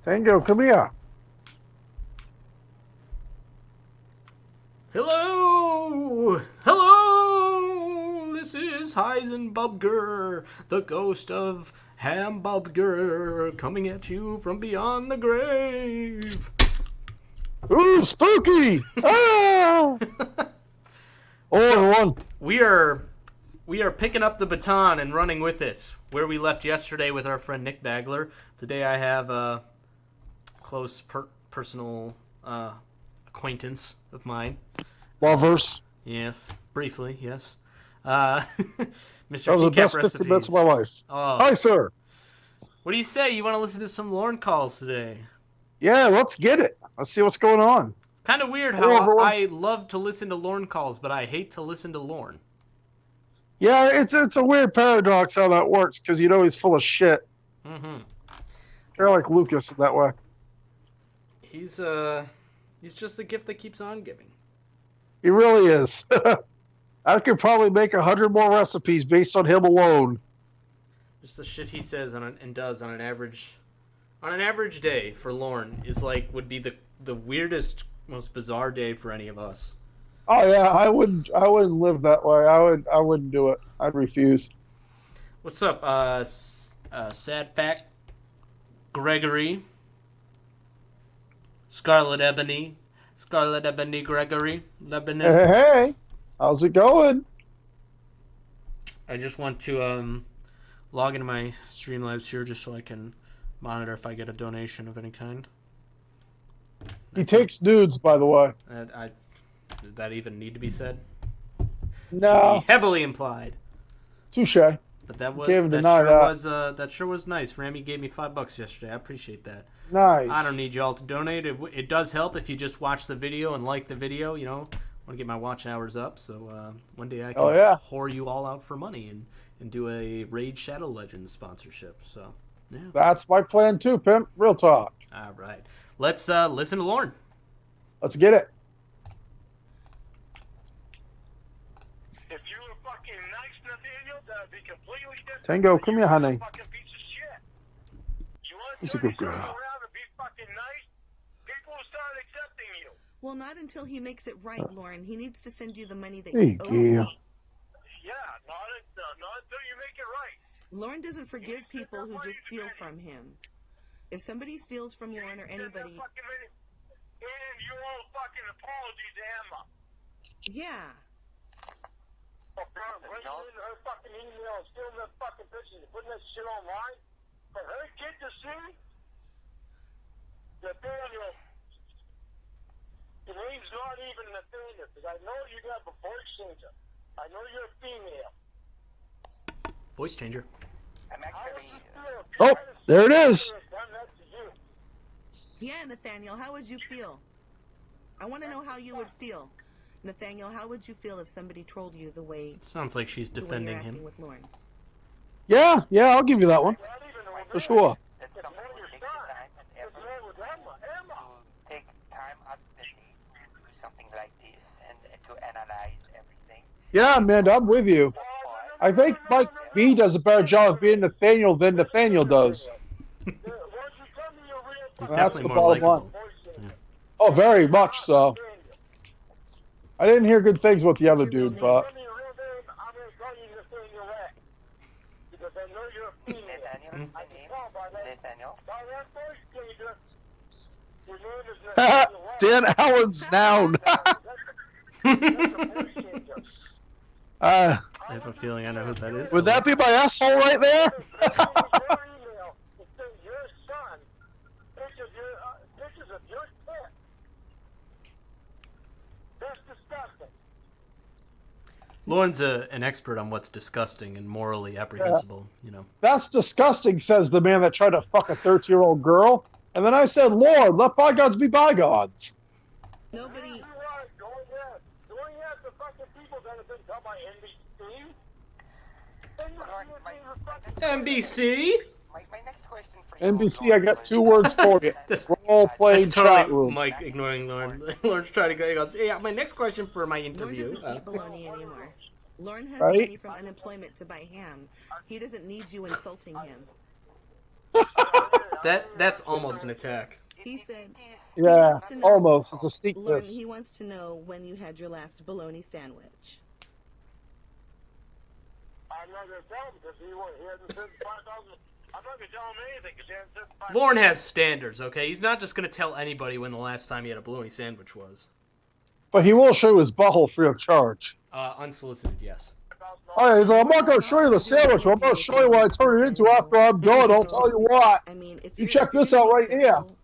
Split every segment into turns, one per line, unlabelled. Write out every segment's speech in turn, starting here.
Tango, come here.
Hello! Hello! This is Heisnenbubger, the ghost of Hambubger, coming at you from beyond the grave.
Ooh, spooky! Ah! Everyone.
We are picking up the baton and running with it. Where we left yesterday with our friend Nick Bagler. Today I have a close personal acquaintance of mine.
Lovers.
Yes, briefly, yes. Mr.
That was the
Tcap
best
recipes.
15 minutes of my life.
Oh.
Hi, sir.
What do you say? You want to listen to some Lorne calls today?
Yeah, let's get it. Let's see what's going on.
It's kind of weird
Hello,
how
everyone.
I love to listen to Lorne calls, but I hate to listen to Lorne.
Yeah, it's a weird paradox how that works because you know he's full of shit.
Mm-hmm.
Kind of like Lucas in that way.
He's just the gift that keeps on giving.
He really is. I could probably make 100 more recipes based on him alone.
Just the shit he says and does on an average day for Lorne would be the weirdest, most bizarre day for any of us.
Oh yeah, I wouldn't live that way. I wouldn't do it. I'd refuse.
What's up, Sad Fact, Gregory, Scarlet Ebony Gregory, Lebanon.
Hey, how's it going?
I just want to log into my Streamlabs here just so I can monitor if I get a donation of any kind.
He takes nudes, by the way.
Does that even need to be said?
No,
Should be heavily implied.
touche.
But that
Can't deny that.
That sure was nice. Rami gave me $5 yesterday. I appreciate that.
Nice.
I don't need y'all to donate. It does help if you just watch the video and like the video. You know, I want to get my watch hours up. So one day I can whore you all out for money and do a Raid Shadow Legends sponsorship. So yeah,
That's my plan too, pimp. Real talk.
all right. Let's listen to Lorne.
Let's get it.
If you were fucking nice, Nathaniel, that'd be completely different.
Tango, come here, honey.
Fucking piece of shit. You want
He's
to
a good
turn
girl.
yourself around and be fucking nice? People will start accepting you.
Well, not until he makes it right, Lauren. He needs to send you the money that
There
he
you
owes
go.
you.
Yeah, not until you make it right.
Lauren doesn't forgive people who just steal from him. If somebody steals from Lauren or anybody,
And you owe fucking apology to Emma.
yeah.
For bringing in her fucking email and stealing that fucking pictures and putting that shit online. For her kid to see, Nathaniel, the name's not even Nathaniel, because I know you got a voice changer. I know you're a female.
Voice changer.
I'm actually...
Oh, there it is.
Yeah, Nathaniel, how would you feel? I want to know how you would feel. Nathaniel, how would you feel if somebody trolled you the way,
Sounds like she's
the way
defending
you're acting
him.
with Lauren?
Yeah, I'll give you that one. For sure.
It's more your son. It's more with Emma.
To take time out of the day to do something like this and to analyze everything.
Yeah, Amanda, I'm with you. I think Mike B does a better job of being Nathaniel than Nathaniel does.
He's
That's
definitely
the
more
bottom
likable.
line. Oh, very much so. I didn't hear good things about the other dude, but
I'm going to call you Nathaniel Rack. Because I know you're a female.
Nathaniel,
I can tell by that.
Nathaniel.
By that voice changer, your name is Nathaniel Rack.
Dan Allen's noun.
That's a voice changer.
I have a feeling I know who that is.
Would that be my asshole right there?
Your email to send your son pictures of your pet. That's disgusting.
Lauren's an expert on what's disgusting and morally apprehensible, you know.
That's disgusting, says the man that tried to fuck a 13-year-old girl. And then I said, Lord, let bygones be bygones.
Nobody.
You are going after fucking people that have been taught by NBC.
NBC?
My next question for you.
NBC, I got 2 words for you. Role playing
That's
chat
totally
room.
Mike ignoring Lauren. Lauren's trying to go. He goes, "Yeah, my next question for my
Lauren
interview."
doesn't eat bologna anymore. Lauren has
Right?
money from unemployment to buy ham. He doesn't need you insulting him.
That's almost an attack.
He said,
Yeah,
wants to know-
almost. It's a sneak
Lorne,
diss.
he wants to know when you had your last bologna sandwich.
I'm not going to tell him because he hasn't said 5,000. I'm not going to tell him anything because he hasn't said 5,000.
Lorne has standards, okay? He's not just going to tell anybody when the last time he had a bologna sandwich was.
But he will show you his butthole free of charge.
Unsolicited, yes.
Oh, yeah, he's like, I'm not going to show you the sandwich, but I'm going to show you what I turn it into after I'm done. I'll tell you what.
I mean, if
You
you're-
check
if you're
this out
gonna be
right here.
civil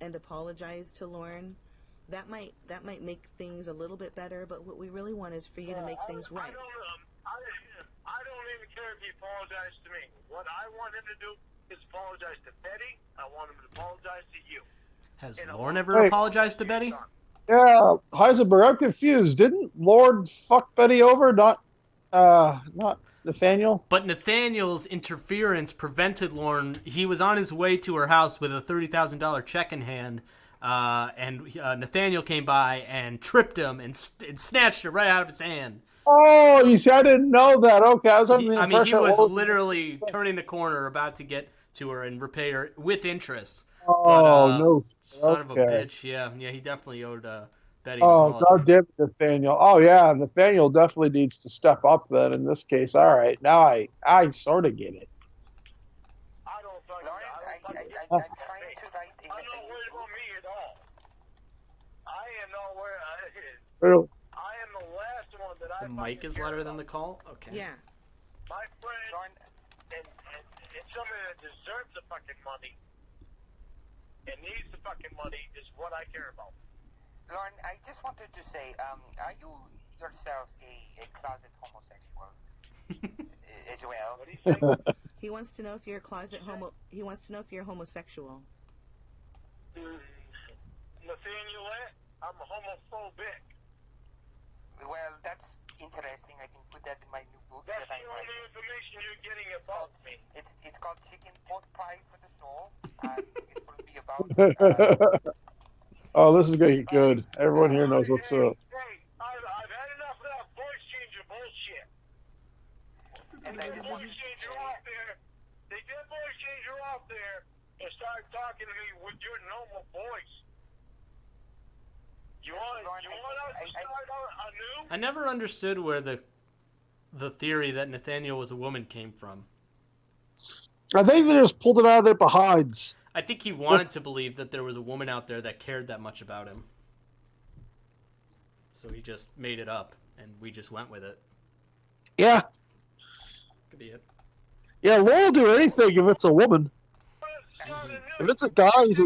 and apologize to Lorne, that might make things a little bit better. But what we really want is for you to make things right.
I don't even care if he apologized to me. What I want him to do is apologize to Betty. I want him to apologize to you.
Has Lorne ever apologized to Betty?
Yeah, Heisenberg, I'm confused. Didn't Lord fuck Betty over? Not Nathaniel?
But Nathaniel's interference prevented Lorne. He was on his way to her house with a $30,000 check in hand, and Nathaniel came by and tripped him and snatched it right out of his hand.
Oh, you see, I didn't know that. Okay, I was under the
He
impression
was
Lois-
literally turning the corner, about to get to her and repay her with interest.
Oh,
But,
no.
son of a
Okay.
bitch. Yeah, he definitely owed Betty.
Oh,
an apology.
God damn it, Nathaniel. Oh, yeah, Nathaniel definitely needs to step up then in this case. All right, now I sort of get it.
I don't fucking
Lorne,
I
I'm
don't fucking
trying to write in
I'm not worried about me at all. I am not worried.
Really?
I am the last one that I
The mic
fucking
is
care
louder than
about.
the call? Okay.
Yeah.
My friend,
Lorne,
and somebody that deserves the fucking money and needs the fucking money is what I care about.
Lorne, I just wanted to say, are you yourself a closet homosexual as well?
What do you think?
He wants to know if you're a closet homo. He wants to know if you're homosexual.
Nathanielette, I'm homophobic.
Well, that's interesting. I can put that in my new book
That's
that I'm
the only
writing.
information you're getting about me.
It's called Chicken Pot Pie for the Soul. It will be about
Oh, this is going to get good. Everyone here knows what's up.
Hey, I've had enough of that voice changer bullshit.
and
They
I
get
just
voice
wanted to
changer
say,
off there. They get voice changer off there and start talking to me with your normal voice. You want us to start anew?
I never understood where the theory that Nathaniel was a woman came from.
I think they just pulled it out of their behinds.
I think he wanted to believe that there was a woman out there that cared that much about him. So he just made it up, and we just went with it.
Yeah.
Could be it.
Yeah, Laura will do anything if it's a woman. If it's a guy, he's,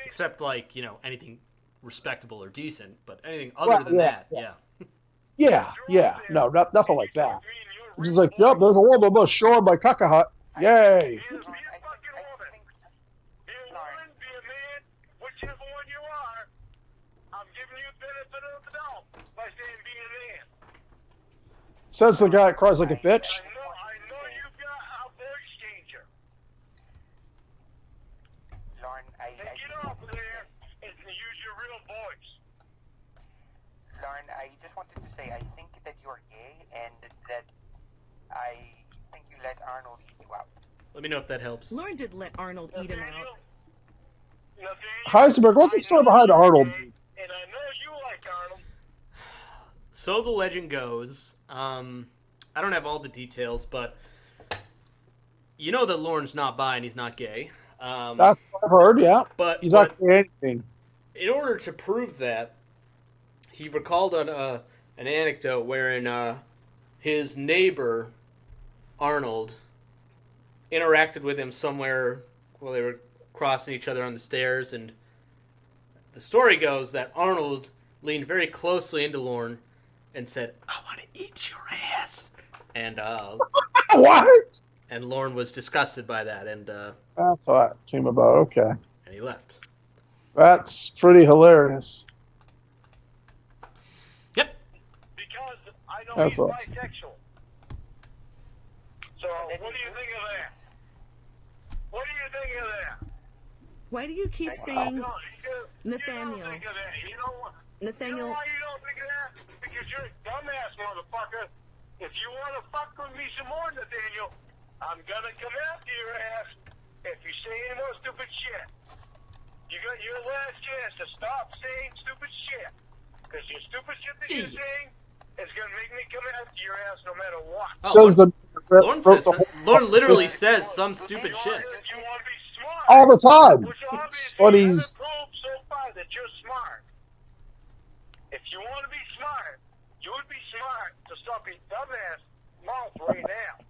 Except, like, anything respectable or decent, but anything other than that, yeah.
Yeah. No, nothing like that. It's just like, yep, there's a woman above shore by Kakahut. Yay.
Be a fucking woman. Be a woman, be a man, whichever one you are. I'm giving you benefit of the doubt by saying be a man.
Says the guy that cries like a bitch.
I know you've got a voice changer.
Lorne,
Take it off there and use your real voice.
Lorne, I just wanted to say, I think that you're gay, and that I think you let Arnold eat you out.
Let me know if that helps.
Lorne did let Arnold eat him out.
Heisenberg, what's the story behind Arnold?
And I know you like Arnold.
So the legend goes, I don't have all the details, but you know that Lorne's not bi and he's not gay.
That's what I've heard, yeah.
But
He's not doing anything.
in order to prove that, he recalled an anecdote wherein his neighbor, Arnold, interacted with him somewhere while they were crossing each other on the stairs, and the story goes that Arnold leaned very closely into Lorne and said, "I want to eat your ass." And
What?
and Lorne was disgusted by that, and
That's how that came about. Okay.
he left.
That's pretty hilarious.
Yep.
Because I know
That's
he's
awesome.
bisexual. So, what do you think of that? What do you think of that?
Why do you keep saying
You
Nathaniel?
don't think of that. You know what? You know
Nathaniel?
why you don't think of that? Because you're a dumbass motherfucker. If you want to fuck with me some more, Nathaniel, I'm gonna come after your ass if you say any more stupid shit, you got your last chance to stop saying stupid shit. Because your stupid shit that you're saying is going to make me come after your ass no matter what.
Says the
Lorne literally says some stupid shit.
You want to be smart.
all the time.
Which
It's
obviously
what
you
he's.
haven't proved so far that you're smart. If you want to be smart, you would be smart to stop your dumbass mouth right now.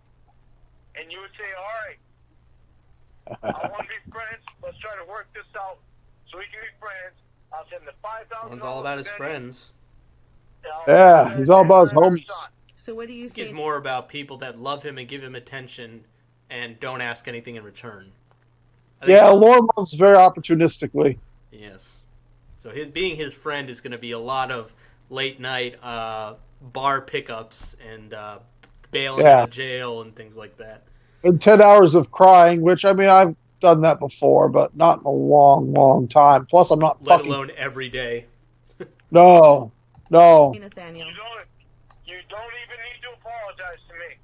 And you would say, all right, I want to be friends. Let's try to work this out so we can be friends. I'll send the $5,000.
Lorne's all about his friends.
Yeah, he's all about his homies.
So what do you say?
He's more about people that love him and give him attention and don't ask anything in return.
Yeah, Lorne loves very opportunistically.
Yes. So being his friend is going to be a lot of late night bar pickups and bailing out of jail and things like that.
And 10 hours of crying, which, I mean, I've done that before, but not in a long, long time. Plus, I'm not
Let alone every day.
No.
Nathaniel.
You don't even need to apologize to me.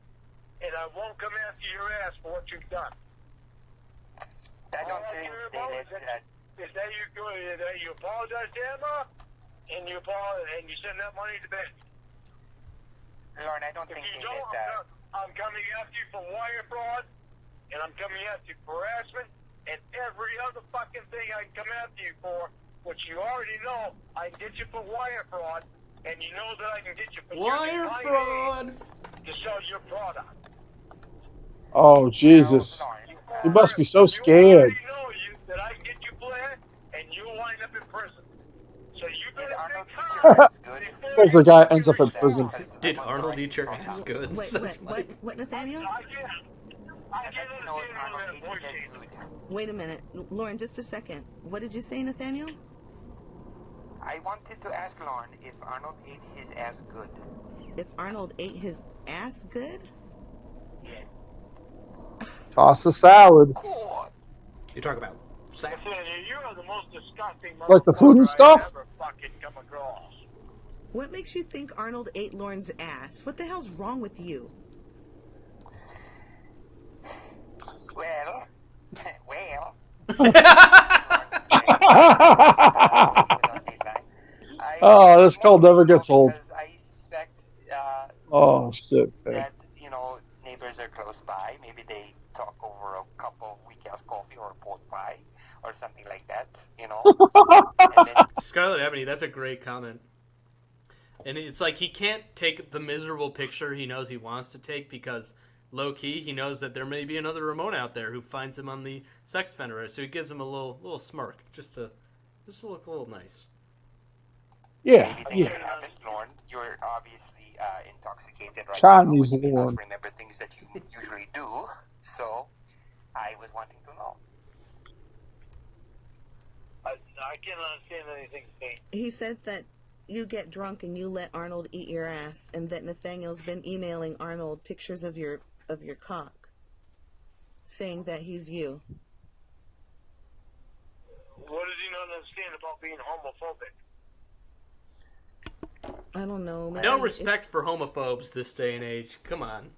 And I won't come after your ass for what you've done.
I don't think they let that.
Is that you apologize to Emma, and you send that money to Ben?
Lorne, I don't think they let that.
I'm coming after you for wire fraud, and I'm coming after you for harassment, and every other fucking thing I can come after you for, which you already know I can get you for wire fraud, and you know that I can get you for
wire fraud
to sell your product.
Oh, Jesus. You must be so scared.
You already know that I can get you flat, and you wind up in prison. So you better think hard.
Says the guy ends up in prison.
Did Arnold eat your ass good?
What, Nathaniel?
I can't understand that voice.
Wait a minute. Lorne, just a second. What did you say, Nathaniel?
I wanted to ask Lorne if Arnold ate his ass good.
If Arnold ate his ass good?
Yes.
Toss the salad.
You talk about salad.
You are the most disgusting
Like the food and stuff?
I've ever fucking come across.
What makes you think Arnold ate Lorne's ass? What the hell's wrong with you?
Well.
Oh, this call never gets old.
I suspect,
oh, shit.
that, neighbors are close by. Maybe they talk over a cup of weak house coffee or a pork pie or something like that, And then,
Scarlet Ebony, that's a great comment. And it's like he can't take the miserable picture he knows he wants to take because low-key he knows that there may be another Ramona out there who finds him on the sex offender list. So he gives him a little smirk just to look a little nice.
Yeah.
happened, Lorne. You're obviously intoxicated right
Chinese
now. You
Lorne.
don't remember things that you usually do. So I was wanting to know.
I can't understand anything.
He says that you get drunk and you let Arnold eat your ass, and that Nathaniel's been emailing Arnold pictures of your cock, saying that he's you.
What does he not understand about being homophobic?
I don't know.
No respect for homophobes this day and age. Come on.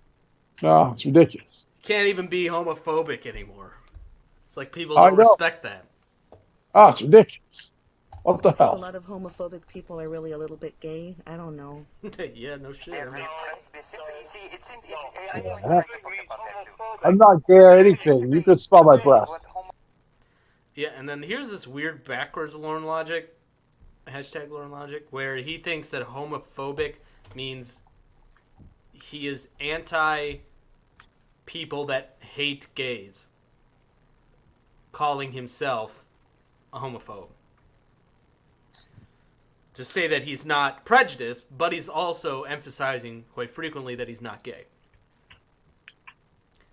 No, it's ridiculous.
Can't even be homophobic anymore. It's like people don't respect that.
Oh, it's ridiculous. What the
A
hell?
lot of homophobic people are really a little bit gay. I don't know.
Yeah, no shit.
I'm not gay or anything. You could smell my breath.
Yeah, and then here's this weird backwards Lorne logic, hashtag Lorne logic, where he thinks that homophobic means he is anti people that hate gays, calling himself a homophobe. To say that he's not prejudiced, but he's also emphasizing quite frequently that he's not gay.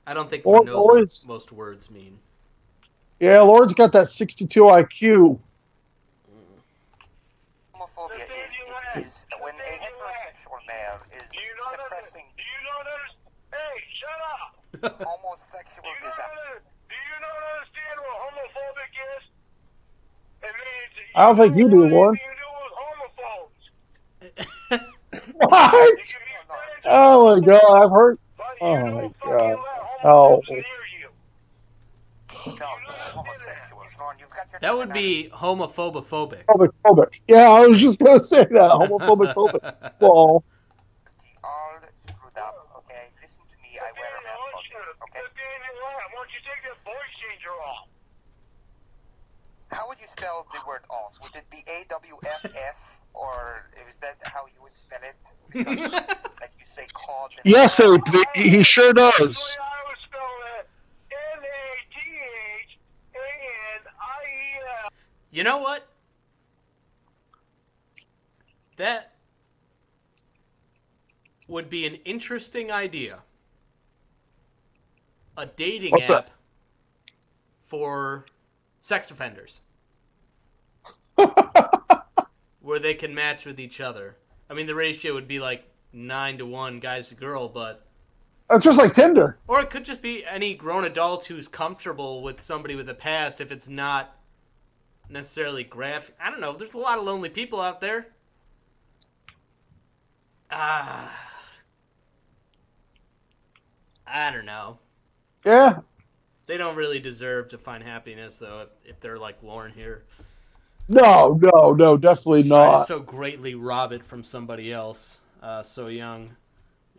I don't think he knows what most words mean.
Yeah, Lorne's got that 62 IQ.
Homophobia is when a heterosexual male is suppressing.
Do you not understand? Hey, shut up!
Homosexual desire.
Do you not understand what homophobic is? It means
I don't think you do, Lorne. What? Oh my god, I've heard. Oh my god. Oh.
homosexuals. Lorne, you've got your
That would be homophobic.
Homophobic. Yeah, I was just gonna say that. Homophobic. Well,
all screwed up. Okay, listen to me. I wear a mask. Okay.
Why don't you take that voice changer off?
How would you spell the word off? Would it be AWFF, or is that how you would spell it? Because, like you say, cod.
yes, he sure does.
I would spell that NATHANIEL.
You know what? That would be an interesting idea. A dating
What's
app
that?
for sex offenders. Where they can match with each other. I mean, the ratio would be like 9-to-1 guys to girl, but...
It's just like Tinder.
Or it could just be any grown adult who's comfortable with somebody with a past if it's not necessarily graphic. I don't know. There's a lot of lonely people out there. I don't know.
Yeah.
They don't really deserve to find happiness, though, if they're like Lorne here.
No, definitely
Trying to
not.
so greatly rob it from somebody else so young.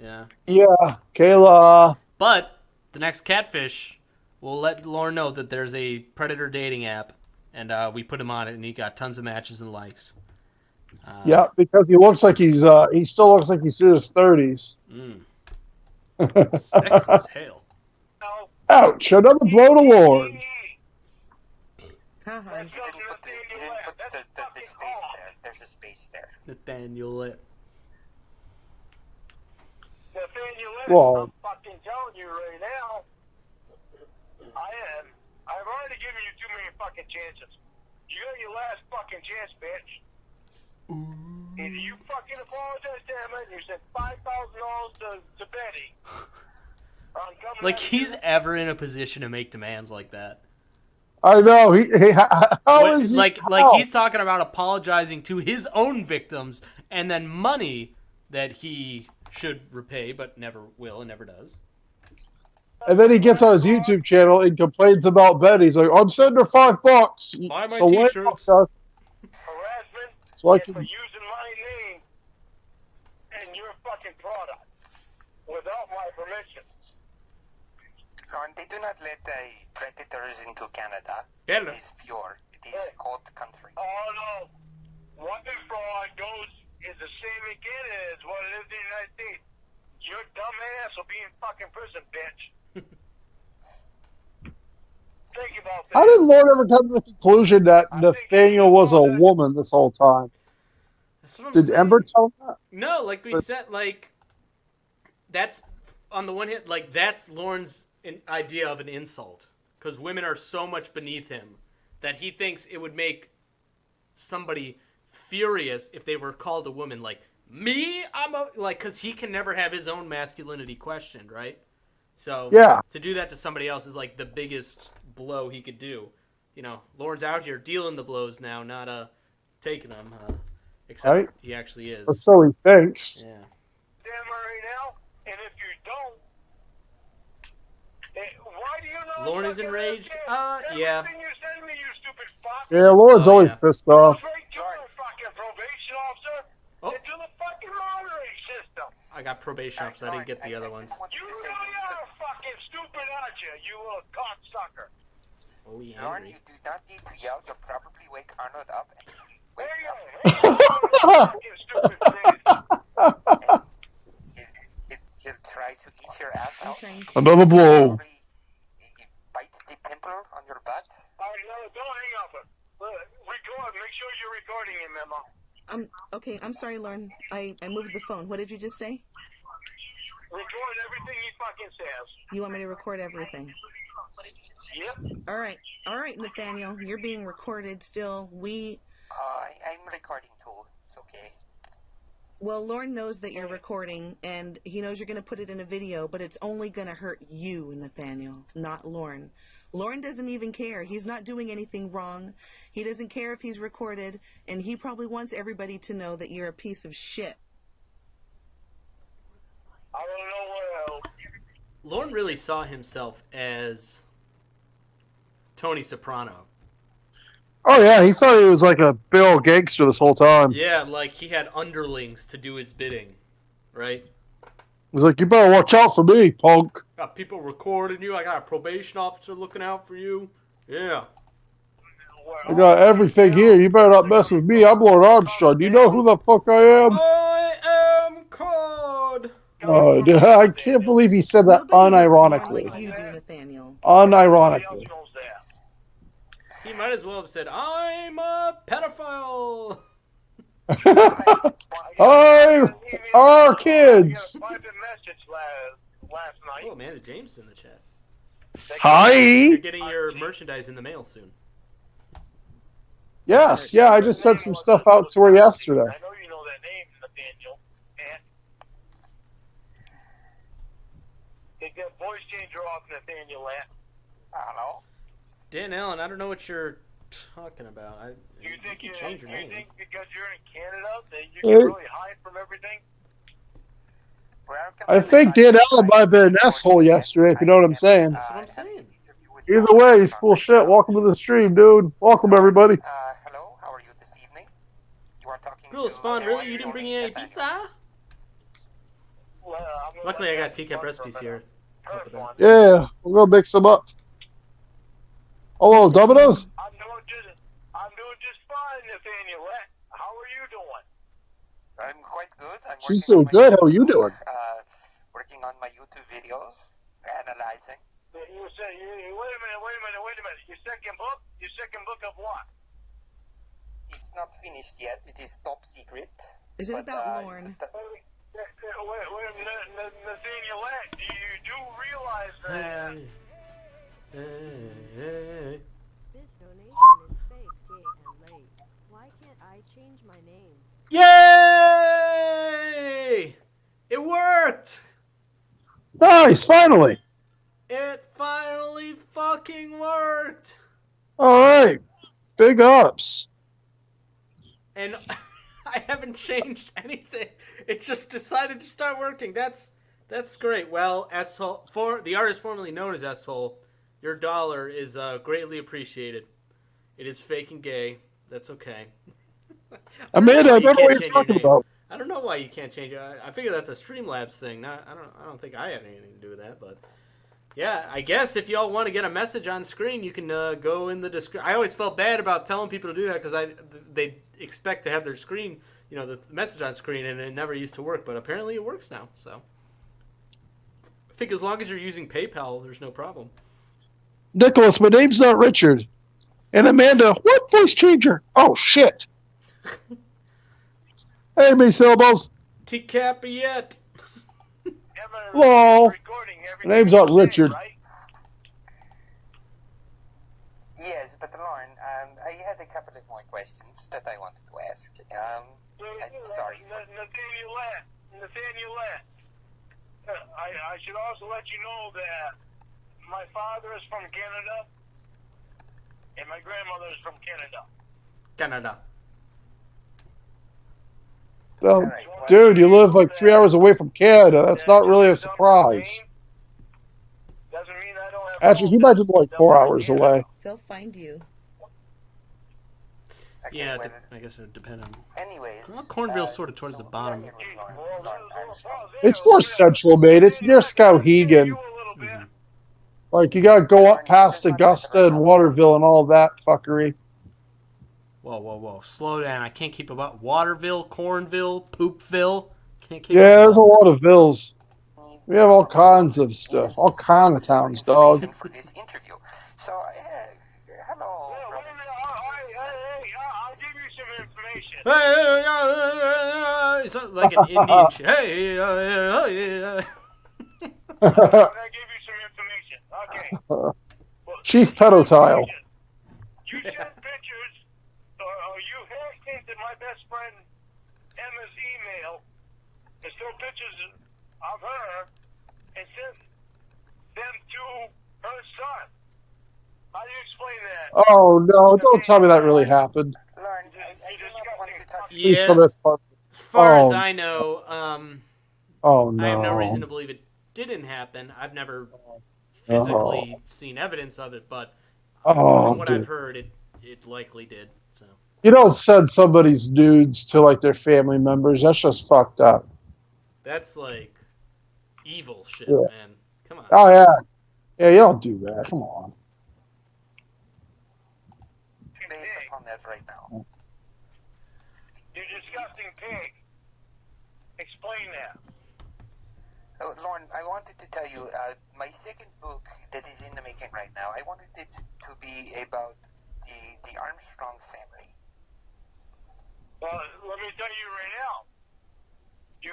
Yeah.
Yeah, Kayla.
But the next catfish will let Lorne know that there's a predator dating app, and we put him on it, and he got tons of matches and likes.
Yeah, because he still looks like he's in his 30s.
Sexy as hell.
Ouch, another blow to Lorne.
Haha.
You didn't put the space there. There's a space there.
Nathaniel Lip.
Well,
I'm fucking telling you right now, I am. I've already given you too many fucking chances. You got your last fucking chance, bitch. Either you fucking apologize to Emma and you send $5,000 to Betty. Or I'm coming
Like
after
he's
you.
ever in a position to make demands like that.
I know. How
What-
is he?
like
how?
he's talking about apologizing to his own victims and then money that he should repay but never will and never does.
And then he gets on his YouTube channel and complains about Betty. He's like, "I'm sending her $5."
Buy my
So why
t-shirts.
not?
Harassment
So I
and
can.
for using my name and your fucking product without my permission.
Lorne, they do not let predators into Canada.
Canada.
It is pure. It is cold country.
Oh no. Weapon fraud is the same in Canada as what it is in the United States. Your dumb ass will be in fucking prison, bitch. Think about that.
How did Lord ever come to the conclusion that Nathaniel was a woman this whole time?
That's what I'm
Did
saying.
Ember tell him that?
No, like we said, like that's on the one hand, like that's Lorne's idea of an insult because women are so much beneath him that he thinks it would make somebody furious if they were called a woman. Like me, I'm a like because he can never have his own masculinity questioned, right? So
Yeah.
to do that to somebody else is like the biggest blow he could do. You know, Lorne's out here dealing the blows now, not taking them. Except
Right.
he actually is.
Or so he thinks.
Yeah.
Damn right now, and if you don't, why do you know?
Lorne is enraged? Yeah.
Everything you send me, you stupid fuck.
Yeah, Lord's
Oh,
always
yeah.
pissed
Go
off.
straight to the fucking probation officer
Oh.
and to the fucking monitoring system.
I got probation officer. I didn't get the other ones.
You really are fucking stupid, aren't you? You little cocksucker.
Oh, yeah.
Lorne, you do not need to yell. You'll probably wake Arnold up. And
There
wake
you
up.
go. Hey, fucking stupid bitch.
He'll try to eat your ass
I'm
out.
trying to.
Another blow.
Probably bite the pimple on your butt.
All right, no, don't hang up. Record. Make sure you're recording him, Emma.
Okay, I'm sorry, Lorne. I moved the phone. What did you just say?
Record everything he fucking says.
You want me to record everything?
Yep.
All right, Nathaniel. You're being recorded still.
I'm recording too. It's okay.
Well, Lorne knows that you're recording, and he knows you're going to put it in a video, but it's only going to hurt you, Nathaniel, not Lorne. Lorne doesn't even care. He's not doing anything wrong. He doesn't care if he's recorded, and he probably wants everybody to know that you're a piece of shit.
I don't know what else.
Lorne really saw himself as Tony Soprano.
Oh yeah, he thought he was like a Bill gangster this whole time.
Yeah, like he had underlings to do his bidding, right?
He's like, you better watch out for me, punk.
Got people recording you. I got a probation officer looking out for you. Yeah.
I got everything here. You better not mess with me. I'm Lord Armstrong. Do you know who the fuck I am?
I am COD.
Oh, dude, I can't believe he said that
Nobody loves Lorne
unironically.
like you do, Nathaniel.
Unironically.
He might as well have said, I'm a pedophile.
Hi, our kids.
Oh, Amanda James in the chat.
Hi.
You're getting your merchandise in the mail soon.
Yes, yeah, I just sent some stuff out to her yesterday.
I know you know that name, Nathaniel. Take that voice changer off, Nathaniel.
Hello?
Dan Allen, I don't know what you're talking about.
You think
can change your name.
You think because you're in Canada that you can really hide from everything?
I think Dan Allen might have been an asshole yesterday, if you know what I'm saying.
That's what I'm saying.
Either way, he's full shit. Welcome to the stream, dude. Welcome, everybody.
Hello, how are you this evening? You are talking
Grill Spawn, really? You didn't bring in any pizza? Luckily, I got Tcap recipes here.
Yeah, we're going to mix them up. Oh, Domino's?
I'm doing just fine, Nathaniel. How are you doing?
I'm quite good.
She's so good. How are you doing?
Working on my YouTube videos, analyzing.
You say, wait a minute. Your second book of what?
It's not finished yet. It is top secret.
Is it about Lorne?
Wait a minute, Nathaniel, you do realize that...
This donation is fake, gay, and late. Why can't I change my name?
Yay! It worked!
Nice, finally.
It finally fucking worked!
All right. Big ups.
And I haven't changed anything. It just decided to start working. That's great. Well, S-Hole, for the artist formerly known as S-Hole, your dollar is greatly appreciated. It is fake and gay. That's okay.
Amanda, I don't know what you're talking about.
I don't know why you can't change it. I figure that's a Streamlabs thing. I don't think I have anything to do with that, but yeah, I guess if y'all want to get a message on screen, you can go in the description. I always felt bad about telling people to do that because they expect to have their screen, the message on screen, and it never used to work, but apparently it works now. So I think as long as you're using PayPal, there's no problem.
Nicholas, my name's not Richard. And Amanda, what voice changer? Oh, shit. Hey, me syllables.
Tcap yet.
Hello. My name's not Richard.
Yes, but Lorne, I had a couple of more questions that I wanted to ask. Sorry.
Nathaniel, I should also let you know that my father is from Canada, and my grandmother is from Canada.
Canada.
Oh, dude, you live like 3 hours away from Canada. That's not really a surprise. Actually, he might be like 4 hours away.
They'll find you.
Okay,
Yeah,
well,
I guess it would depend on.
anyways,
Cornville's sort of towards the bottom.
It's more central, mate. It's near Skowhegan.
Mm-hmm.
Like, you gotta go up past Augusta and Waterville and all that fuckery.
Whoa. Slow down. I can't keep about Waterville, Cornville, Poopville. Can't keep
Yeah, there's a lot of vills. We have all kinds of stuff. All kind of towns, dog.
for this interview. So, hello.
Wait a minute, I'll give you some information.
Hey, it's not like an Indian shit. Hey,
I'll give you some information. Okay. Well,
Chief Pedotile.
You sent pictures, or you hacked into my best friend Emma's email and stole pictures of her and sent them to her son. How do you explain that?
Oh, no, don't tell me that really happened.
Lorne, I just wanted to touch
Please
Yeah,
show this part.
as far as
Oh.
I know,
Oh, no.
I have no reason to believe it didn't happen. I've never physically seen evidence of it, but
Oh,
From what
dude.
I've heard, it likely did. So
You don't send somebody's nudes to like their family members. That's just fucked up.
that's like evil shit,
Yeah.
man. Come on.
Oh yeah. Yeah, you don't do that. Come on.
Based upon that right now.
You disgusting pig. Explain that.
Lorne, I wanted to tell you, my second book that is in the making right now, I wanted it to be about the Armstrong family.
Well, let me tell you right now. You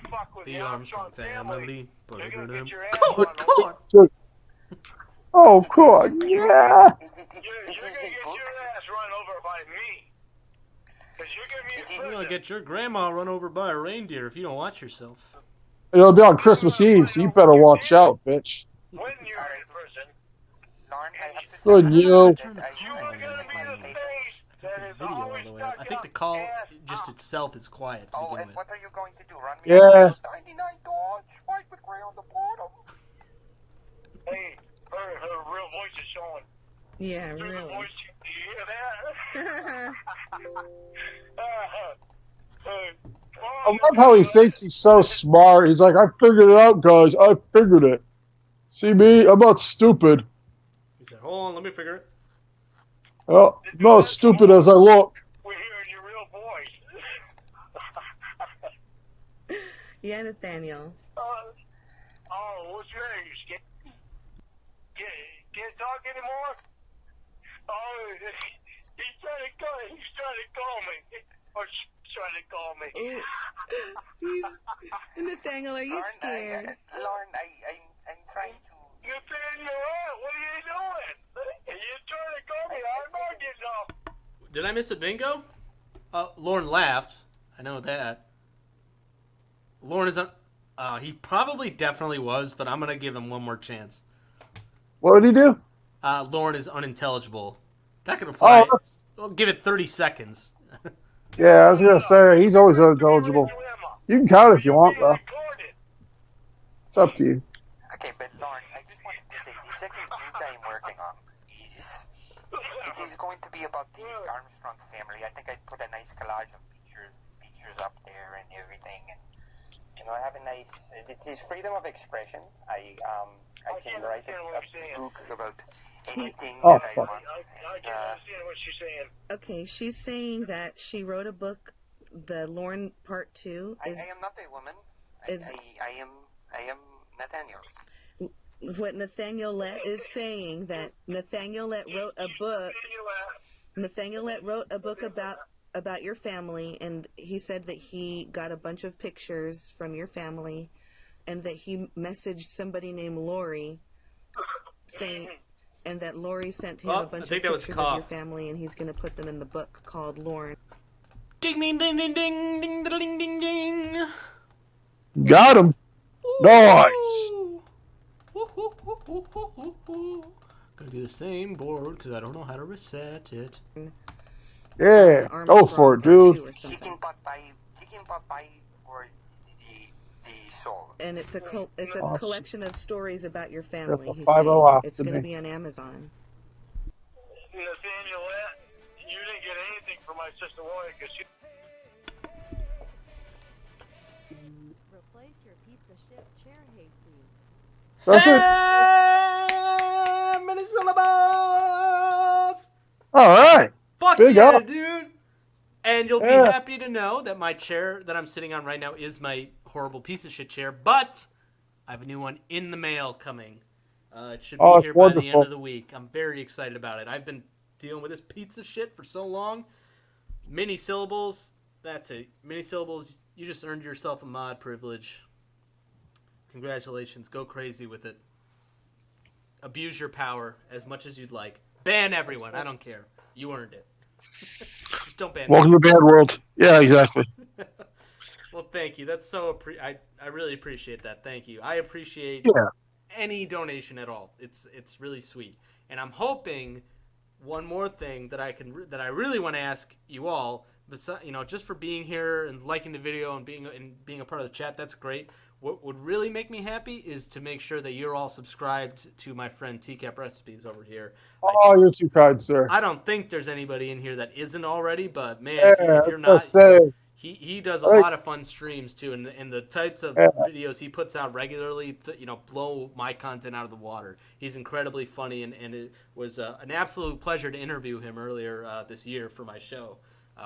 fuck with
The Armstrong family.
you're gonna get your ass
God,
run over.
God.
Oh God, yeah.
You're gonna get your ass run over by me. Cause you're gonna be in
You're gonna
prison.
get your grandma run over by a reindeer if you don't watch yourself.
It'll be on Christmas Eve, so you better watch out, bitch.
When you're in prison,
Lorne, I have to
Good
tell
you.
I don't know how to
that
turn the
I
call
you are
on
gonna be the
my
face that is
video all
always
the way up. I
stuck
think the
up,
call
ass
just
up.
itself is quiet to
Oh,
begin
and
with.
what are you going to do? Run me
Yeah.
over those 99 Dodge? White with gray on the bottom?
Hey, her real voice is showing.
Yeah,
Through the
really.
voice, you hear that?
I love how he thinks he's so smart. He's like, I figured it out, guys. I figured it. See me? I'm not stupid.
He said, "Hold on, let me figure it."
Oh, I'm not as stupid as I look.
We're hearing your real voice.
Yeah, Nathaniel.
Oh, what's your name? You can't talk anymore? Oh, he's trying to call me. Or she's trying to call me.
Nathaniel, are you scared?
Lorne, I'm trying to...
Nathaniel, what are you doing? You're trying to call me. I'm not getting off.
Did I miss a bingo? Lorne laughed. I know that. Lorne is on. He probably definitely was, but I'm gonna give him one more chance.
What did he do?
Lorne is unintelligible. That could
Oh,
apply.
that's,
I'll give it 30 seconds.
yeah, I was going to say, he's always unintelligible. You can count if you want, though. It's up to you.
Okay, but Lorne, I just wanted to say, the second book I'm working on it is going to be about the Armstrong family. I think I put a nice collage of pictures up there and everything, and I have a nice. It is freedom of expression. I can write a book about anything that I want.
I can't understand what she's saying.
Okay, she's saying that she wrote a book, the Lorne Part 2.
I am not a woman. I am Nathaniel.
What Nathaniel is saying, that Nathaniel wrote a book. Nathaniel wrote a book about your family, and he said that he got a bunch of pictures from your family, and that he messaged somebody named Lori, saying, and that Lori sent him a bunch of pictures of your family, and he's going to put them in the book called Lorne.
Ding ding ding ding ding ding ding ding ding.
Got him. Nice.
Gonna do the same board because I don't know how to reset it.
Yeah, go for it, dude.
Chicken pot pie for the soul.
And it's a collection of stories about your family.
That's a
He's
5-0
saying
off
it's
to
going to
me.
be on Amazon.
Nathaniel, you didn't get anything from my sister Lori because she.
Replace your pizza shit chair hayseed.
That's it.
Many syllables!
All right.
Fuck
Big
yeah,
ups.
dude! And you'll be
Yeah.
happy to know that my chair that I'm sitting on right now is my horrible piece of shit chair, but I have a new one in the mail coming. It should be
it's
here by the end
wonderful.
of the week. I'm very excited about it. I've been dealing with this pizza shit for so long. Mini syllables, that's it. Mini syllables, you just earned yourself a mod privilege. Congratulations. Go crazy with it. Abuse your power as much as you'd like. Ban everyone. I don't care. You earned it. Just don't ban
Welcome to Bad World. Yeah, exactly.
Well, thank you. That's so I really appreciate that. Thank you. I appreciate any donation at all. It's really sweet. And I'm hoping one more thing that I really want to ask you all, besides, just for being here and liking the video and being a part of the chat, that's great. what would really make me happy is to make sure that you're all subscribed to my friend Tcap Recipes over here.
Oh, you're too kind, sir.
I don't think there's anybody in here that isn't already, but man,
Yeah,
if you're not, he does a lot of fun streams too, and the types of videos he puts out regularly, blow my content out of the water. He's incredibly funny, and it was an absolute pleasure to interview him earlier this year for my show.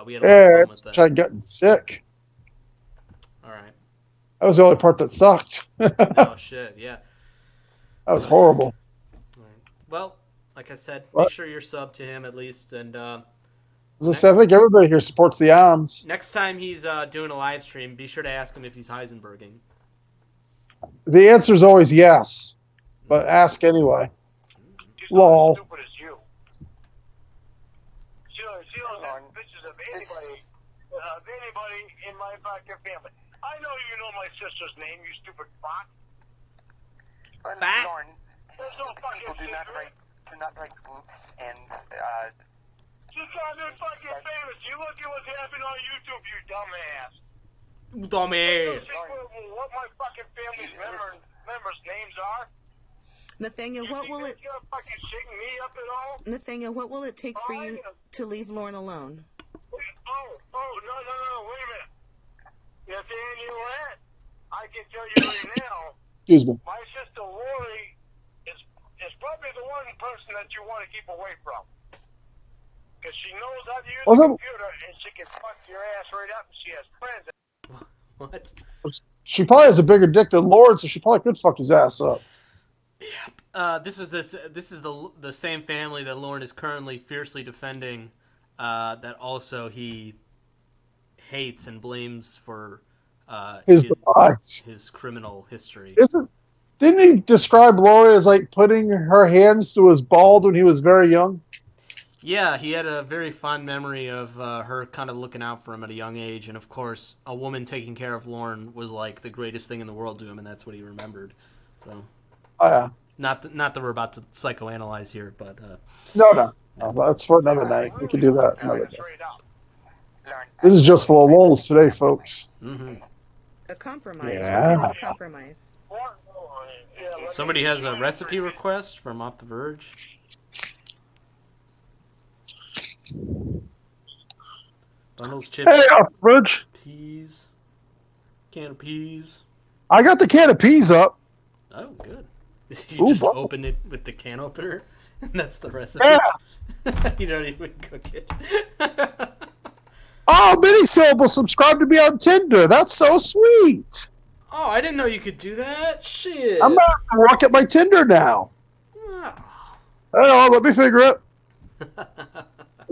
We had a lot of fun with that.
Tried getting sick.
All right.
That was the only part that sucked.
Oh shit! Yeah.
That was horrible.
All right. Well, like I said, make sure you're subbed to him at least, and.
As I said, I think everybody here supports the arms.
Next time he's doing a live stream, be sure to ask him if he's Heisnenbubging.
The answer is always yes, but ask anyway. Lol.
Stupid as you. She don't have pictures of anybody in my fucking family. I know you know my sister's name, you stupid fuck.
Lorne,
There's no fucking
people do not write books, and
she's not even fucking famous. You look at what's happening on YouTube, you dumbass.
Dumbass.
What my fucking family members' names are?
Nathaniel, what will it?
You gonna fucking shake me up at all?
Nathaniel, what will it take for you to leave Lorne alone?
No, wait a minute. Nathaniel, I can tell you right now.
Excuse me.
My sister Lori is probably the one person that you want to keep away from. Because she knows how to use the computer, and she can fuck your ass right up, and she has friends.
What?
She probably has a bigger dick than Lord, so she probably could fuck his ass up.
Yeah. This is the same family that Lorne is currently fiercely defending. That also he hates and blames for his criminal history.
Didn't he describe Lori as like putting her hands to his bald when he was very young?
Yeah, he had a very fond memory of her kind of looking out for him at a young age, and of course, a woman taking care of Lorne was like the greatest thing in the world to him, and that's what he remembered. So, not that we're about to psychoanalyze here, but
no, that's for another night. We can do that another day. This is just full of lulls today, folks.
Mm-hmm.
A compromise.
Yeah.
A compromise.
Somebody has a recipe request from Off the Verge. Bundles, chips,
hey, Off the Verge.
Peas, can of peas.
I got the can of peas up.
Oh, good. You just open it with the can opener, and that's the recipe.
Yeah.
You don't even cook it.
Oh, Minisyllable subscribe to me on Tinder. That's so sweet.
Oh, I didn't know you could do that. Shit.
I'm going to look at my Tinder now.
Wow.
I don't know. Let me figure it.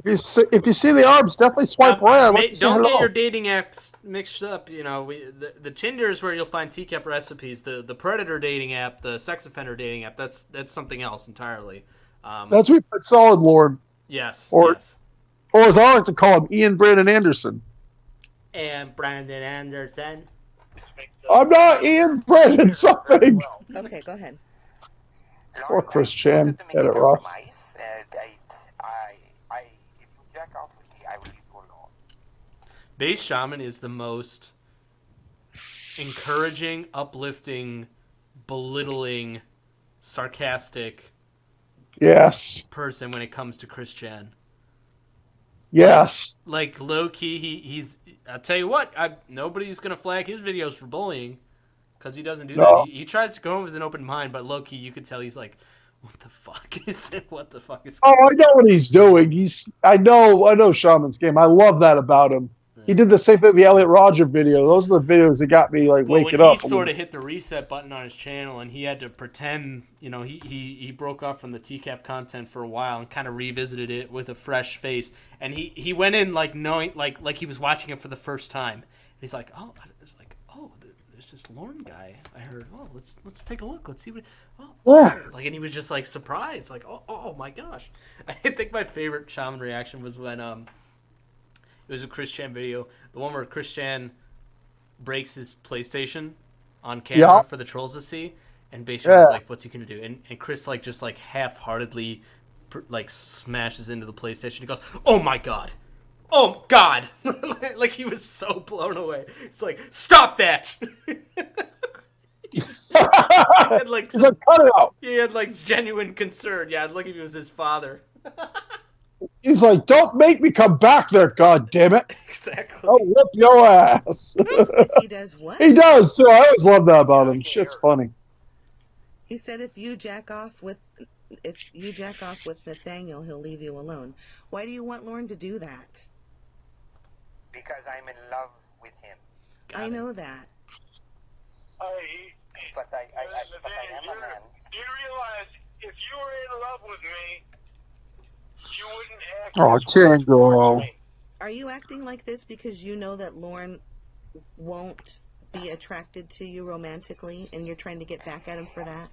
If you see the arms, definitely swipe right.
Don't get your dating apps mixed up. You know, the Tinder is where you'll find Tcap recipes. The Predator dating app, the sex offender dating app, that's something else entirely.
That's what we solid, Lord.
Yes.
Or as I like to call him, Ian Brandon Anderson.
And Brandon Anderson.
I'm not Ian Brandon something.
Okay, go ahead.
Poor Chris Chan had it rough.
Base Shaman is the most encouraging, uplifting, belittling, sarcastic person when it comes to Chris Chan.
Yes.
Like low key, he's. I'll tell you what. Nobody's gonna flag his videos for bullying because he doesn't do that. He tries to go in with an open mind, but low key, you could tell he's like, "What the fuck is it? What the fuck is?"
Oh, I know what he's doing. I know Shaman's game. I love that about him. He did the same thing with the Elliot Roger video. Those are the videos that got me waking up.
He sort of hit the reset button on his channel, and he had to pretend. You know, he broke off from the Tcap content for a while and kind of revisited it with a fresh face. And he went in knowing like he was watching it for the first time. And he's like, there's this Lorne guy I heard. Oh, let's take a look. Let's see what. And he was just like surprised, like oh my gosh. I think my favorite Shaman reaction was when it was a Chris Chan video, the one where Chris Chan breaks his PlayStation on camera for the trolls to see, and basically was like, "What's he gonna do?" And Chris just half-heartedly smashes into the PlayStation. He goes, "Oh my god, oh god!" Like he was so blown away. It's like, "Stop that!" had, like,
He's like, cut it out.
He had like genuine concern. Yeah, like if he was his father.
He's like, don't make me come back there, God damn it.
Exactly.
I'll whip your ass.
He does what?
He does too. I always love that about him. Shit's funny.
He said if you jack off with Nathaniel, he'll leave you alone. Why do you want Lorne to do that?
Because I'm in love with him.
I know that.
But I am a man.
Do you realize if you were in love with me, you wouldn't act
Oh, Tango.
Are you acting like this because you know that Lorne won't be attracted to you romantically, and you're trying to get back at him for that?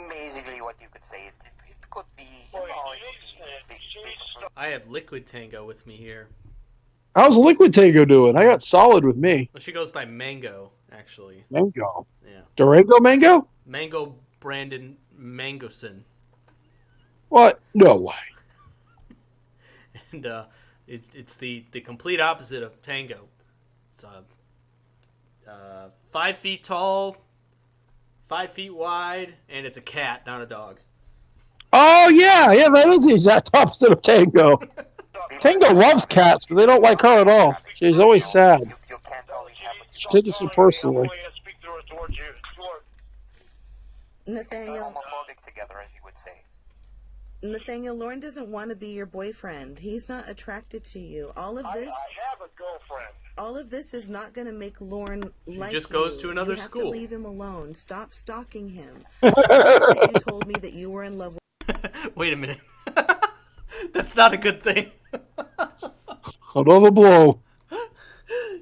Basically, what you could say, it could be.
I have Liquid Tango with me here.
How's Liquid Tango doing? I got Solid with me.
Well, she goes by Mango, actually.
Mango.
Yeah.
Durango Mango?
Mango Brandon Mangoson.
What? No way.
And it's the complete opposite of Tango. It's 5 feet tall, 5 feet wide, and it's a cat, not a dog.
Oh, yeah. Yeah, that is the exact opposite of Tango. Tango loves cats, but they don't like her at all. She's always sad.
You can't always have a
She takes it so personally.
Nathaniel,
homophobic together, as you would say.
Nathaniel, Lorne doesn't want to be your boyfriend. He's not attracted to you. All of this,
I have a girlfriend.
all of this is not going to make Lorne like
just goes
you.
to another
you have
school.
To leave him alone. Stop stalking him. You told me that you were in love with.
Wait a minute. That's not a good thing.
Another blow.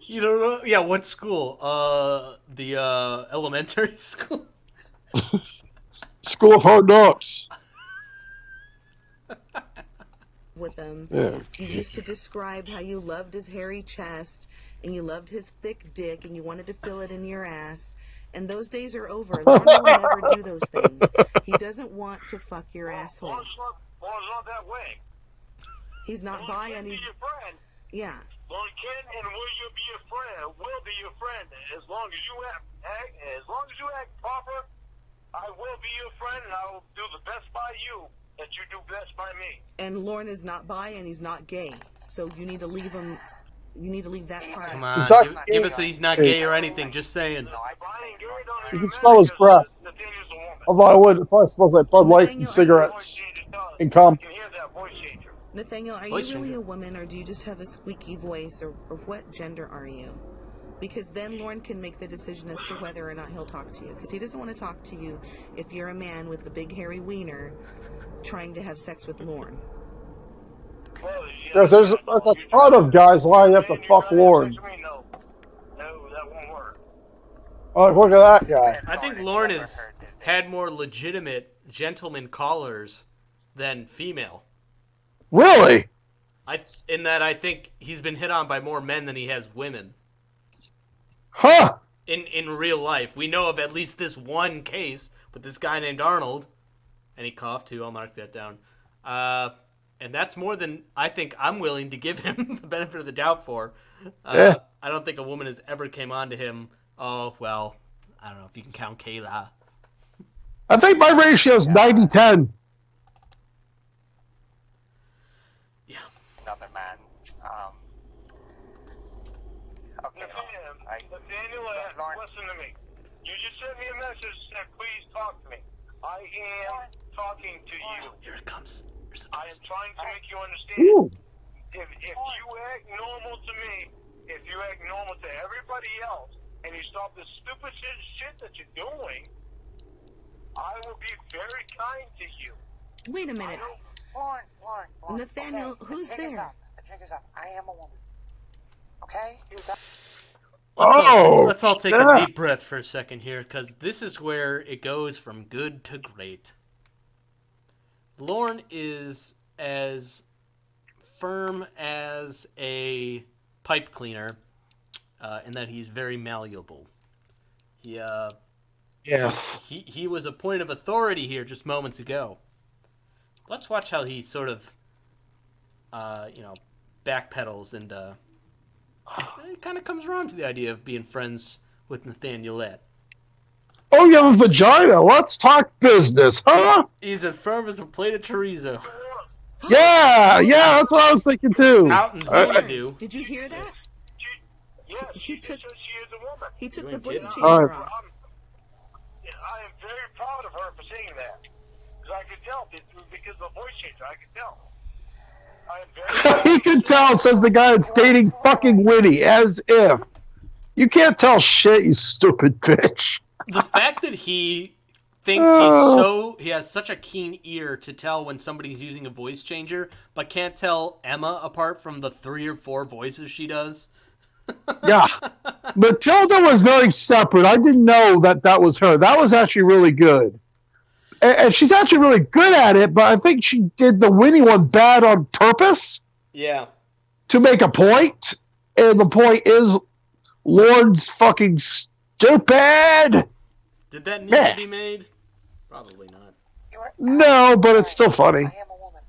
You don't know? Yeah, what school? The elementary school?
School of Hard Knocks.
With him.
Yeah.
You used to describe how you loved his hairy chest and you loved his thick dick and you wanted to fill it in your ass. And those days are over. Lorne will never do those things. He doesn't want to fuck your asshole.
Lorne's not that way.
He's not
Lorne
bi
can
and
be
he's
your friend.
yeah.
Lorne can and will you be your friend? Will be your friend as long as you act proper. I will be your friend, and I will do the best by you that you do best by me.
And Lorne is not bi and he's not gay. So you need to leave him. You need to leave that part.
Come
He's
on,
not
give us a he's not gay or anything. Just saying.
You can smell his breath. Although I would probably smells like Bud Light and cigarettes and cum.
Nathaniel, are you
Voice
really
changer.
a woman or do you just have a squeaky voice or what gender are you? Because then Lorne can make the decision as to whether or not he'll talk to you. Because he doesn't want to talk to you if you're a man with the big hairy wiener trying to have sex with Lorne.
Yes, there's a ton of guys lining up to fuck Lorne.
No, that won't work.
Oh, look at that guy.
I think Lorne has had more legitimate gentleman callers than female.
Really?
In that I think he's been hit on by more men than he has women.
Huh?
In real life, we know of at least this one case with this guy named Arnold, and he coughed too. I'll mark that down. And that's more than I think I'm willing to give him the benefit of the doubt for.
Yeah.
I don't think a woman has ever came on to him. Oh well, I don't know if you can count Kayla.
I think my ratio is 90-10.
Yeah.
Another man. Okay.
Nathaniel, listen to me. You just sent me a message that said, please talk to me. I am talking to you.
Here it comes.
I am trying to make you understand.
Ooh.
If you act normal to me, if you act normal to everybody else, and you stop this stupid shit that you're doing, I will be very kind to you.
Wait a minute.
Lorne.
Nathaniel,
okay,
who's
the trick is
there?
up. The trick is up. I am a woman. Okay?
Let's all take a deep breath for a second here, because this is where it goes from good to great. Lorne is as firm as a pipe cleaner, in that he's very malleable.
Yes.
He was a point of authority here just moments ago. Let's watch how he sort of, backpedals and it kind of comes around to the idea of being friends with Nathanielette.
Oh, you have a vagina. Let's talk business, huh?
He's as firm as a plate of chorizo.
Yeah, that's what I was thinking too.
Out in Xanadu.
Did you hear that?
Yes,
He
she
took-
says she is a woman.
He took
You
the
ain't
voice
kidding.
changer off.
I am very proud of her for saying that. Because I could tell, because of the voice changer, I could tell. I am very proud.
He can tell, says the guy that's dating fucking Winnie, as if. You can't tell shit, you stupid bitch.
The fact that he thinks he has such a keen ear to tell when somebody's using a voice changer, but can't tell Emma apart from the 3 or 4 voices she does.
Yeah. Matilda was very separate. I didn't know that was her. That was actually really good. And she's actually really good at it, but I think she did the Winnie one bad on purpose.
Yeah.
To make a point. And the point is, Lorne's fucking stupid.
Did that need to be made? Probably not.
No, but it's still funny.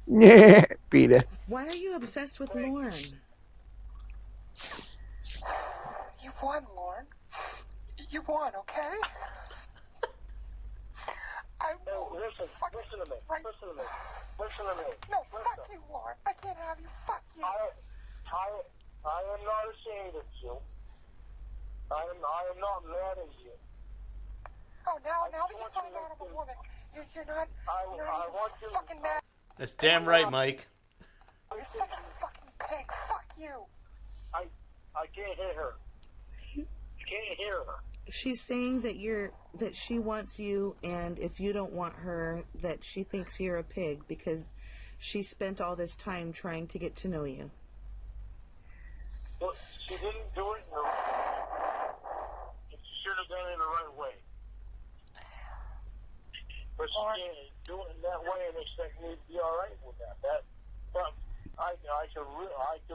Yeah, beat it.
Why are you obsessed with Lorne?
You won, Lorne. You won, okay?
Listen to me. Listen to me.
No, fuck you, Lorne. I can't have you. Fuck you.
I am not ashamed of you. I am not mad at you.
Oh, now that you find out I'm a woman, you're not fucking mad.
That's damn right, Mike.
You're such a fucking pig. Fuck you.
I can't hear her. I can't hear her.
She's saying that she wants you, and if you don't want her, that she thinks you're a pig because she spent all this time trying to get to know you.
Well, she didn't do it in the she should have done it in the right way. But she can't do it in that way and expect me to be all right with that. But I could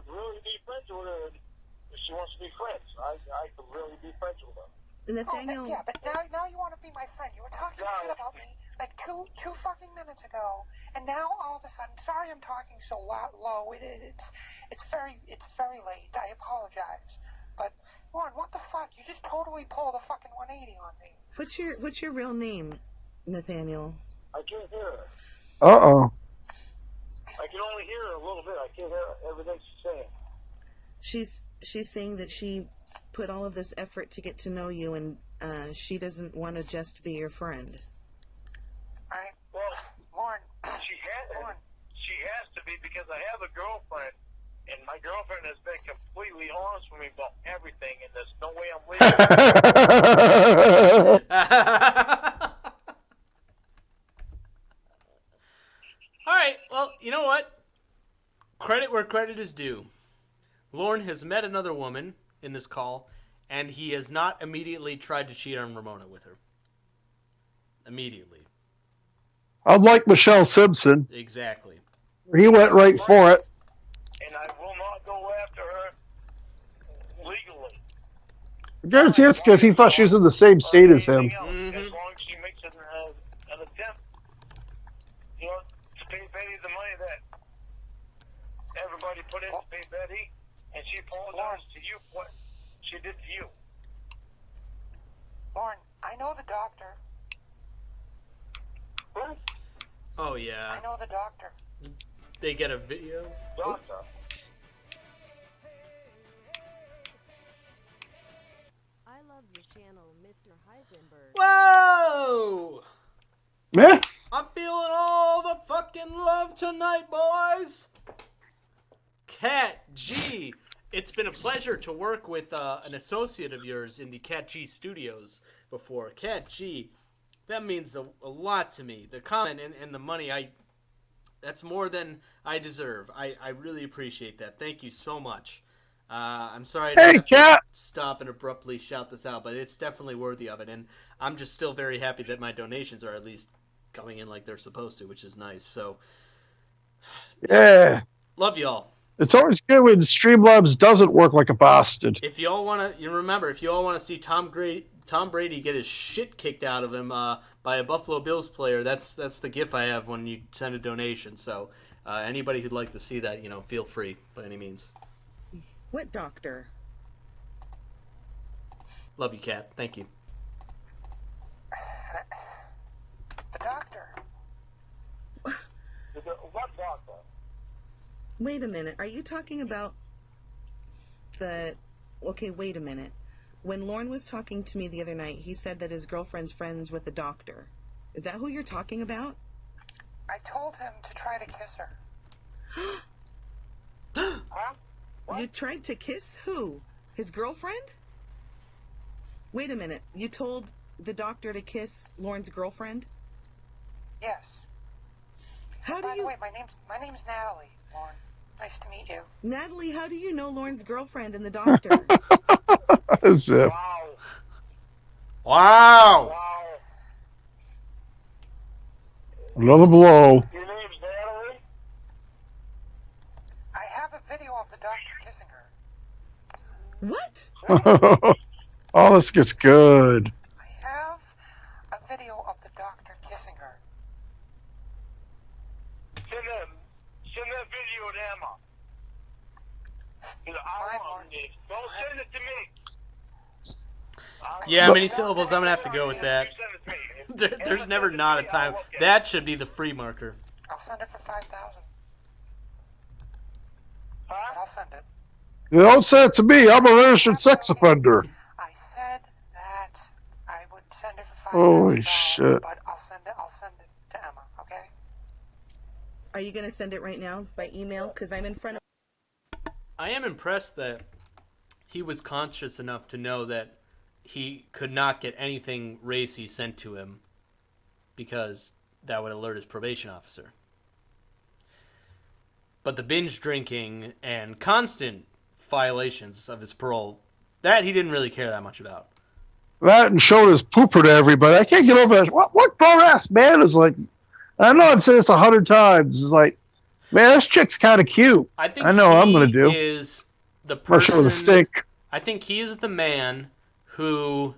really be friends with her if she wants to be friends. I could really be friends with her.
Nathaniel.
Oh, but now you want to be my friend. You were talking shit about me like two fucking minutes ago, and now all of a sudden, sorry I'm talking so low. It's very late. I apologize. But Lorne, what the fuck? You just totally pulled a fucking 180 on me.
What's your real name, Nathaniel?
I can't hear her.
Uh-oh.
I can only hear her a little bit. I can't hear everything she's saying.
She's saying that she put all of this effort to get to know you, and she doesn't want to just be your friend.
Right?
Well,
Lorne,
she has to be because I have a girlfriend, and my girlfriend has been completely honest with me about everything, and there's no way I'm leaving.
All right, well, you know what? Credit where credit is due. Lorne has met another woman in this call, and he has not immediately tried to cheat on Ramona with her. Immediately.
Unlike Michelle Simpson.
Exactly.
He went right for it.
And I will not go after her legally.
I guarantee it's because he thought she was in the same state as him.
Mm-hmm.
As long as she makes an attempt, to pay Betty the money that everybody put in to pay Betty, and she apologized to you for what she did to you.
Lorne, I know the doctor.
What?
Oh, yeah.
I know the doctor.
They get a video.
Doctor?
I love your channel, Mr. Heisenberg.
Whoa!
Yeah.
I'm feeling all the fucking love tonight, boys! Cat G. It's been a pleasure to work with an associate of yours in the Cat G studios before. Cat G, that means a lot to me. The comment and the money, that's more than I deserve. I really appreciate that. Thank you so much. I'm sorry I have to stop and abruptly shout this out, but it's definitely worthy of it. And I'm just still very happy that my donations are at least coming in like they're supposed to, which is nice. So,
yeah.
Love y'all.
It's always good when Streamlabs doesn't work like a bastard.
If you all want to, remember, if you all want to see Tom Brady get his shit kicked out of him by a Buffalo Bills player, that's the gif I have when you send a donation. So anybody who'd like to see that, feel free by any means.
What doctor?
Love you, Kat. Thank you.
fucker.
Wait a minute. Are you talking about the... Okay, wait a minute. When Lorne was talking to me the other night, he said that his girlfriend's friends with the doctor. Is that who you're talking about?
I told him to try to kiss her.
Huh?
You tried to kiss who? His girlfriend? Wait a minute. You told the doctor to kiss Lorne's girlfriend?
Yes.
How do
By
you...
the way, my name's Natalie, Lorne. Nice to meet you.
Natalie, how do you know Lorne's girlfriend and the doctor?
As if.
Wow.
Wow.
Wow.
Another blow.
Your name's Natalie?
I have a video of the doctor kissing her.
What?
Oh, this gets good.
I have a video of the doctor kissing her.
Send that video to Emma. I want this. Don't send it to me.
Yeah, many syllables. I'm gonna have to go with that. There's never not a time. That should be the free marker.
I'll send it for 5,000. But
Huh?
I'll send it.
You don't say it to me. I'm a registered sex offender.
I said that I would send it for 5,000.
Holy shit.
But I'll send it to Emma, okay?
Are you going to send it right now by email? Because I'm in front of...
I am impressed that he was conscious enough to know that he could not get anything racy sent to him because that would alert his probation officer. But the binge drinking and constant violations of his parole, that he didn't really care that much about.
That and showing his pooper to everybody. I can't get over that. What grown-ass man is like... I know I've said this 100 times. It's like, man, this chick's kind of cute.
I think
I know what I'm going to do.
Is the
I'm going to show
person,
the stink.
I think he is the man who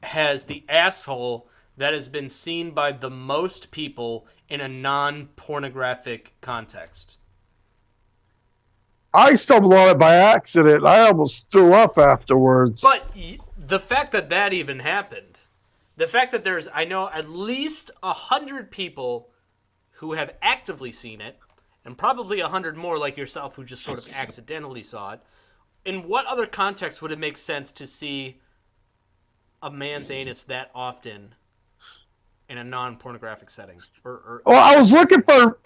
has the asshole that has been seen by the most people in a non-pornographic context.
I stumbled on it by accident. I almost threw up afterwards.
But the fact that that even happened, the fact that there's, I know, at least 100 people who have actively seen it, and probably 100 more like yourself who just sort of accidentally saw it. In what other context would it make sense to see a man's anus that often in a non-pornographic setting? Well,
I was looking for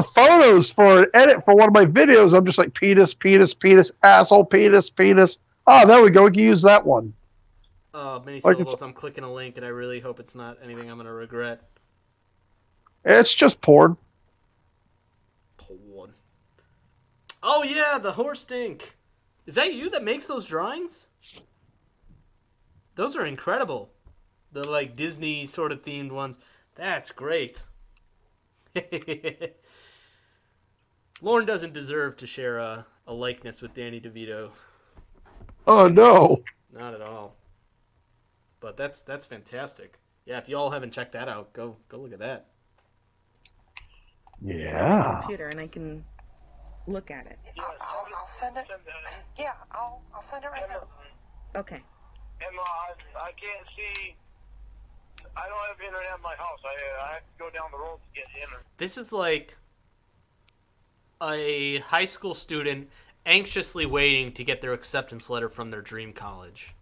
photos for an edit for one of my videos. I'm just like penis, penis, penis, asshole, penis, penis. Oh, there we go. We can use that one.
Many syllables. I'm clicking a link, and I really hope it's not anything I'm going to regret.
It's just porn.
Porn. Oh yeah, the horse stink. Is that you that makes those drawings? Those are incredible. The like Disney sort of themed ones. That's great. Lorne doesn't deserve to share a likeness with Danny DeVito.
Oh no.
Not at all. But that's fantastic. Yeah, if y'all haven't checked that out, go look at that.
Yeah.
Computer, and I can look at it.
I'll send it. Yeah, I'll send it right now.
Okay.
Emma, I can't see. I don't have internet in my house. I have to go down the road to get internet.
This is like a high school student anxiously waiting to get their acceptance letter from their dream college.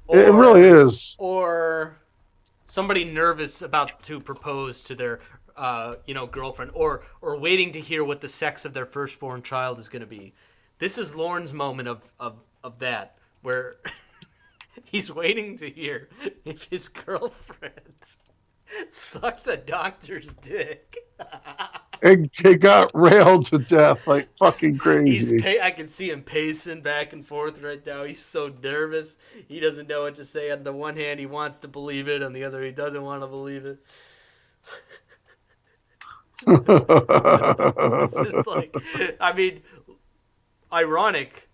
It really is.
Or somebody nervous about to propose to their girlfriend, or waiting to hear what the sex of their firstborn child is going to be. This is Lorne's moment of that, where he's waiting to hear if his girlfriend sucks a doctor's dick.
It got railed to death like fucking crazy.
I can see him pacing back and forth right now. He's so nervous. He doesn't know what to say. On the one hand, he wants to believe it. On the other, he doesn't want to believe it. It's just like, I mean, ironic,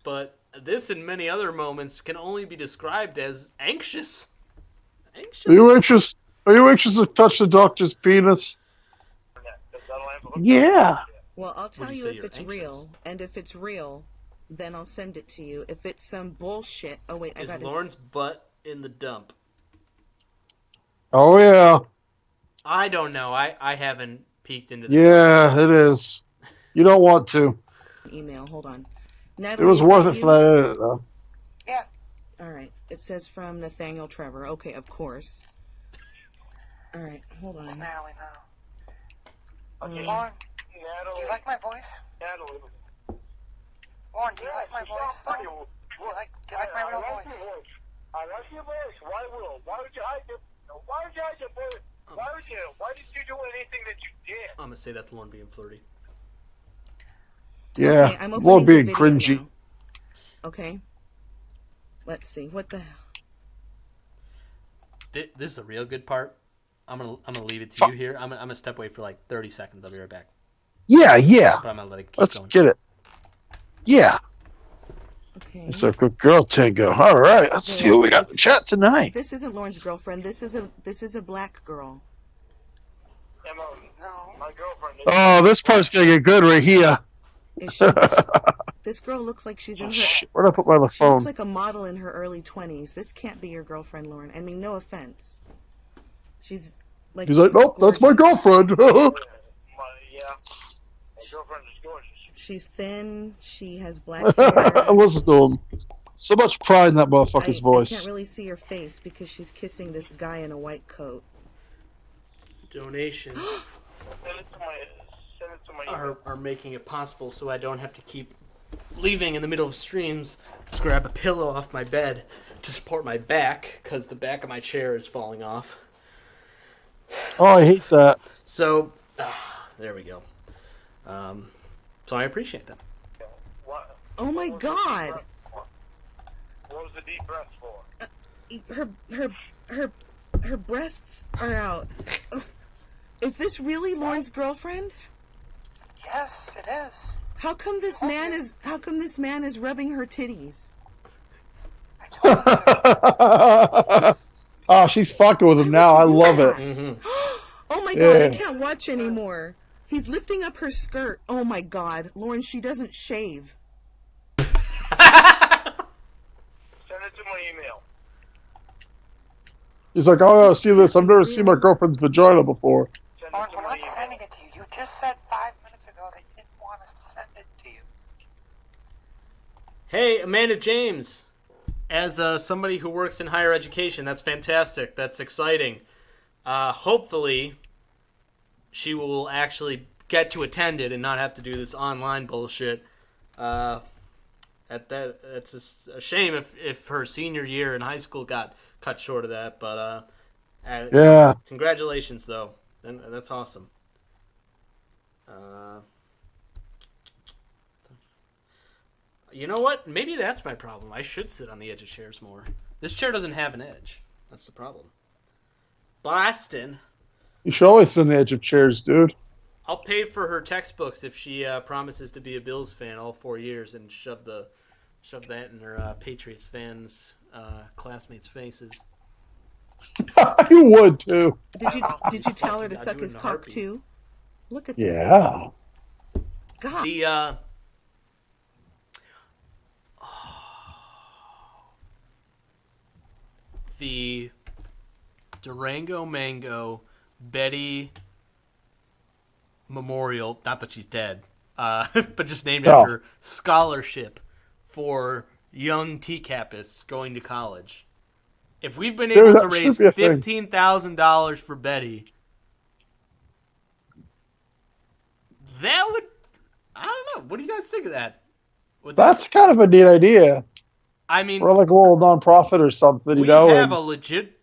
but this and many other moments can only be described as anxious.
Are you anxious to touch the doctor's penis? Yeah.
Well, I'll tell you if it's
anxious?
real, and if it's real, then I'll send it to you. If it's some bullshit... Oh, wait,
Is Lorne's butt in the dump?
Oh, yeah.
I don't know. I haven't peeked into the
Yeah, it is. You don't want to.
Email. Hold on.
It
Natalie,
was
is
worth
that
it
you?
for that edit, though.
Yeah.
All right. It says from Nathaniel Trevor. Okay, of course. All right, hold on.
Natalie, no.
Okay.
Lorne,
Natalie.
do you like my voice?
Natalie.
Lorne, do you like my voice?
Funny.
Do you like my real voice?
I like your voice. Why, Will? Why would you hide your? Why would you hide your voice? Why would you? Why did you do anything that you did?
I'm gonna say that's Lorne being flirty.
Yeah,
Okay, I'm
Lord
opening the
being
video
cringy.
now. Okay. Let's see. What the hell?
This is a real good part. I'm gonna leave it to you here. I'm gonna step away for like 30 seconds. I'll be right back.
Yeah.
But I'm gonna let it keep
Let's
going.
get it. Yeah.
Okay.
It's a good girl tango. All right, let's see what we got in the chat tonight.
This isn't Lauren's girlfriend. This is a black girl.
Emma, no. My girlfriend.
Oh, this part's gonna get good right here.
Is she? This girl looks like she's in her.
Shit, where'd I put my other
She looks
phone?
like a model in her early 20s. This can't be your girlfriend, Lauren. I mean, no offense. She's like.
He's like, nope, that's my
gorgeous.
girlfriend.
Yeah. My girlfriend is gorgeous.
She's thin. She has black hair.
Listen to him. So much pride in that motherfucker's
I
voice.
can't really see her face because she's kissing this guy in a white coat.
Donations
Send it to my email.
are making it possible so I don't have to keep leaving in the middle of streams. Just grab a pillow off my bed to support my back because the back of my chair is falling off.
Oh, I hate that.
So, there we go. So I appreciate that.
What?
Oh my God!
What was the deep breath for?
Her breasts are out. Is this really Lauren's girlfriend?
Yes, it is.
How come this man is rubbing her titties?
Oh, she's fucking with him now. I love it.
Oh my God, I
Yeah.
can't watch anymore. He's lifting up her skirt. Oh my God, Lauren, she doesn't shave.
Send it to my email.
He's like, oh, see this. I've never seen my girlfriend's vagina before.
Send
Lorne,
it to
we're
my
not
email.
sending it to you. You just said 5 minutes ago that you didn't want us to send it to you.
Hey, Amanda James. As somebody who works in higher education, that's fantastic. That's exciting. Hopefully, she will actually get to attend it and not have to do this online bullshit. It's just a shame if her senior year in high school got cut short of that. But
Yeah.
congratulations, though. And that's awesome. You know what? Maybe that's my problem. I should sit on the edge of chairs more. This chair doesn't have an edge. That's the problem. Boston.
You should always sit on the edge of chairs, dude.
I'll pay for her textbooks if she promises to be a Bills fan all 4 years and shove that in her Patriots fans classmates' faces.
You would too.
Did you tell her to
I'd
suck
do it
his
in a
cock
heartbeat.
too? Look at this.
Yeah.
God.
The Durango Mango Betty Memorial, not that she's dead, but just named after scholarship for young Tcapists going to college. If we've been able to raise $15,000 for Betty, that would, I don't know. What do you guys think of that?
That's kind of a neat idea.
I mean,
or like a little nonprofit or something, you
we
know.
have a legit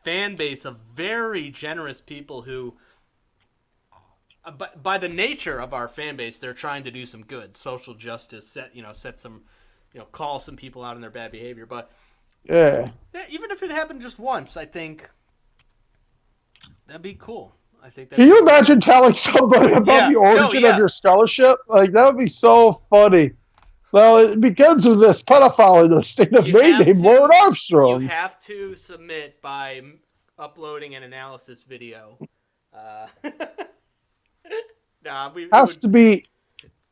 fan base of very generous people who, by the nature of our fan base, they're trying to do some good social justice. Set some, call some people out on their bad behavior. But
yeah,
even if it happened just once, I think that'd be cool. I think.
Can you imagine telling somebody about the origin of your scholarship? Like that would be so funny. Well, it begins with this pedophile in the state of Maine named Lorne Armstrong.
You have to submit by uploading an analysis video. Has to be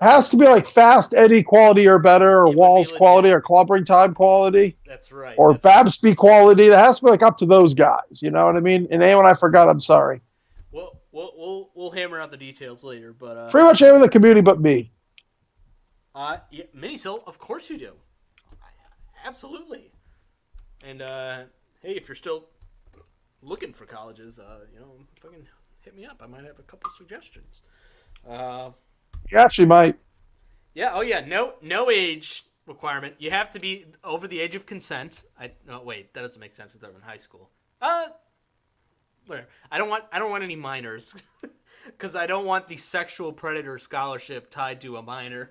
like Fast Eddie quality or better, or Walls quality, or Clobbering Time quality. That's right.
Or Babsby quality. That has to be like up to those guys. You know what I mean? And anyone I forgot, I'm sorry.
We'll we'll hammer out the details later. But
pretty much everyone in the community but me.
Yeah, Minisil, of course you do. Absolutely. And hey, if you're still looking for colleges, fucking hit me up. I might have a couple suggestions.
You actually might.
Yeah. Oh yeah. No age requirement. You have to be over the age of consent. No, wait, that doesn't make sense if they're in high school. Whatever. I don't want any minors because I don't want the sexual predator scholarship tied to a minor.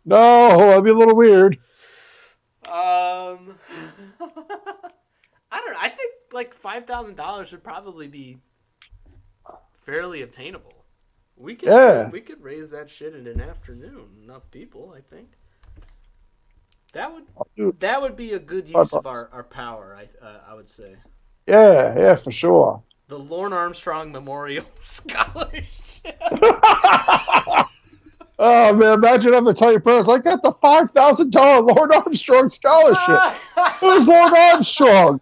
No, that'd be a little weird.
I don't know. I think like $5,000 would probably be fairly obtainable. We could raise that shit in an afternoon. Enough people, I think. That would be a good use of our power. I would say.
Yeah, for sure.
The Lorne Armstrong Memorial Scholarship.
Oh man, imagine having to tell your parents, I got the $5,000 Lorne Armstrong scholarship. Who's Lorne Armstrong?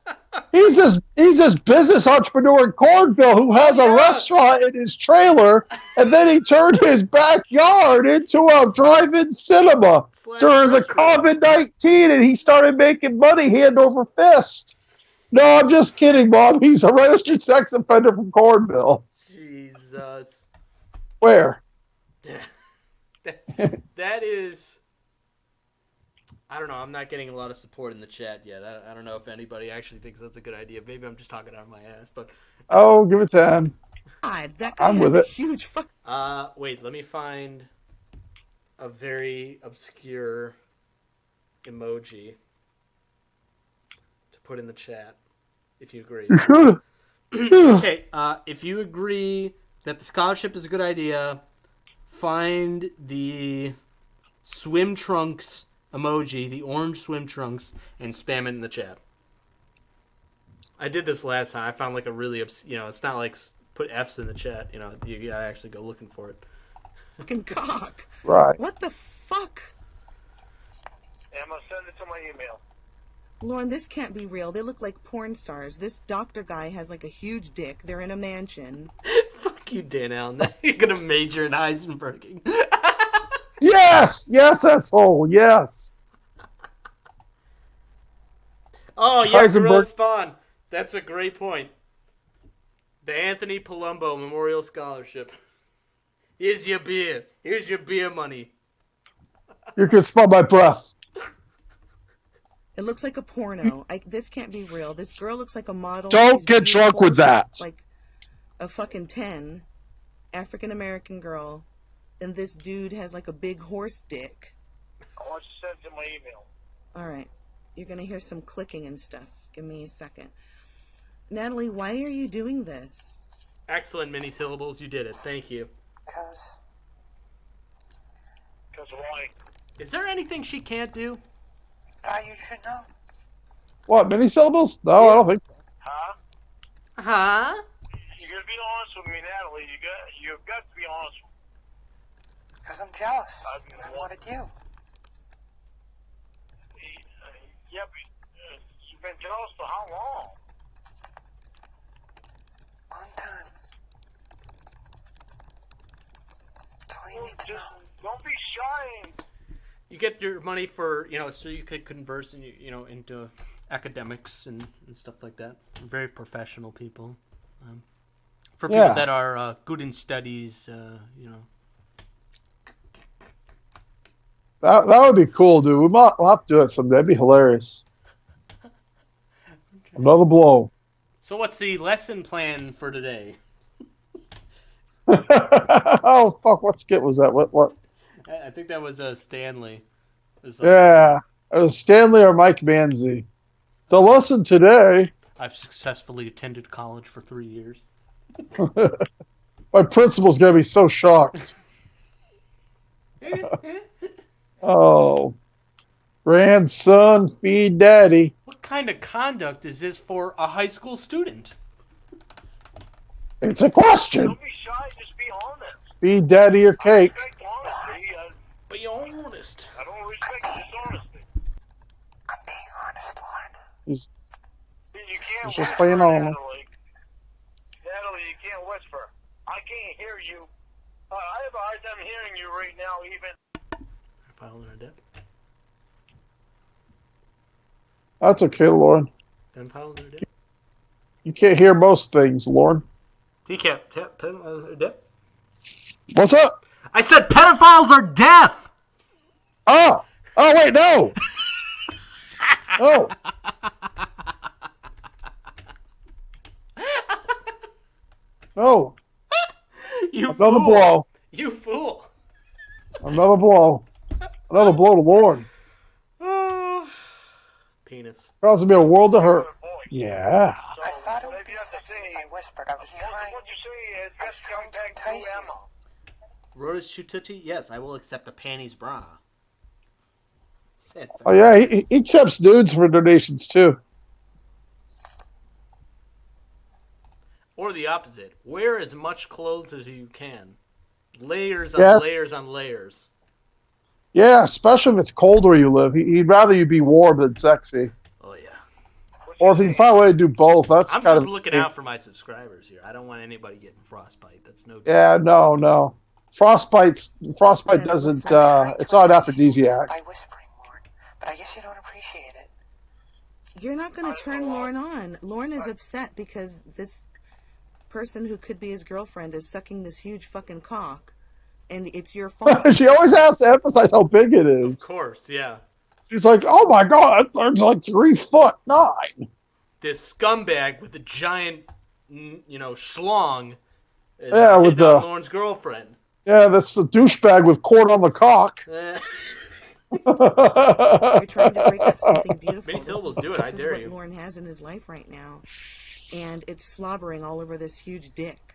He's this business entrepreneur in Cornville who has a restaurant in his trailer, and then he turned his backyard into a drive-in cinema during the COVID-19, and he started making money hand over fist. No, I'm just kidding, Mom. He's a registered sex offender from Cornville.
Jesus.
Where?
That is... I don't know. I'm not getting a lot of support in the chat yet. I don't know if anybody actually thinks that's a good idea. Maybe I'm just talking out of my ass. But
oh, give it 10.
God, that guy
I'm
has
with
a
it.
huge fuck.
Wait. Let me find a very obscure emoji to put in the chat. If you agree. Okay. If you agree that the scholarship is a good idea, find the swim trunks emoji, the orange swim trunks, and spam it in the chat. I did this last time. I found like a really, it's not like put F's in the chat. You gotta actually go looking for it.
Fucking cock.
Right.
What the fuck?
And I'm gonna send it to my email.
Lorne, this can't be real. They look like porn stars. This doctor guy has like a huge dick. They're in a mansion.
Fuck you, Dan Allen. You're gonna major in Heisnenbubger.
Yes, asshole, yes.
Oh, yeah, Gorilla Spawn. That's a great point. The Anthony Palumbo Memorial Scholarship. Here's your beer. Here's your beer money.
You can smell my breath.
It looks like a porno. This can't be real. This girl looks like a model.
Don't
She's
get drunk with that.
Like a fucking 10. African-American girl. And this dude has like a big horse dick.
I want you to send it to my email.
Alright. You're gonna hear some clicking and stuff. Give me a second. Natalie, why are you doing this?
Excellent mini syllables. You did it. Thank you.
Because why?
Is there anything she can't do?
You should know.
What, mini syllables? No, I don't think so.
Huh?
Huh?
You gotta be honest with me, Natalie. You've got to be honest with me.
Because I'm jealous. I wanted you.
Yeah, but you've been jealous for how long?
Long time. That's all you need to know.
Don't be shy.
You get your money for, so you could converse into academics and stuff like that. Very professional people. For people that are good in studies,
That would be cool, dude. We'll have to do it someday. That'd be hilarious. Another blow.
So what's the lesson plan for today?
Oh, fuck. What skit was that? What?
I think that was Stanley.
Yeah. It was Stanley or Mike Manzi. The lesson today.
I've successfully attended college for 3 years.
My principal's going to be so shocked. Oh. Grandson, feed daddy.
What kind of conduct is this for a high school student?
It's a question.
Don't be shy. Just be honest.
Feed daddy your cake.
I respect honesty.
Be honest.
I don't respect dishonesty.
I'm being honest, Lorne.
You can't
He's just
whisper,
playing on.
Natalie. Natalie, you can't whisper. I can't hear you. I have a hard time hearing you right now, even.
File in a dip.
That's okay, Lorne.
Then file in a dip.
You can't hear most things, Lorne.
Tcap, tap, dip.
What's up?
I said pedophiles are deaf!
Oh! Oh, wait, no! Oh! No!
You
Another
fool!
blow.
You fool!
Another blow. Another blow to Lorne.
Penis.
Causing me a world of hurt. Yeah.
So,
I thought it would
maybe
be
you have to
sexy
say,
if I whispered. I was trying.
what you say is,
I was
just
trying
come
to
back
entice
to
you.
Emma.
Rhoda's Chututchi? Yes, I will accept a panties bra. Said
Oh, yeah, he accepts dudes for donations, too.
Or the opposite. Wear as much clothes as you can. Layers on
Yes.
layers on layers.
Yeah, especially if it's cold where you live. He'd rather you be warm than sexy.
Oh, yeah.
Or if you can find a way to do both, that's
I'm
kind
just
of
looking out for my subscribers here. I don't want anybody getting frostbite. That's no good.
Yeah, no. Frostbite doesn't, it's not an aphrodisiac.
By whispering, Lorne, but I guess you don't appreciate it.
You're not going to turn Lorne on. Lorne is upset because this person who could be his girlfriend is sucking this huge fucking cock, and it's your fault.
She always has to emphasize how big it is.
Of course, yeah.
She's like, oh my god, that's like 3'9".
This scumbag with the giant, schlong is
Yeah, with
hitting on
the-
Lorne's girlfriend.
Yeah, that's the douchebag with cord on the cock.
You're trying to break up something beautiful.
Many syllables do it, I dare
This is
you.
what Lorne has in his life right now, and it's slobbering all over this huge dick,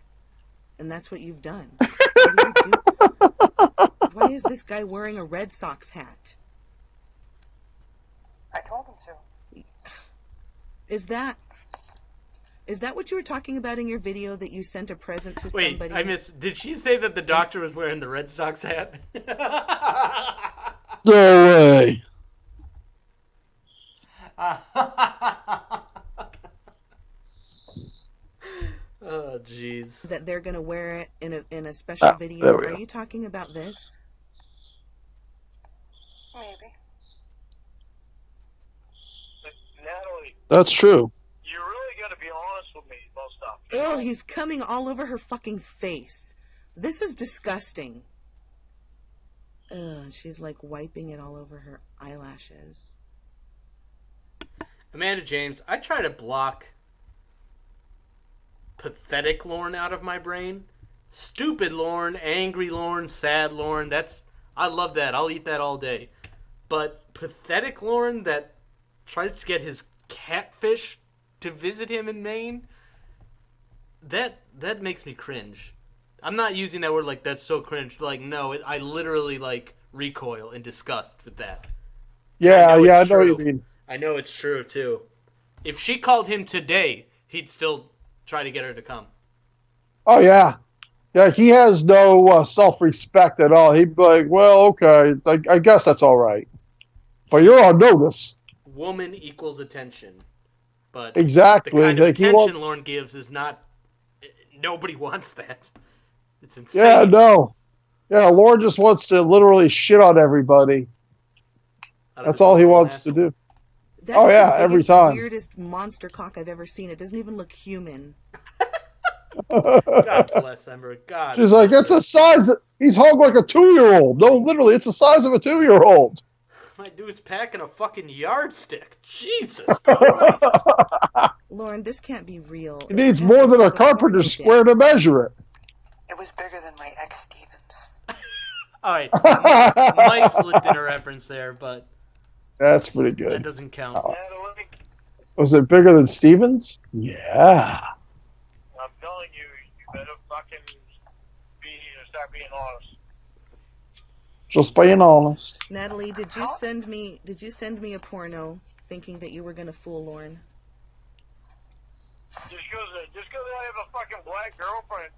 and that's what you've done. What did you do? Why is this guy wearing a Red Sox hat?
I told him to.
Is that what you were talking about in your video that you sent a present to
Wait,
somebody?
I missed. Did she say that the doctor was wearing the Red Sox hat?
No way.
Oh, jeez.
That they're going to wear it in a special video.
there we
Are
go.
you talking about this?
Maybe.
Natalie,
That's true.
you really got to be honest with me about stuff.
Oh, he's coming all over her fucking face. This is disgusting. Ugh, she's like wiping it all over her eyelashes.
Amanda James, I try to block pathetic Lorne out of my brain. Stupid Lorne, angry Lorne, sad Lorne, I love that. I'll eat that all day. But pathetic Lorne that tries to get his catfish to visit him in Maine, that makes me cringe. I'm not using that word like that's so cringe. Like, no, I literally like recoil in disgust with that.
Yeah, I know what
true.
you mean.
I know it's true too. If she called him today, he'd still try to get her to come.
Oh, yeah. Yeah, he has no self-respect at all. He'd be like, well, okay, I guess that's all right. But you're on notice.
Woman equals attention. But
Exactly.
the kind of
Like, he
attention
wants-
Lorne gives is not... Nobody wants that. It's insane.
Yeah, no. Yeah, Lorne just wants to literally shit on everybody.
Out of
That's
his
all he
little
wants to
asshole.
do.
That's
Oh, yeah,
the
every
biggest,
time.
weirdest monster cock I've ever seen. It doesn't even look human.
God bless Ember. God
She's like,
bless
it's a size. He's hung like a 2-year-old. No, literally, it's the size of a 2-year-old.
My dude's packing a fucking yardstick. Jesus Christ.
Lauren, this can't be real.
He needs more than a carpenter's square to measure it.
It was bigger than my ex Stevens.
All right. Mike slipped in a reference there, but
That's pretty
that
good.
doesn't count.
Natalie,
Was it bigger than Stevens? Yeah.
I'm telling you, you better fucking start being honest.
Just being honest.
Natalie, did you send me a porno thinking that you were gonna fool Lauren?
Just because I have a fucking black girlfriend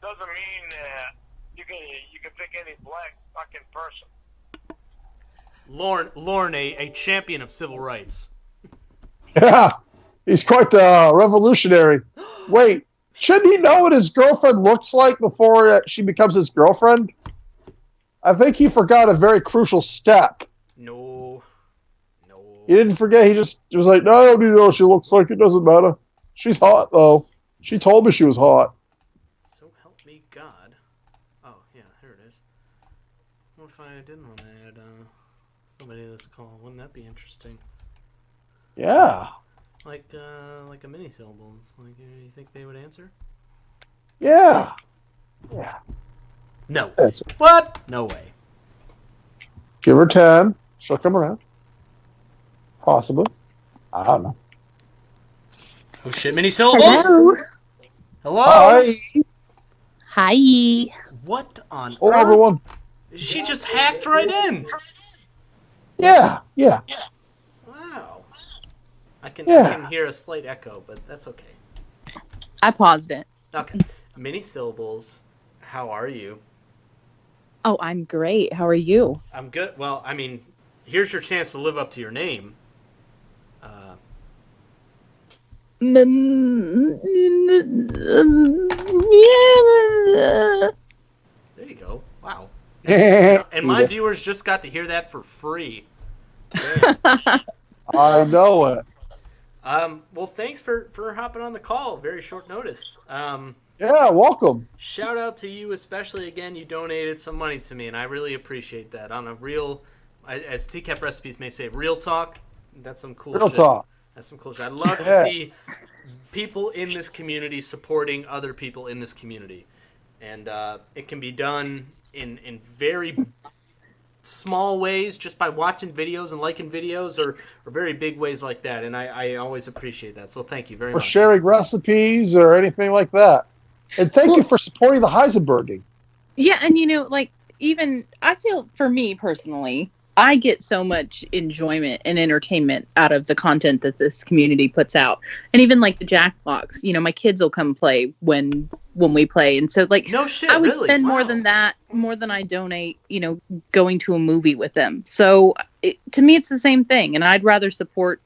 doesn't mean that you can pick any black fucking person.
Lorne, a champion of civil rights.
Yeah. He's quite the revolutionary. Wait. Shouldn't he know what his girlfriend looks like before she becomes his girlfriend? I think he forgot a very crucial step.
No.
He didn't forget. He just was like, no, I don't need to know what she looks like. It doesn't matter. She's hot, though. She told me she was hot.
So help me God. Oh, yeah, here it is. What if I didn't want to add somebody to this call? Wouldn't that be interesting?
Yeah.
Like a mini syllables. Like, you think they would answer?
Yeah. Yeah.
No. What? No way.
Give her 10. She'll come around. Possibly. I don't know.
Oh shit, many syllables?
Hello.
Hello?
Hi.
Hi.
What on
Hello,
earth?
everyone.
She just hacked right in.
Yeah.
Wow. I can hear a slight echo, but that's okay.
I paused it.
Okay. Many syllables. How are you?
Oh, I'm great. How are you?
I'm good. Well, I mean, here's your chance to live up to your name. There you go. Wow. And my viewers just got to hear that for free.
I know it.
Well, thanks for hopping on the call. Very short notice.
Yeah, welcome.
Shout out to you, especially again. You donated some money to me, and I really appreciate that. On a real, as Tcap recipes may say, real talk. That's some cool
Real
shit.
talk.
That's some cool shit. I'd love to see people in this community supporting other people in this community, and it can be done in very small ways, just by watching videos and liking videos, or very big ways like that. And I always appreciate that. So thank you very much.
For sharing recipes or anything like that. And thank you for supporting the Heisnenbubger.
Yeah, and even I feel, for me personally, I get so much enjoyment and entertainment out of the content that this community puts out. And even like the Jackbox, my kids will come play when we play. And so
no shit,
I would
really?
spend more than I donate, going to a movie with them. So to me, it's the same thing. And I'd rather support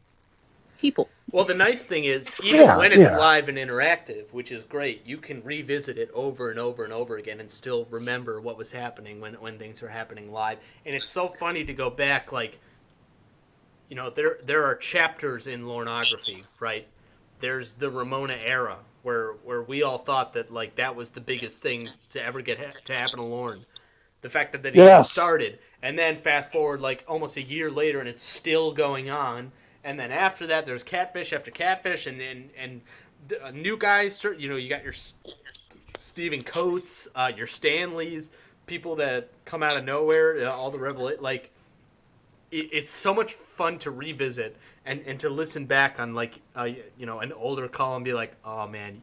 people.
Well, the nice thing is, even when it's live and interactive, which is great, you can revisit it over and over and over again and still remember what was happening when things were happening live. And it's so funny to go back, there are chapters in Lorneography, right? There's the Ramona era, where we all thought that, that was the biggest thing to ever get to happen to Lorne. The fact that even started. And then fast forward, almost a year later, and it's still going on. And then after that, there's Catfish after Catfish, and new guys. You got your Stephen Coates, your Stanleys, people that come out of nowhere, all the revelation. It's so much fun to revisit and to listen back on an older call and be like, oh man,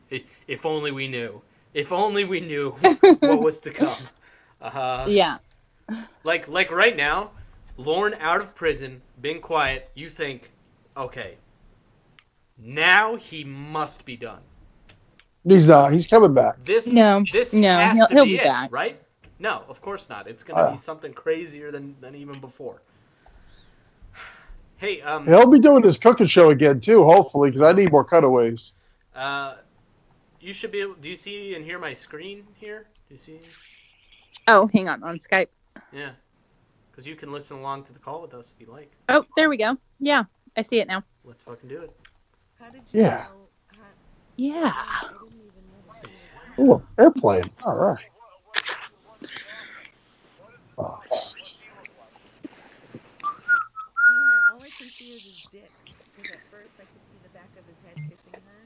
if only we knew, what was to come.
Yeah.
Like right now, Lorne out of prison, being quiet. You think, okay, now he must be done.
He's not. He's coming back.
This has to
he'll
be
be
it,
back.
right? No, of course not. It's going to be something crazier than even before. Hey,
he'll be doing his cooking show again too, hopefully, because I need more cutaways.
You should be able. Do you see and hear my screen here? Do you see?
Oh, hang on Skype.
Yeah, because you can listen along to the call with us if you like.
Oh, there we go. Yeah, I see it now.
Let's fucking do it.
How did you know?
Yeah.
Oh, airplane. All right.
All I can see is his dick. Because at first I could see the back of his head kissing her.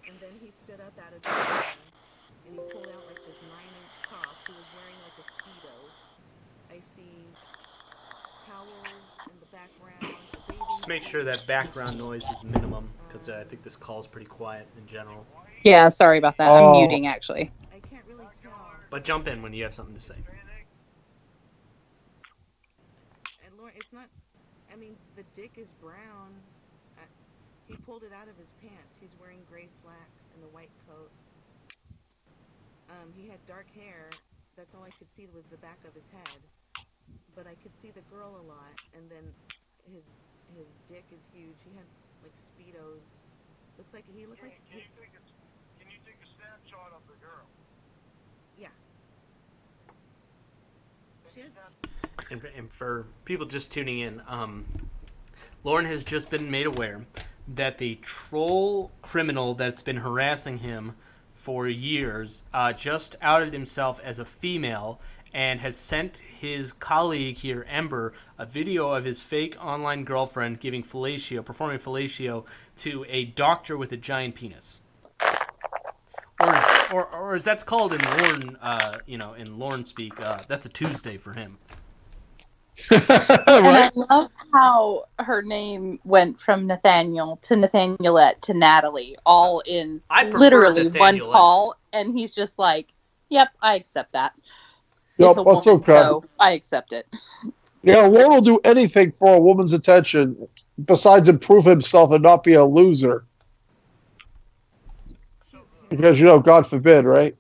And then he stood up out of his chair. And he pulled out this 9-inch cock. He was wearing a Speedo. I see towels in the background.
Just make sure that background noise is minimum, because I think this call is pretty quiet in general.
Yeah, sorry about that. I'm muting, actually.
I can't really tell.
But jump in when you have something to say.
And Lorne, it's not... I mean, the dick is brown. He pulled it out of his pants. He's wearing gray slacks and a white coat. He had dark hair. That's all I could see was the back of his head. But I could see the girl a lot. And then his dick is huge. He had Speedos. Looks like he looked like.
Can you take a screenshot of the girl.
Yeah. She is.
And for people just tuning in, Lorne has just been made aware that the troll criminal that's been harassing him for years just outed himself as a female and has sent his colleague here, Ember, a video of his fake online girlfriend performing fellatio to a doctor with a giant penis. Or as that's called in Lorne, in Lorne speak, that's a Tuesday for him.
And I love how her name went from Nathaniel to Nathanielette to Natalie, all in literally one call, and he's just like, "Yep, I accept that.
Yep, that's okay.
So I accept it."
Yeah, Lorne will do anything for a woman's attention, besides improve himself and not be a loser. Because God forbid, right?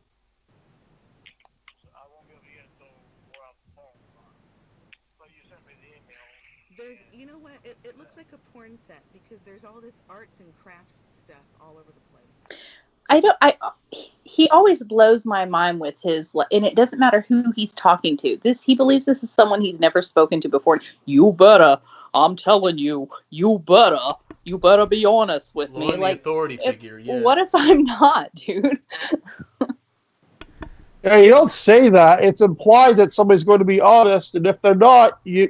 You know what? It looks like a porn set because there's all this arts and crafts stuff all over the place.
He always blows my mind with his, and it doesn't matter who he's talking to. He believes this is someone he's never spoken to before. You better, I'm telling you, you better be honest with me.
The authority figure, yeah.
What if I'm not, dude?
Yeah, you don't say that. It's implied that somebody's going to be honest, and if they're not, you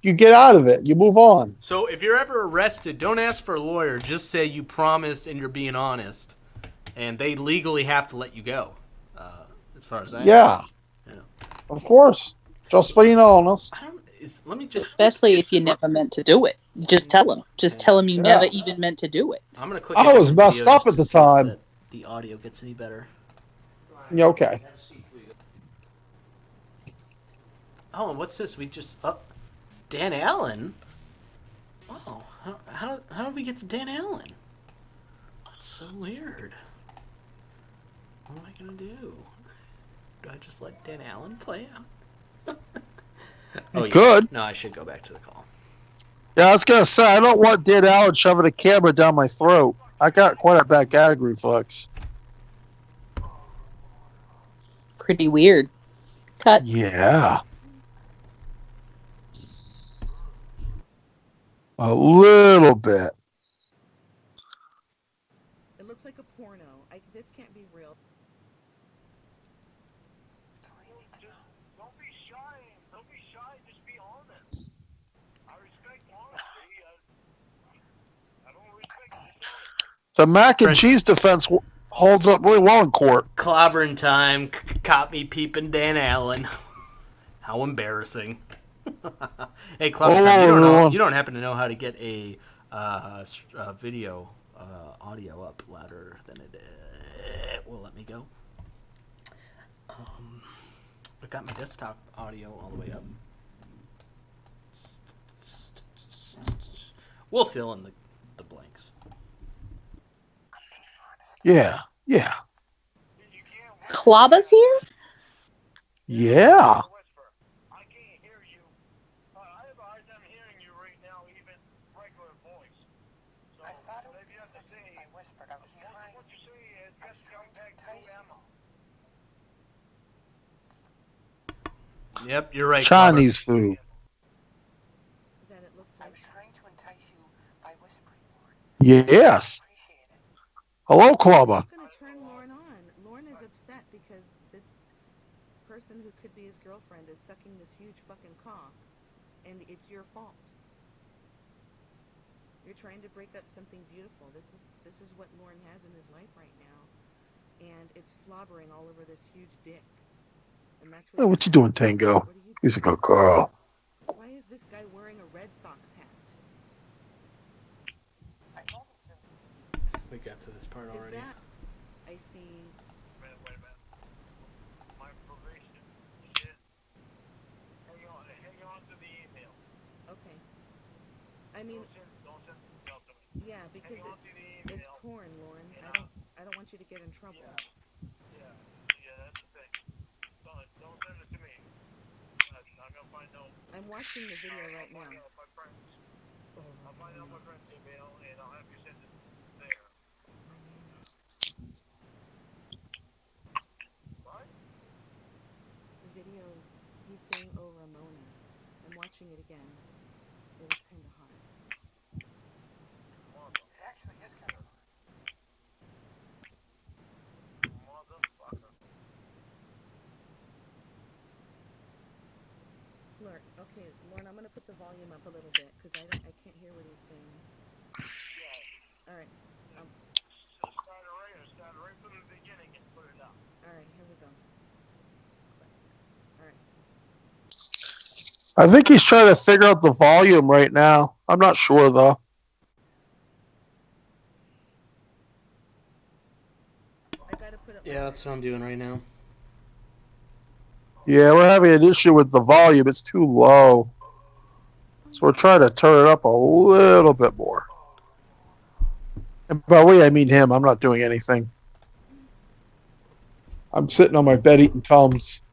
get out of it. You move on.
So if you're ever arrested, don't ask for a lawyer. Just say you promise and you're being honest, and they legally have to let you go. As far as I
understand. Of course. Just being honest.
Especially if you never meant to do it. Just tell them. Just tell them you never even meant to do it.
I'm gonna click.
I was messed up at the time.
The audio gets any better.
Yeah, okay.
Oh, and what's this? We just Dan Allen. Oh, how did we get to Dan Allen? That's so weird. What am I gonna do? Do I just let Dan Allen play out?
You could.
No, I should go back to the call.
Yeah, I was gonna say I don't want Dan Allen shoving a camera down my throat. I got quite a bad gag reflex.
Pretty weird. Cut.
Yeah. A little bit.
It looks like a porno. This can't be real.
Don't be shy. Don't be shy. Just be honest. I respect honesty. I don't respect dishonesty.
The mac and cheese defense holds up really well in court.
Clobbering time. Caught me peeping Dan Allen. How embarrassing. Hey, Clobbering, you don't happen to know how to get a video audio up louder than it will let me go? I got my desktop audio all the way up. We'll fill in the blanks.
Yeah.
Clobba's here?
Yeah.
I can't hear you. I have a hard time hearing you right now, even regular voice. So maybe you have to say, I whispered. I was trying. What you say is just contact ammo.
Yep, you're right.
Chinese food.
That it looks like.
I was trying to entice you by whispering, Lorne.
Yes. Hello, Clobber.
I'm gonna turn Lorne on. Lorne is upset because this person who could be his girlfriend is sucking this huge fucking cock, and it's your fault. You're trying to break up something beautiful. This is what Lorne has in his life right now, and it's slobbering all over this huge dick. And that's
what you doing, Tango? He's a good girl.
Why is this guy wearing a Red Sox hat?
We got to this part already.
I see.
Wait a minute. My probation shit. Hang on to the email.
Okay. I mean,
don't send the email to me.
Yeah, because it's porn, Lorne. I don't want you to get in trouble.
Yeah, that's the thing. Don't send it to me. I'm gonna find out.
I'm watching the video right now.
I'll find out my friend's email and I'll have you send it there.
videos, he's saying, "Oh, Ramona." I'm watching it again. It was kind of hard.
It actually is kind of.
Motherfucker.
Okay, Lorne, I'm gonna put the volume up a little bit because I can't hear what he's saying. All right.
Start right from the beginning and put it up.
All right, here we go. All right.
I think he's trying to figure out the volume right now. I'm not sure though.
I gotta put it.
Yeah, that's what I'm doing right now.
Yeah, we're having an issue with the volume. It's too low. So we're trying to turn it up a little bit more. And by the way, I mean him. I'm not doing anything. I'm sitting on my bed eating Tums.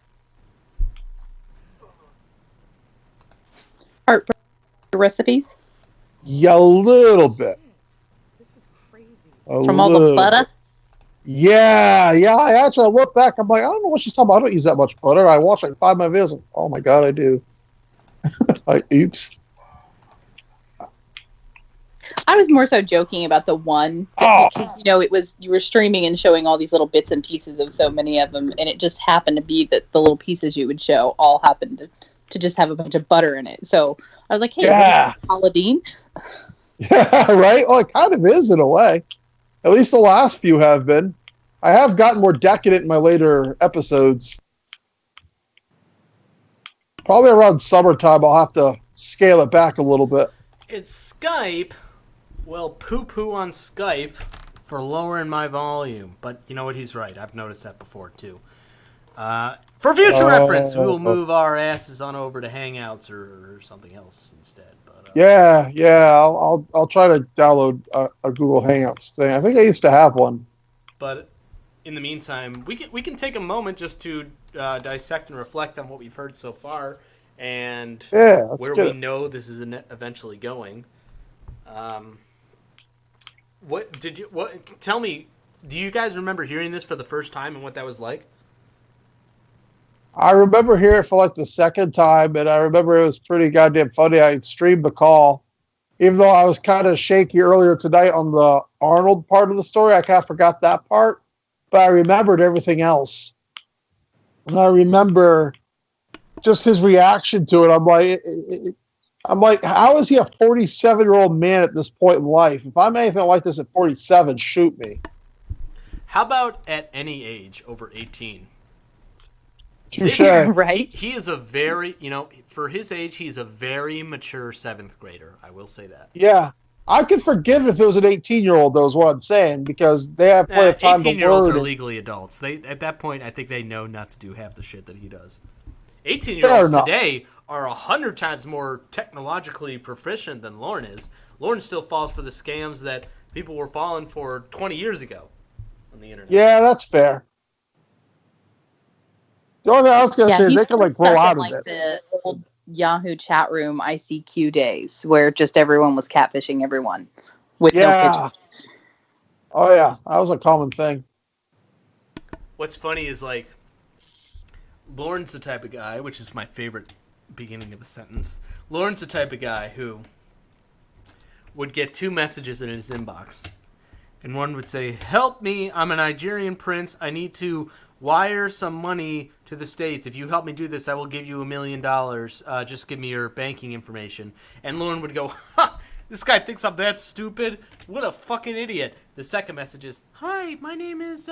Heart recipes?
Yeah, a little bit.
This is crazy.
From all the butter?
Yeah. I actually look back. I'm like, I don't know what she's talking about. I don't use that much butter. I watch like 5 of my videos. Oh my God, I do. Like, oops.
I was more so joking about the one because it was you were streaming and showing all these little bits and pieces of so many of them, and it just happened to be that the little pieces you would show all happened to just have a bunch of butter in it. So I was like, "Hey, what is this, Paladine?"
Yeah, right. Well, it kind of is in a way. At least the last few have been. I have gotten more decadent in my later episodes. Probably around summertime, I'll have to scale it back a little bit.
It's Skype. Well, poo-poo on Skype for lowering my volume. But you know what? He's right. I've noticed that before, too. For future reference, we will move our asses on over to Hangouts or something else instead. But,
yeah. I'll try to download a Google Hangouts thing. I think I used to have one.
But in the meantime, we can take a moment just to dissect and reflect on what we've heard so far and where we know this is eventually going. Tell me, do you guys remember hearing this for the first time and what that was like?
I remember hearing it for like the second time, and I remember it was pretty goddamn funny. I streamed the call. Even though I was kind of shaky earlier tonight on the Arnold part of the story, I kind of forgot that part. But I remembered everything else. And I remember just his reaction to it. I'm like, how is he a 47-year-old man at this point in life? If I'm anything like this at 47, shoot me.
How about at any age over 18?
Touche.
Right?
He is a very, for his age, he's a very mature 7th grader. I will say that.
Yeah. I could forgive if it was an 18-year-old, though, is what I'm saying, because they have plenty of time to learn.
18-year-olds are legally adults. At that point, I think they know not to do half the shit that he does. 18-year-olds today are 100 times more technologically proficient than Lorne is. Lorne still falls for the scams that people were falling for 20 years ago on the internet.
Yeah, that's fair. The only thing I was going to say is they can grow out of it.
The old Yahoo chat room ICQ days where just everyone was catfishing everyone with no picture.
Oh, yeah. That was a common thing.
What's funny is, Lorne's the type of guy, which is my favorite beginning of a sentence. Lorne's the type of guy who would get 2 messages in his inbox. And one would say, "Help me, I'm a Nigerian prince. I need to wire some money to the States. If you help me do this, I will give you $1 million. Just give me your banking information." And Lorne would go, "Ha! This guy thinks I'm that stupid? What a fucking idiot." The second message is, "Hi, my name is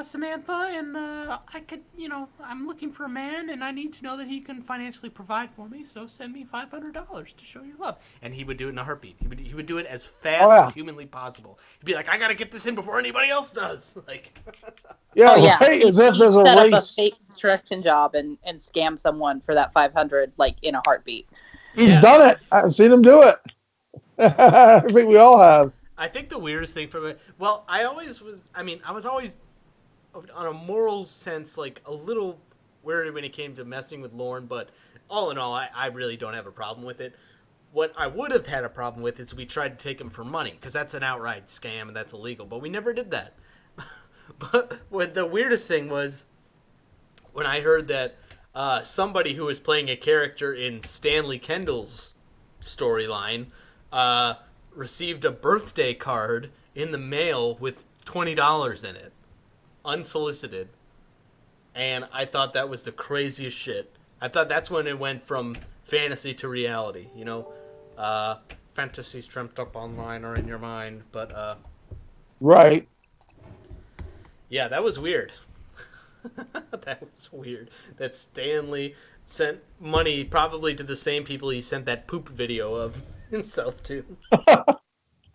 Samantha, and I could, I'm looking for a man, and I need to know that he can financially provide for me, so send me $500 to show your love." And he would do it in a heartbeat. He would do it as fast as humanly possible. He'd be like, "I gotta get this in before anybody else does."
Yeah,
Right?
As if there's a
set
race.
up a fake construction job and scam someone for that 500 in a heartbeat.
He's done it. I've seen him do it. I think we all have.
I think the weirdest thing for me, I was always on a moral sense, a little wary when it came to messing with Lorne, but all in all, I really don't have a problem with it. What I would have had a problem with is we tried to take him for money, because that's an outright scam and that's illegal, but we never did that. But what the weirdest thing was when I heard that somebody who was playing a character in Stanley Kendall's storyline received a birthday card in the mail with $20 in it, unsolicited. And I thought that was the craziest shit. I thought that's when it went from fantasy to reality. You know, fantasies dreamt up online or in your mind. But
right.
Yeah, that was weird. That was weird. That Stanley sent money probably to the same people he sent that poop video of himself to.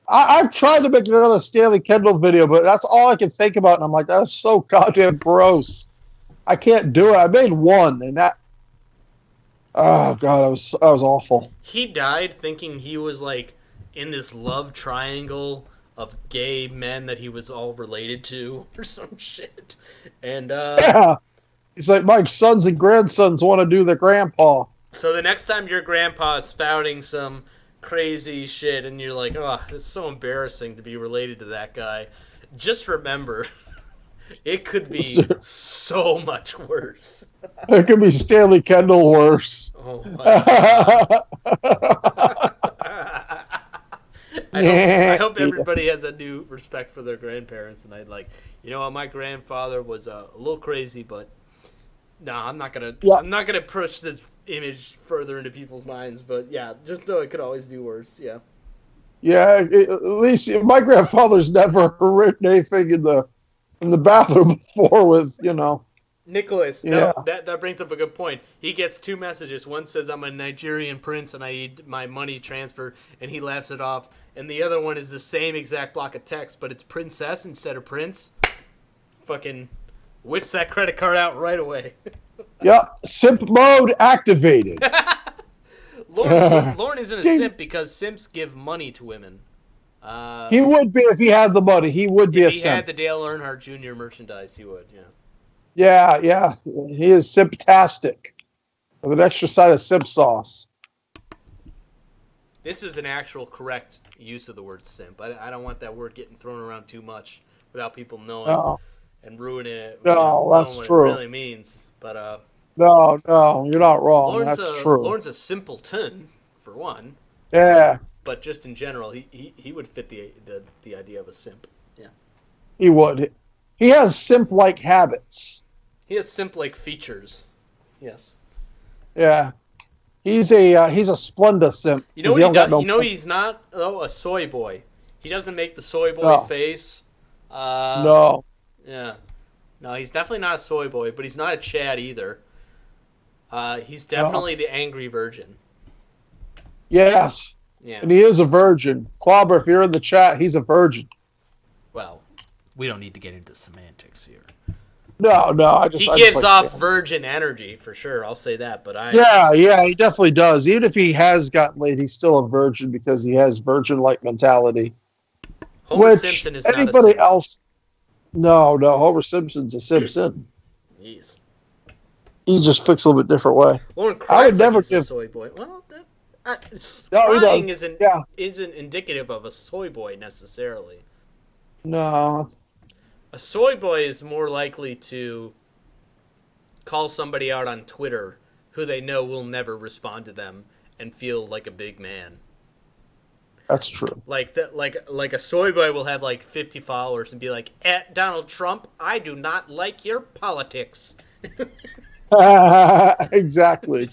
I've tried to make another Stanley Kendall video, but that's all I can think about. And I'm like, that's so goddamn gross. I can't do it. I made one, and that. Oh god, that was awful.
He died thinking he was like in this love triangle of gay men that he was all related to, or some shit. And
yeah, he's like, my sons and grandsons want to do the grandpa.
So the next time your grandpa is spouting some crazy shit, and you're like, oh, it's so embarrassing to be related to that guy, just remember. It could be so much worse.
It could be Stanley Kendall worse.
Oh my God. I hope everybody has a new respect for their grandparents, and I'd like, you know, my grandfather was a little crazy, but no, I'm not gonna push this image further into people's minds. But yeah, just know it could always be worse. Yeah.
Yeah, at least my grandfather's never written anything in the bathroom before with, you know.
Nicholas, yeah. No, that brings up a good point. He gets two messages. One says, I'm a Nigerian prince and I need my money transferred, and he laughs it off. And the other one is the same exact block of text, but it's princess instead of prince. Fucking whips that credit card out right away.
Yep, simp mode activated.
Lorne isn't a simp because simps give money to women.
He would be if he had the money. He would be a simp.
If he had the Dale Earnhardt Jr. merchandise, he would, yeah.
Yeah. He is simptastic. With an extra side of simp sauce.
This is an actual correct use of the word simp. I don't want that word getting thrown around too much without people knowing and ruining it.
No, that's true.
What it really means. But
no, you're not wrong. That's true.
Lorne's a simpleton, for one.
Yeah.
But just in general, he would fit the idea of a simp. Yeah.
He would. He has simp-like habits.
He has simp-like features. Yes.
Yeah. He's a Splenda simp.
You know he's not a soy boy. He doesn't make the soy boy face.
No.
Yeah. No, he's definitely not a soy boy, but he's not a Chad either. He's definitely the angry virgin.
Yes.
Yeah.
And he is a virgin. Clobber, if you're in the chat, he's a virgin.
Well, we don't need to get into semantics here.
No.
He gives off virgin energy for sure. I'll say that. But
Yeah, he definitely does. Even if he has gotten laid, he's still a virgin because he has virgin-like mentality.
Homer Simpson is
anybody
not a simp.
else. No. Homer Simpson's a Simpson.
Jeez.
He just flicks a little bit different way.
Lauren cries like he's a soy boy. Well, crying isn't indicative of a soy boy necessarily.
No.
A soy boy is more likely to call somebody out on Twitter who they know will never respond to them and feel like a big man.
That's true.
Like a soy boy will have like 50 followers and be like, "At Donald Trump, I do not like your politics."
Exactly.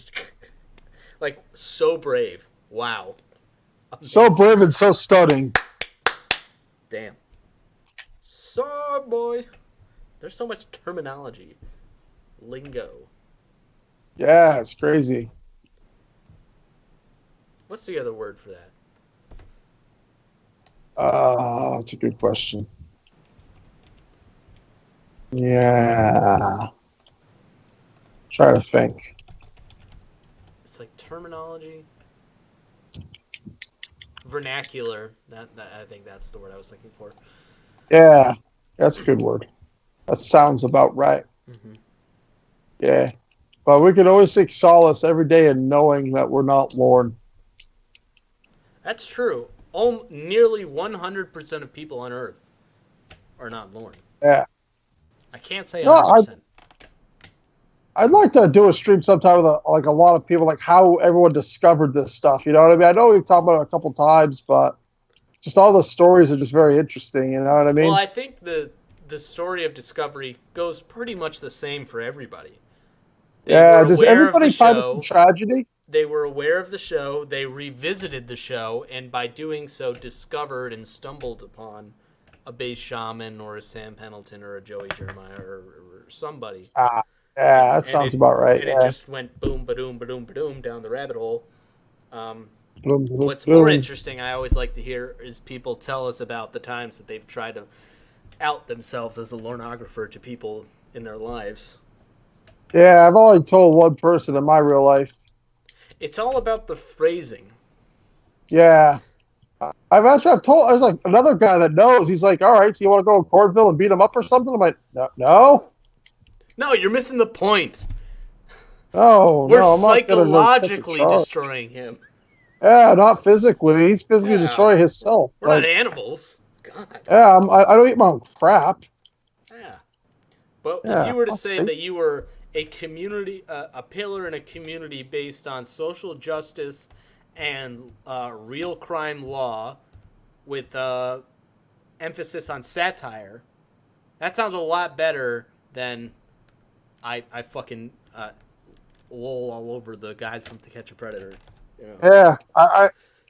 Like, so brave. Wow. Amazing.
So brave and so stunning.
Damn. Soy boy. There's so much terminology. Lingo.
Yeah, it's crazy.
What's the other word for that?
That's a good question. Yeah. Try to think.
It's like terminology. Vernacular. That I think that's the word I was looking for.
Yeah, that's a good word. That sounds about right.
Mm-hmm.
Yeah. But we can always take solace every day in knowing that we're not Lorne.
That's true. Nearly 100% of people on Earth are not Lorne.
Yeah.
I can't say 100%.
I'd like to do a stream sometime with like a lot of people, like how everyone discovered this stuff. You know what I mean? I know we've talked about it a couple times, but just all the stories are just very interesting. You know what I mean?
Well, I think the story of discovery goes pretty much the same for everybody.
Does everybody find this a tragedy?
They were aware of the show. They revisited the show, and by doing so, discovered and stumbled upon a Base Shaman or a Sam Pendleton or a Joey Jeremiah or somebody.
Yeah, that sounds about right.
And it just went boom, ba-doom, ba-doom, ba-doom down the rabbit hole. What's more interesting, I always like to hear, is people tell us about the times that they've tried to out themselves as a Lornographer to people in their lives.
Yeah, I've only told one person in my real life.
It's all about the phrasing.
Yeah. There's like another guy that knows. He's like, all right, so you want to go to Cornville and beat him up or something? I'm like, no.
No, you're missing the point.
We're
psychologically destroying him.
Yeah, not physically. He's physically destroying himself.
We're not animals. God.
Yeah, I don't eat my own crap.
Yeah. But if you were to say that you were a community, a pillar in a community based on social justice and real crime law with emphasis on satire, that sounds a lot better than I fucking lol all over the guys from To Catch a Predator. You
know? Yeah,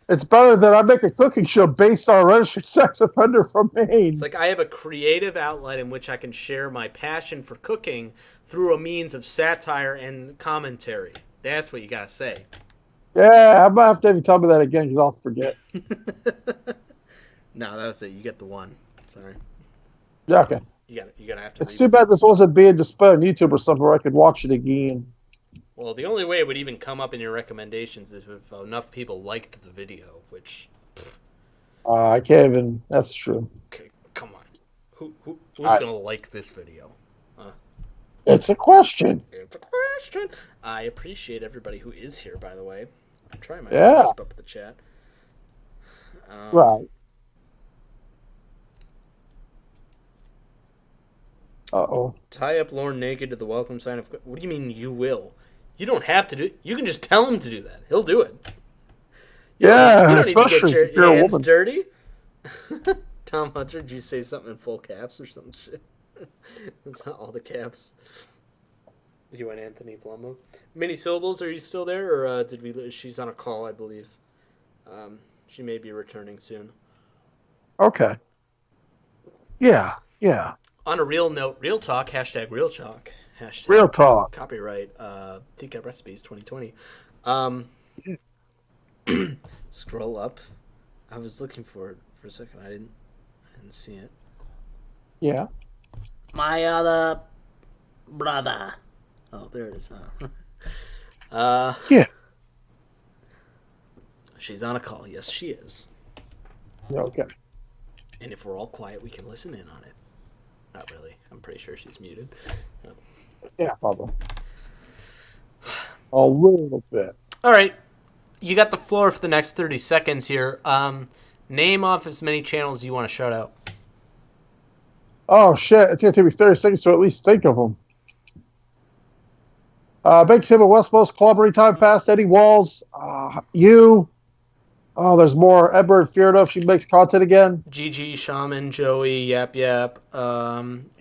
it's better than I make a cooking show based on a registered sex offender from Maine.
It's like I have a creative outlet in which I can share my passion for cooking through a means of satire and commentary. That's what you gotta say.
Yeah, I might have to have you tell me that again because I'll forget.
No, that was it. You get the one. Sorry.
Yeah, okay.
You're gonna have to.
It's too bad this wasn't being displayed on YouTube or something where I could watch it again.
Well, the only way it would even come up in your recommendations is if enough people liked the video, which...
I can't even... That's true.
Okay, come on. Who's going to like this video?
It's a question.
It's a question. I appreciate everybody who is here, by the way. I'm trying my best to keep up with the chat.
Right. Uh-oh.
Tie up Lorne naked to the welcome sign of... What do you mean you will? You don't have to do it. You can just tell him to do that. He'll do it. You don't especially need to get your hands dirty. Tom Hunter, did you say something in full caps or some shit? That's not all the caps. You and Anthony Plumbo. Mini Syllables, are you still there? Or did we... She's on a call, I believe. She may be returning soon.
Okay. Yeah.
On a real note, real talk, hashtag real talk. Hashtag
real talk.
Copyright Tcap Recipes 2020. Scroll up. I was looking for it for a second. I didn't see it.
Yeah.
My other brother. Oh, there it is.
Yeah.
She's on a call. Yes, she is.
Okay.
And if we're all quiet, we can listen in on it. Not really. I'm pretty sure she's muted.
Yeah, probably. A little bit.
All right. You got the floor for the next 30 seconds here. Name off as many channels as you want to shout out.
Oh, shit. It's going to take me 30 seconds to at least think of them. Big Sim at Westmost Club, Time Past, Eddie Walls, you. Oh, there's more. Edward Feardo, she makes content again.
GG, Shaman, Joey, Yap,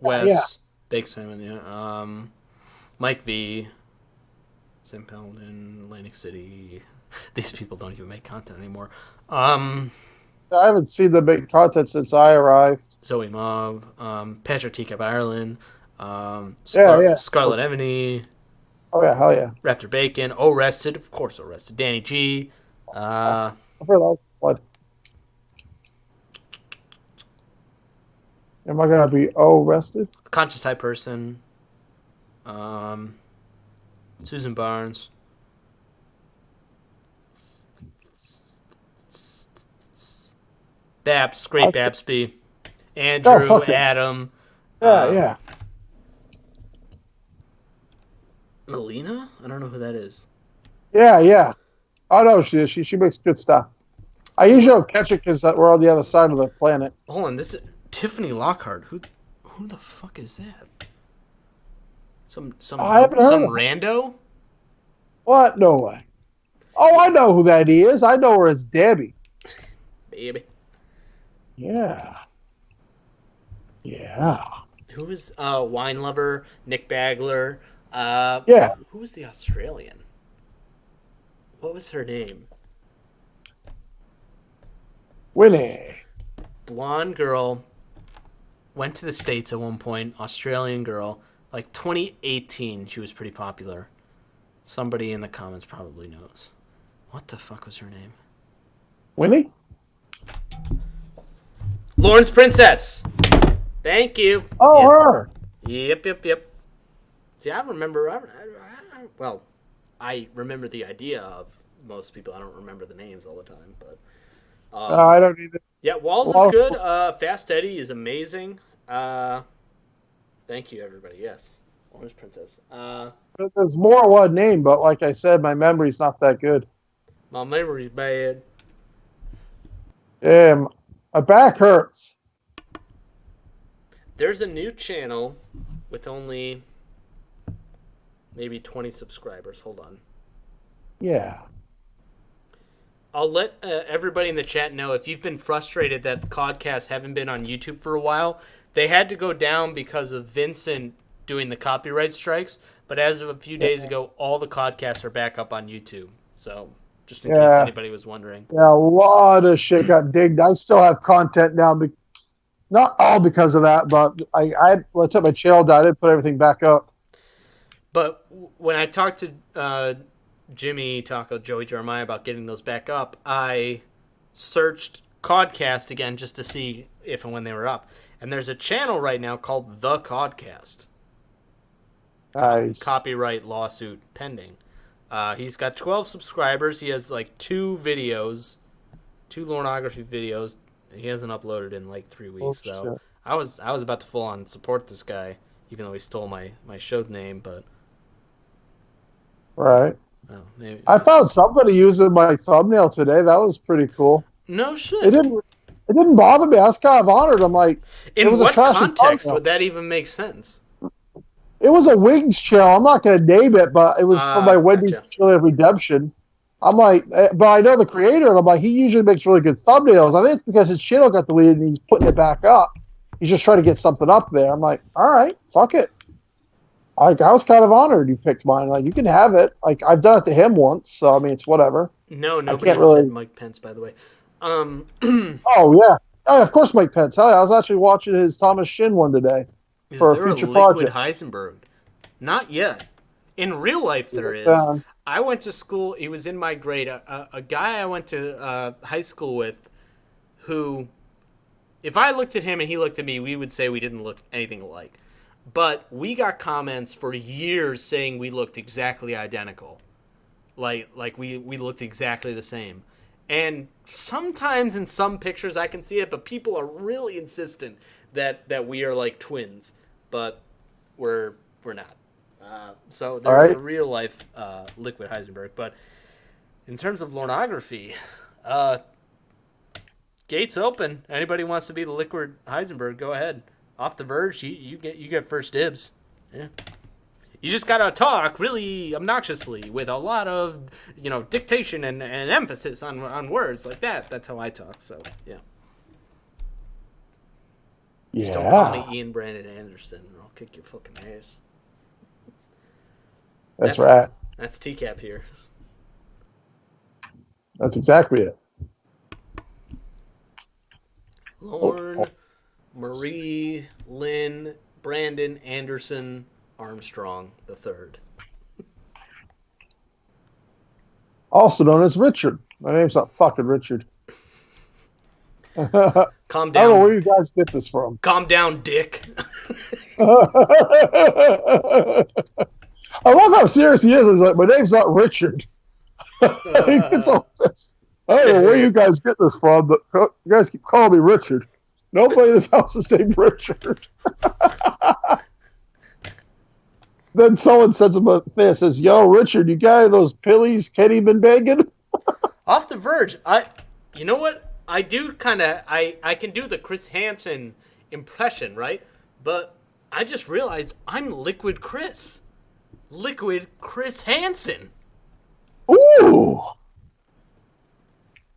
Wes, Big Simon, yeah. Mike V, Sam Paladin, Atlantic City. These people don't even make content anymore. I
haven't seen them make content since I arrived.
Zoe Mauve, Patrick Tcap Ireland, Scarlet Ebony.
Oh, yeah, hell yeah.
Raptor Bacon, Rested, of course, Rested. Danny G.
I've heard that. What? Am I going to be Rested?
Conscious Type Person. Susan Barnes. Babs, great Babsby. Andrew, Adam.
Yeah.
Melina? I don't know who that is.
Yeah. Oh, no, she makes good stuff. I usually don't catch it because we're on the other side of the planet.
Hold on, this is Tiffany Lockhart. Who the fuck is that?
I haven't heard of
rando?
What? No way. Oh, I know who that is. I know her as Debbie.
Baby.
Yeah. Yeah.
Who was Wine Lover? Nick Bagler.
Yeah.
Who was the Australian? What was her name?
Winnie.
Blonde girl. Went to the States at one point. Australian girl. Like 2018, she was pretty popular. Somebody in the comments probably knows. What the fuck was her name?
Winnie?
Lorne's Princess. Thank you.
Oh,
yep.
her.
Yep. See, I remember. Well, I remember the idea of most people. I don't remember the names all the time, but.
I don't either.
Yeah, Walls is good. Fast Eddie is amazing. Thank you, everybody. Yes, Lorne's Princess.
There's more one name, but like I said, my memory's not that good.
My memory's bad.
Yeah, my back hurts.
There's a new channel with only maybe 20 subscribers. Hold on.
Yeah.
I'll let everybody in the chat know if you've been frustrated that podcasts haven't been on YouTube for a while. They had to go down because of Vincent doing the copyright strikes, but as of a few days ago, all the podcasts are back up on YouTube. So, just in case anybody was wondering.
Yeah, a lot of shit got digged. I still have content now, not all because of that, but when I took my channel down, I didn't put everything back up.
But when I talked to Jimmy Taco, Joey Jeremiah about getting those back up, I searched Codcast again just to see if and when they were up. And there's a channel right now called The Codcast.
Nice.
Copyright lawsuit pending. He's got 12 subscribers. He has like 2 Lorneography videos. He hasn't uploaded in like 3 weeks. So I was about to full on support this guy, even though he stole my show name. But
right.
Oh, maybe.
I found somebody using my thumbnail today. That was pretty cool.
No shit.
It didn't bother me. I was kind of honored. I'm like,
in what context would that even make sense?
It was a Wings channel. I'm not going to name it, but it was for my Wendy's Chili of Redemption. I'm like, but I know the creator, and I'm like, he usually makes really good thumbnails. I think it's because his channel got deleted and he's putting it back up. He's just trying to get something up there. I'm like, all right, fuck it. I was kind of honored you picked mine. Like, you can have it. Like, I've done it to him once, so I mean, it's whatever.
No, nobody said Mike Pence, by the way.
Oh yeah, of course, Mike Pence. Hell, I was actually watching his Thomas Shin one today for a future project.
Heisenberg? Not yet. In real life, there is. I went to school. He was in my grade. A guy I went to high school with, who, if I looked at him and he looked at me, we would say we didn't look anything alike. But we got comments for years saying we looked exactly identical. Like we looked exactly the same. And sometimes in some pictures I can see it, but people are really insistent that we are like twins. But we're not. So there's a real life Liquid Heisenberg. But in terms of Lorneography, gates open. Anybody wants to be the Liquid Heisenberg, go ahead. Off the Verge, you get first dibs. Yeah. You just gotta talk really obnoxiously with a lot of, dictation and emphasis on words like that. That's how I talk. So yeah. Just don't call me Ian Brandon Anderson, or I'll kick your fucking ass.
That's right.
That's Tcap here.
That's exactly it.
Lorne, Marie, Lynn, Brandon Anderson, Armstrong the third.
Also known as Richard. My name's not fucking Richard.
Calm down.
I don't know where you guys get this from.
Calm down, dick.
I love how serious he is. He's like, my name's not Richard. He gets all this. I don't know where you guys get this from, but you guys keep calling me Richard. Nobody in this house is named Richard. Then someone sends him a thing, says, yo, Richard, you got any of those pillies Kenny been banging?
Off the Verge, you know what? I do kind of, I can do the Chris Hansen impression, right? But I just realized I'm Liquid Chris. Liquid Chris Hansen.
Ooh.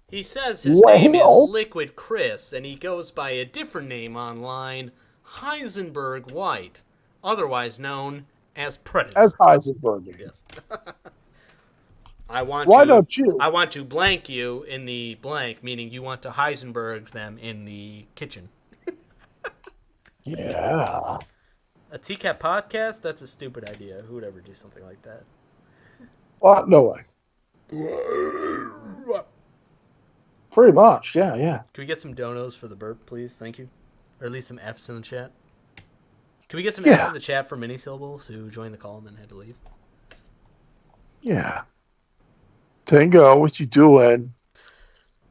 He says his name is Liquid Chris, and he goes by a different name online, Heisenberg White, otherwise known as Predator.
As Heisenberg.
Yes. I want to blank you in the blank, meaning you want to Heisenberg them in the kitchen.
Yeah.
A Tcap podcast? That's a stupid idea. Who would ever do something like that?
Well, no way. Pretty much, yeah.
Can we get some donos for the burp, please? Thank you. Or at least some Fs in the chat. Can we get some Fs in the chat for mini-syllables who joined the call and then had to leave?
Yeah. Tango, what you doing?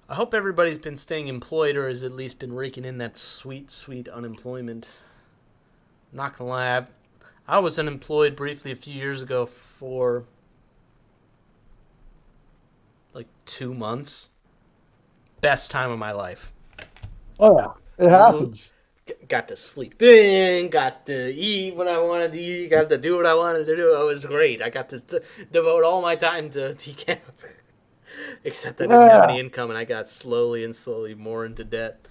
I hope everybody's been staying employed or has at least been raking in that sweet, sweet unemployment. Not gonna lie, I was unemployed briefly a few years ago for like 2 months. Best time of my life.
Oh yeah, it happens.
Got to sleep in, got to eat what I wanted to eat, got to do what I wanted to do. It was great. I got to devote all my time to Tcap. Except I didn't have any income and I got slowly more into debt.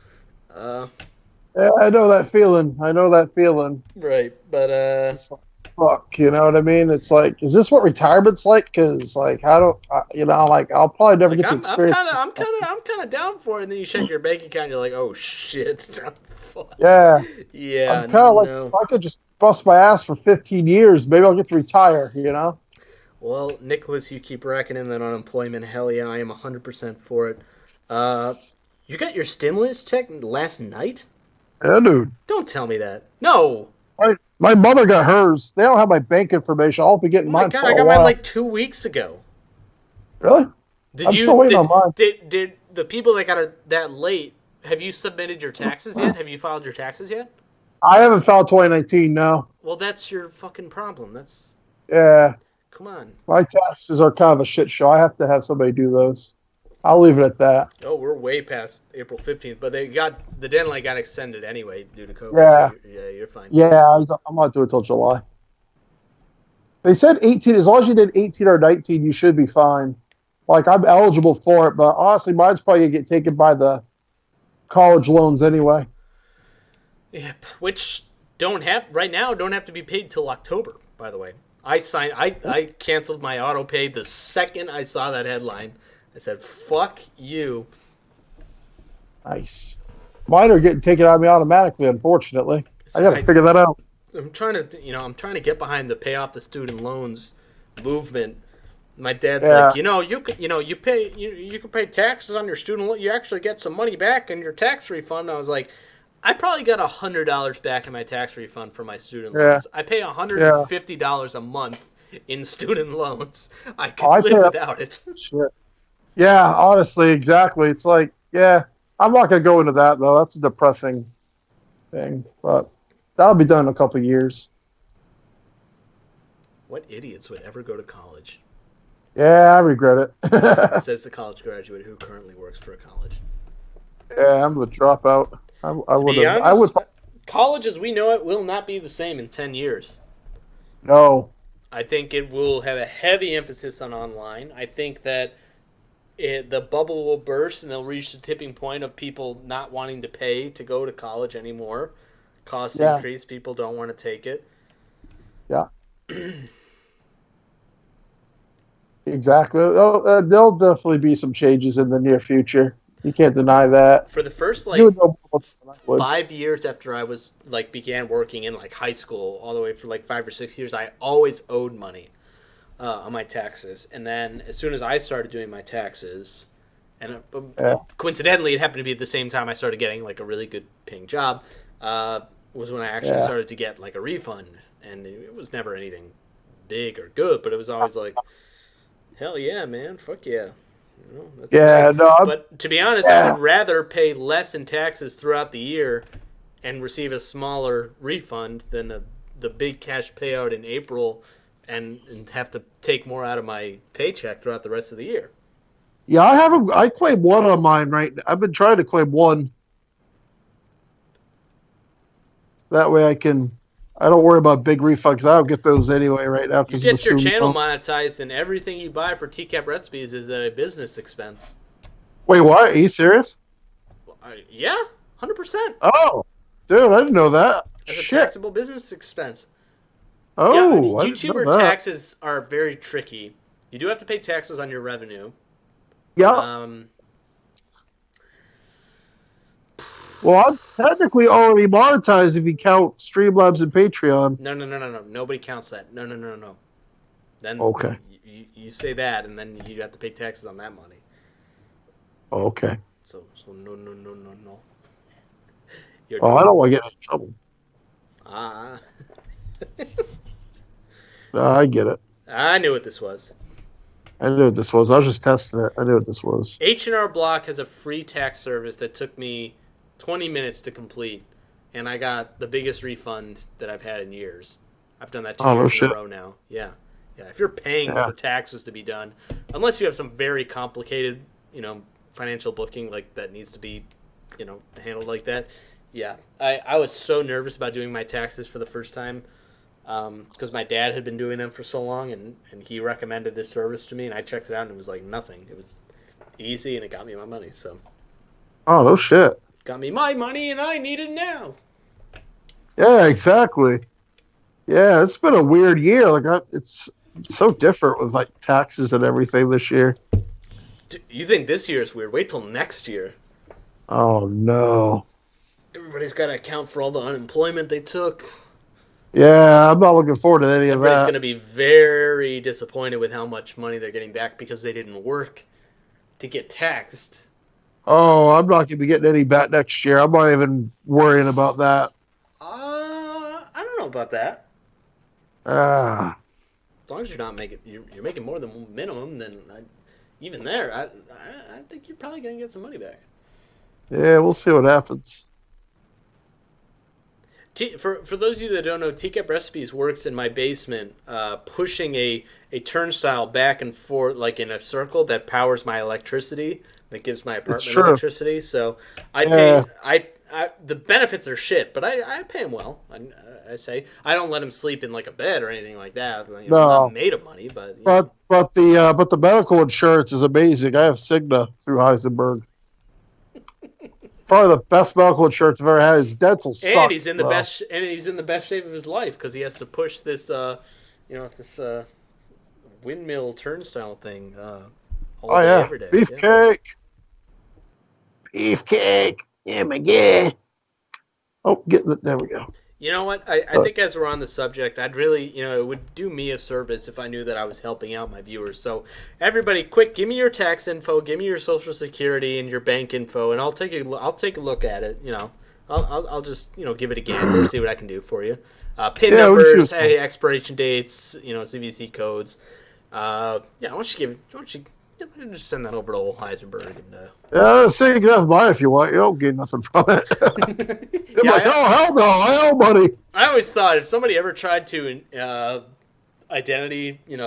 Yeah, I know that feeling.
Right, but
it's like, fuck, you know what I mean? It's like, is this what retirement's like? Because like, I'll probably never get to experience.
I'm kind of down for it. And then you check your bank account, and you're like, oh shit.
Yeah.
Yeah.
I'm kind of like, if I could just bust my ass for 15 years, maybe I'll get to retire. You know.
Well, Nicholas, you keep racking in that unemployment. Hell yeah, I am 100% for it. You got your stimulus check last night?
Yeah, dude.
Don't tell me that. No.
My mother got hers. They don't have my bank information. I'll be getting mine.
I got mine like 2 weeks ago.
Really? I'm still waiting on mine.
Did the people that got it that late, have you submitted your taxes yet? Have you filed your taxes yet?
I haven't filed 2019, no.
Well, that's your fucking problem.
Yeah.
Come on.
My taxes are kind of a shit show. I have to have somebody do those. I'll leave it at that.
Oh, we're way past April 15th, but the deadline got extended anyway due to COVID.
Yeah.
So you're fine.
Yeah, I'm not doing it till July. They said 18. As long as you did 18 or 19, you should be fine. Like, I'm eligible for it, but honestly, mine's probably going to get taken by the college loans anyway.
Yep, which don't have to be paid till October, by the way. I canceled my auto pay the second I saw that headline. I said, fuck you.
Nice. Mine are getting taken out of me automatically, unfortunately. I got to figure that out.
I'm trying to get behind the pay off the student loans movement. My dad's like, you can pay taxes on your student loan. You actually get some money back in your tax refund. I was like, I probably got $100 back in my tax refund for my student loans. I pay $150 a month in student loans. I could live without it.
Shit. Yeah, honestly, exactly. It's like, yeah, I'm not going to go into that, though. That's a depressing thing. But that'll be done in a couple of years.
What idiots would ever go to college?
Yeah, I regret
it. Says the college graduate who currently works for a college.
Yeah, I'm going to drop out. I would.
College as we know it will not be the same in 10 years.
No.
I think it will have a heavy emphasis on online. I think that the bubble will burst and they'll reach the tipping point of people not wanting to pay to go to college anymore. Costs increase. People don't want to take it.
Yeah. Exactly. There'll definitely be some changes in the near future. You can't deny that.
For the first 5 years after I was began working in high school, all the way for 5 or 6 years, I always owed money on my taxes. And then as soon as I started doing my taxes, and coincidentally, it happened to be at the same time I started getting a really good paying job, was when I actually started to get a refund. And it was never anything big or good, but it was always hell yeah, man, fuck yeah. Nice. But to be honest, I would rather pay less in taxes throughout the year and receive a smaller refund than the big cash payout in April and have to take more out of my paycheck throughout the rest of the year.
Yeah, I claim one on mine right now. I've been trying to claim one. That way I can I don't worry about big refunds. I don't get those anyway right now.
You get your channel monetized, and everything you buy for Tcap recipes is a business expense.
Wait, what? Are you serious?
Yeah, 100%.
Oh, dude, I didn't know that.
That's a taxable business expense.
Oh,
yeah,
YouTuber
taxes are very tricky. You do have to pay taxes on your revenue.
Yeah. Well, I'm technically already monetized if you count Streamlabs and Patreon.
No. Nobody counts that. No. Then
okay.
You say that, and then you have to pay taxes on that money.
Okay.
So no.
I don't want to get in trouble. No, I get it.
I knew what this was.
I knew what this was. I was just testing it. I knew what this was.
H&R Block has a free tax service that took me 20 minutes to complete, and I got the biggest refund that I've had in years. I've done that 2 years in a row now. Yeah. If you're paying for taxes to be done, unless you have some very complicated, financial booking like that needs to be, handled like that. Yeah, I was so nervous about doing my taxes for the first time because my dad had been doing them for so long, and he recommended this service to me, and I checked it out, and it was like nothing. It was easy, and it got me my money. So.
Oh, no shit.
Got me my money, and I need it now.
Yeah, exactly. Yeah, it's been a weird year. It's so different with taxes and everything this year.
You think this year is weird? Wait till next year.
Oh no!
Everybody's got to account for all the unemployment they took.
Yeah, I'm not looking forward to any of that.
Everybody's going to be very disappointed with how much money they're getting back because they didn't work to get taxed.
Oh, I'm not going to be getting any back next year. I'm not even worrying about that.
I don't know about that.
As
long as you're not you're making more than minimum, then even there, I think you're probably going to get some money back.
Yeah, we'll see what happens.
For those of you that don't know, Tcap Recipes works in my basement, pushing a turnstile back and forth like in a circle that powers my electricity, that gives my apartment electricity. So the benefits are shit, but I pay him well. I say I don't let him sleep in like a bed or anything like that. I'm not made of money, but
the medical insurance is amazing. I have Cigna through Heisnenbubger. Probably the best medical insurance I've ever had. His dental sucks.
And he's in the best. And he's in the best shape of his life because he has to push this, windmill turnstile thing. All day, every day.
Beefcake. Beefcake. Yeah, my god. Oh, there we go.
You know what? I think as we're on the subject, I'd really, it would do me a service if I knew that I was helping out my viewers. So, everybody, quick, give me your tax info, give me your social security and your bank info, and I'll take a look at it. I'll just give it a gander, see what I can do for you. PIN numbers, expiration dates, CVC codes. Why don't you just send that over to old Heisnenbubger?
Say you can have mine if you want. You don't get nothing from it. Hell no, I owe money.
I always thought if somebody ever tried to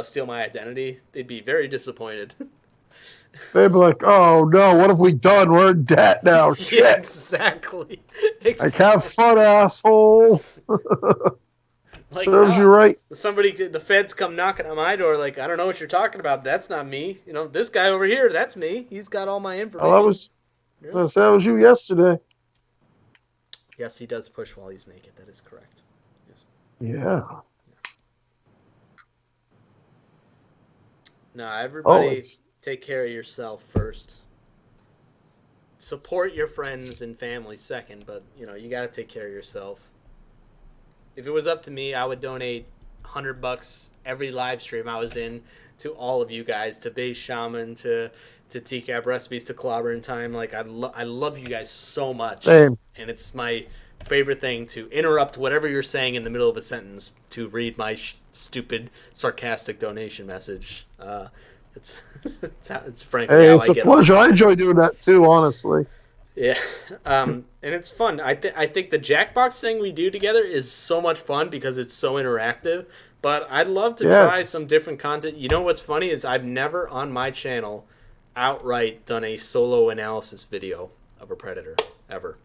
steal my identity, they'd be very disappointed.
They'd be like, oh no, what have we done? We're in debt now. Shit.
Yeah, exactly.
Have fun, asshole. Serves you right.
The feds come knocking on my door like, I don't know what you're talking about. That's not me. This guy over here, that's me. He's got all my information.
That was you yesterday.
Yes, he does push while he's naked. That is correct. Yes.
Yeah.
No, everybody take care of yourself first. Support your friends and family second, but, you got to take care of yourself. If it was up to me, I would donate $100 every live stream I was in to all of you guys, to Base Shaman, to Tcap Recipes, to Clobber in Time. Like, I love you guys so much.
Same.
And it's my favorite thing to interrupt whatever you're saying in the middle of a sentence to read my stupid, sarcastic donation message. It's frankly how I get it.
It's a pleasure. I enjoy doing that too, honestly.
Yeah, and it's fun. I think the Jackbox thing we do together is so much fun because it's so interactive. But I'd love to try some different content. You know what's funny is I've never on my channel outright done a solo analysis video of a predator ever.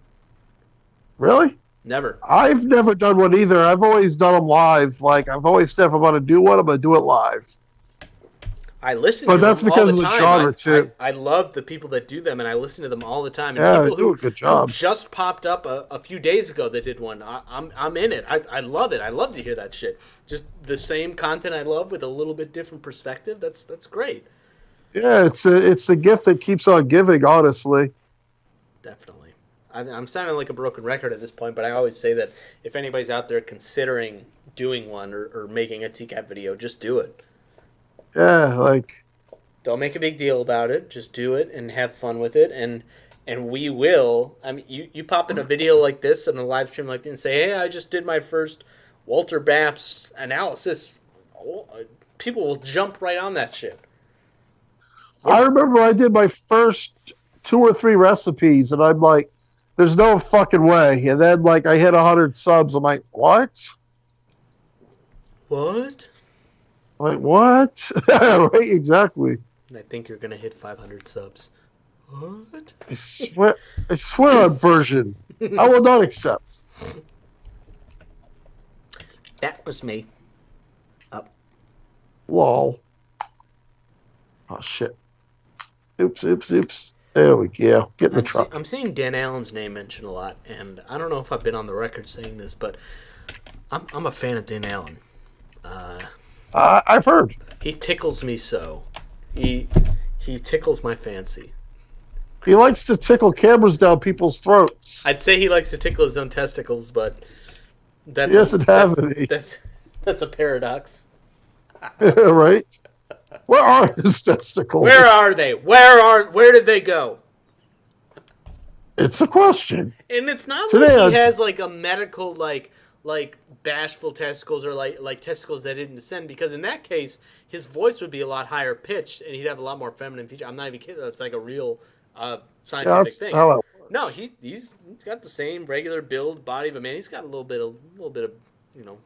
Really?
Never.
I've never done one either. I've always done them live. Like, I've always said if I'm going to do one, I'm going to do it live.
I listen
but
to
that's
them all
because
the
of the
time.
genre, too.
I love the people that do them, and I listen to them all the time. And
Yeah,
people
they do a good job.
who just popped up a few days ago that did one, I'm in it. I love it. I love to hear that shit. Just the same content I love with a little bit different perspective. That's great.
Yeah, it's the gift that keeps on giving, honestly.
Definitely. I'm sounding like a broken record at this point, but I always say that if anybody's out there considering doing one or making a Tcap video, just do it.
Yeah, like...
Don't make a big deal about it. Just do it and have fun with it, and we will. I mean, you pop in a video like this and a live stream like this and say, hey, I just did my first Walter Baps analysis. People will jump right on that shit.
I remember I did my first 2 or 3 recipes, and I'm like, there's no fucking way. And then, like, I hit 100 subs. I'm like, what?
What?
I'm like, what? Right, exactly.
And I think you're going to hit 500 subs. What?
I swear on version. I will not accept.
That was me. Up.
Lol. Oh, shit. Oops. There we go. Get in the truck.
I'm seeing Dan Allen's name mentioned a lot, and I don't know if I've been on the record saying this, but I'm a fan of Dan Allen.
I've heard.
He tickles me so. He tickles my fancy.
He likes to tickle cameras down people's throats.
I'd say he likes to tickle his own testicles, but
he doesn't have any.
That's a paradox.
Right? Where are his testicles?
Where are they? Where did they go?
It's a question.
And it's not
Today,
like he has like a medical like bashful testicles or like testicles that didn't descend, because in that case his voice would be a lot higher pitched and he'd have a lot more feminine features. I'm not even kidding. That's like a real scientific thing.
How it works.
No, he's got the same regular build body of a man. He's got a little bit of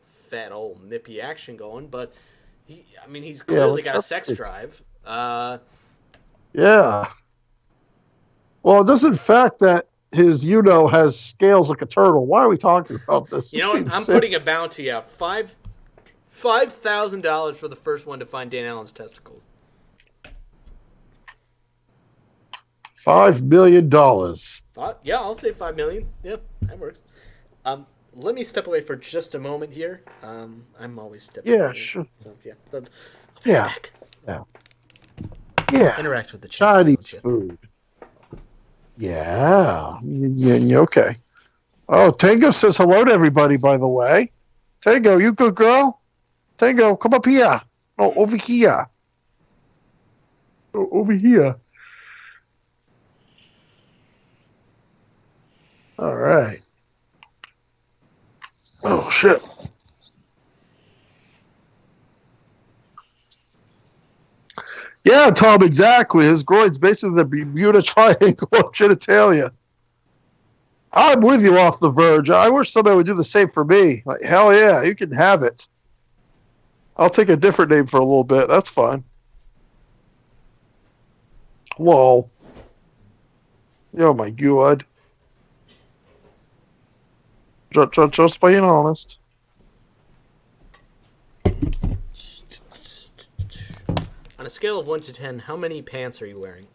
fat old nippy action going, but he's clearly got a sex drive.
Yeah. Well, it doesn't fact that his has scales like a turtle. Why are we talking about this?
You know what? I'm putting a bounty out. $5,000 for the first one to find Dan Allen's testicles.
$5 million.
Yeah, I'll say $5 million. Yep, that works. Let me step away for just a moment here. I'm always stepping away.
Sure.
So, yeah, I'll be
Yeah.
back.
Yeah.
Interact with the chat.
Chinese food. Yeah. Okay. Oh, Tango says hello to everybody, by the way. Tango, you good girl? Tango, come up here. Oh, over here. Oh, over here. All right. Oh, shit. Yeah, Tom, exactly. His groin's basically the Bermuda Triangle of genitalia. I'm with you off the verge. I wish somebody would do the same for me. Like, hell yeah, you can have it. I'll take a different name for a little bit. That's fine. Lol. Oh my god. Just being honest.
On a scale of 1 to 10, how many pants are you wearing?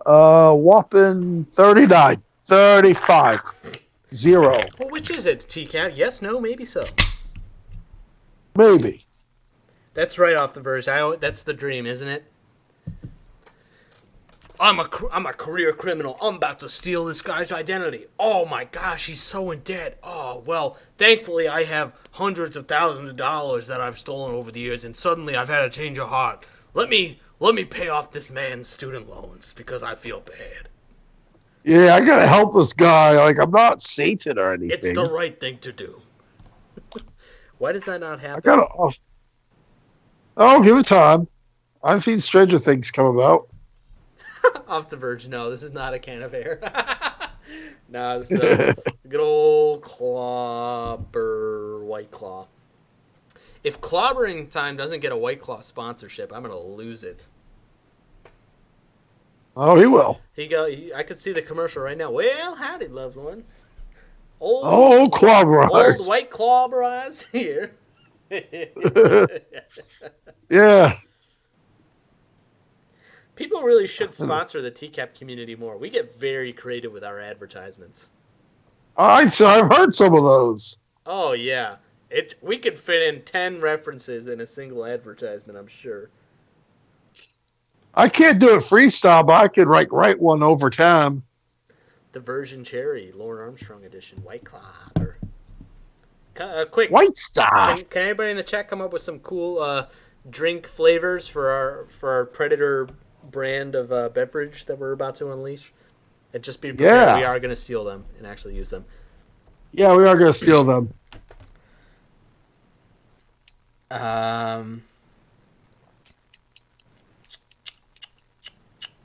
Whopping 39. 35. 0.
Well, which is it, Tcap? Yes, no, maybe so.
Maybe.
That's right off the verge. That's the dream, isn't it? I'm a career criminal. I'm about to steal this guy's identity. Oh my gosh, he's so in debt. Oh, well, thankfully I have hundreds of thousands of dollars that I've stolen over the years, and suddenly I've had a change of heart. Let me pay off this man's student loans because I feel bad.
Yeah, I gotta help this guy. Like, I'm not Satan or anything.
It's the right thing to do. Why does that not happen?
Give it time. I've seen stranger things come about.
Off the verge. No, this is not a can of air. No, it's a good old White Claw. If Clobbering Time doesn't get a White Claw sponsorship, I'm going to lose it.
Oh, he will.
I could see the commercial right now. Well, howdy, loved ones. Old
clobberized.
Old white clobberized here.
Yeah.
People really should sponsor the Tcap community more. We get very creative with our advertisements.
I've heard some of those.
Oh yeah, we could fit in 10 references in a single advertisement. I'm sure.
I can't do it freestyle, but I could write one over time.
The Virgin Cherry, Lorne Armstrong edition, White Clobber. Quick,
White Star.
Can anybody in the chat come up with some cool drink flavors for our Predator brand of beverage that we're about to unleash? And just be prepared.
Yeah.
We are going to steal them and actually use them.
Yeah, we are going to steal them.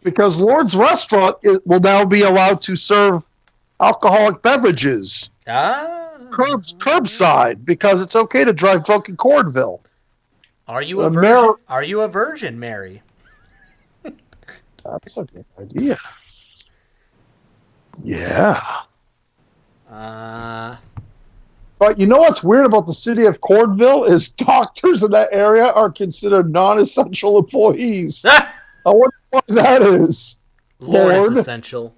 Because Lord's Restaurant will now be allowed to serve alcoholic beverages. Curbside, because it's okay to drive drunk in Cordville.
Are you a virgin? Are you a virgin, Mary?
That's a good idea. Yeah. But you know what's weird about the city of Cordville is doctors in that area are considered non-essential employees. I wonder what that is.
Lord is essential.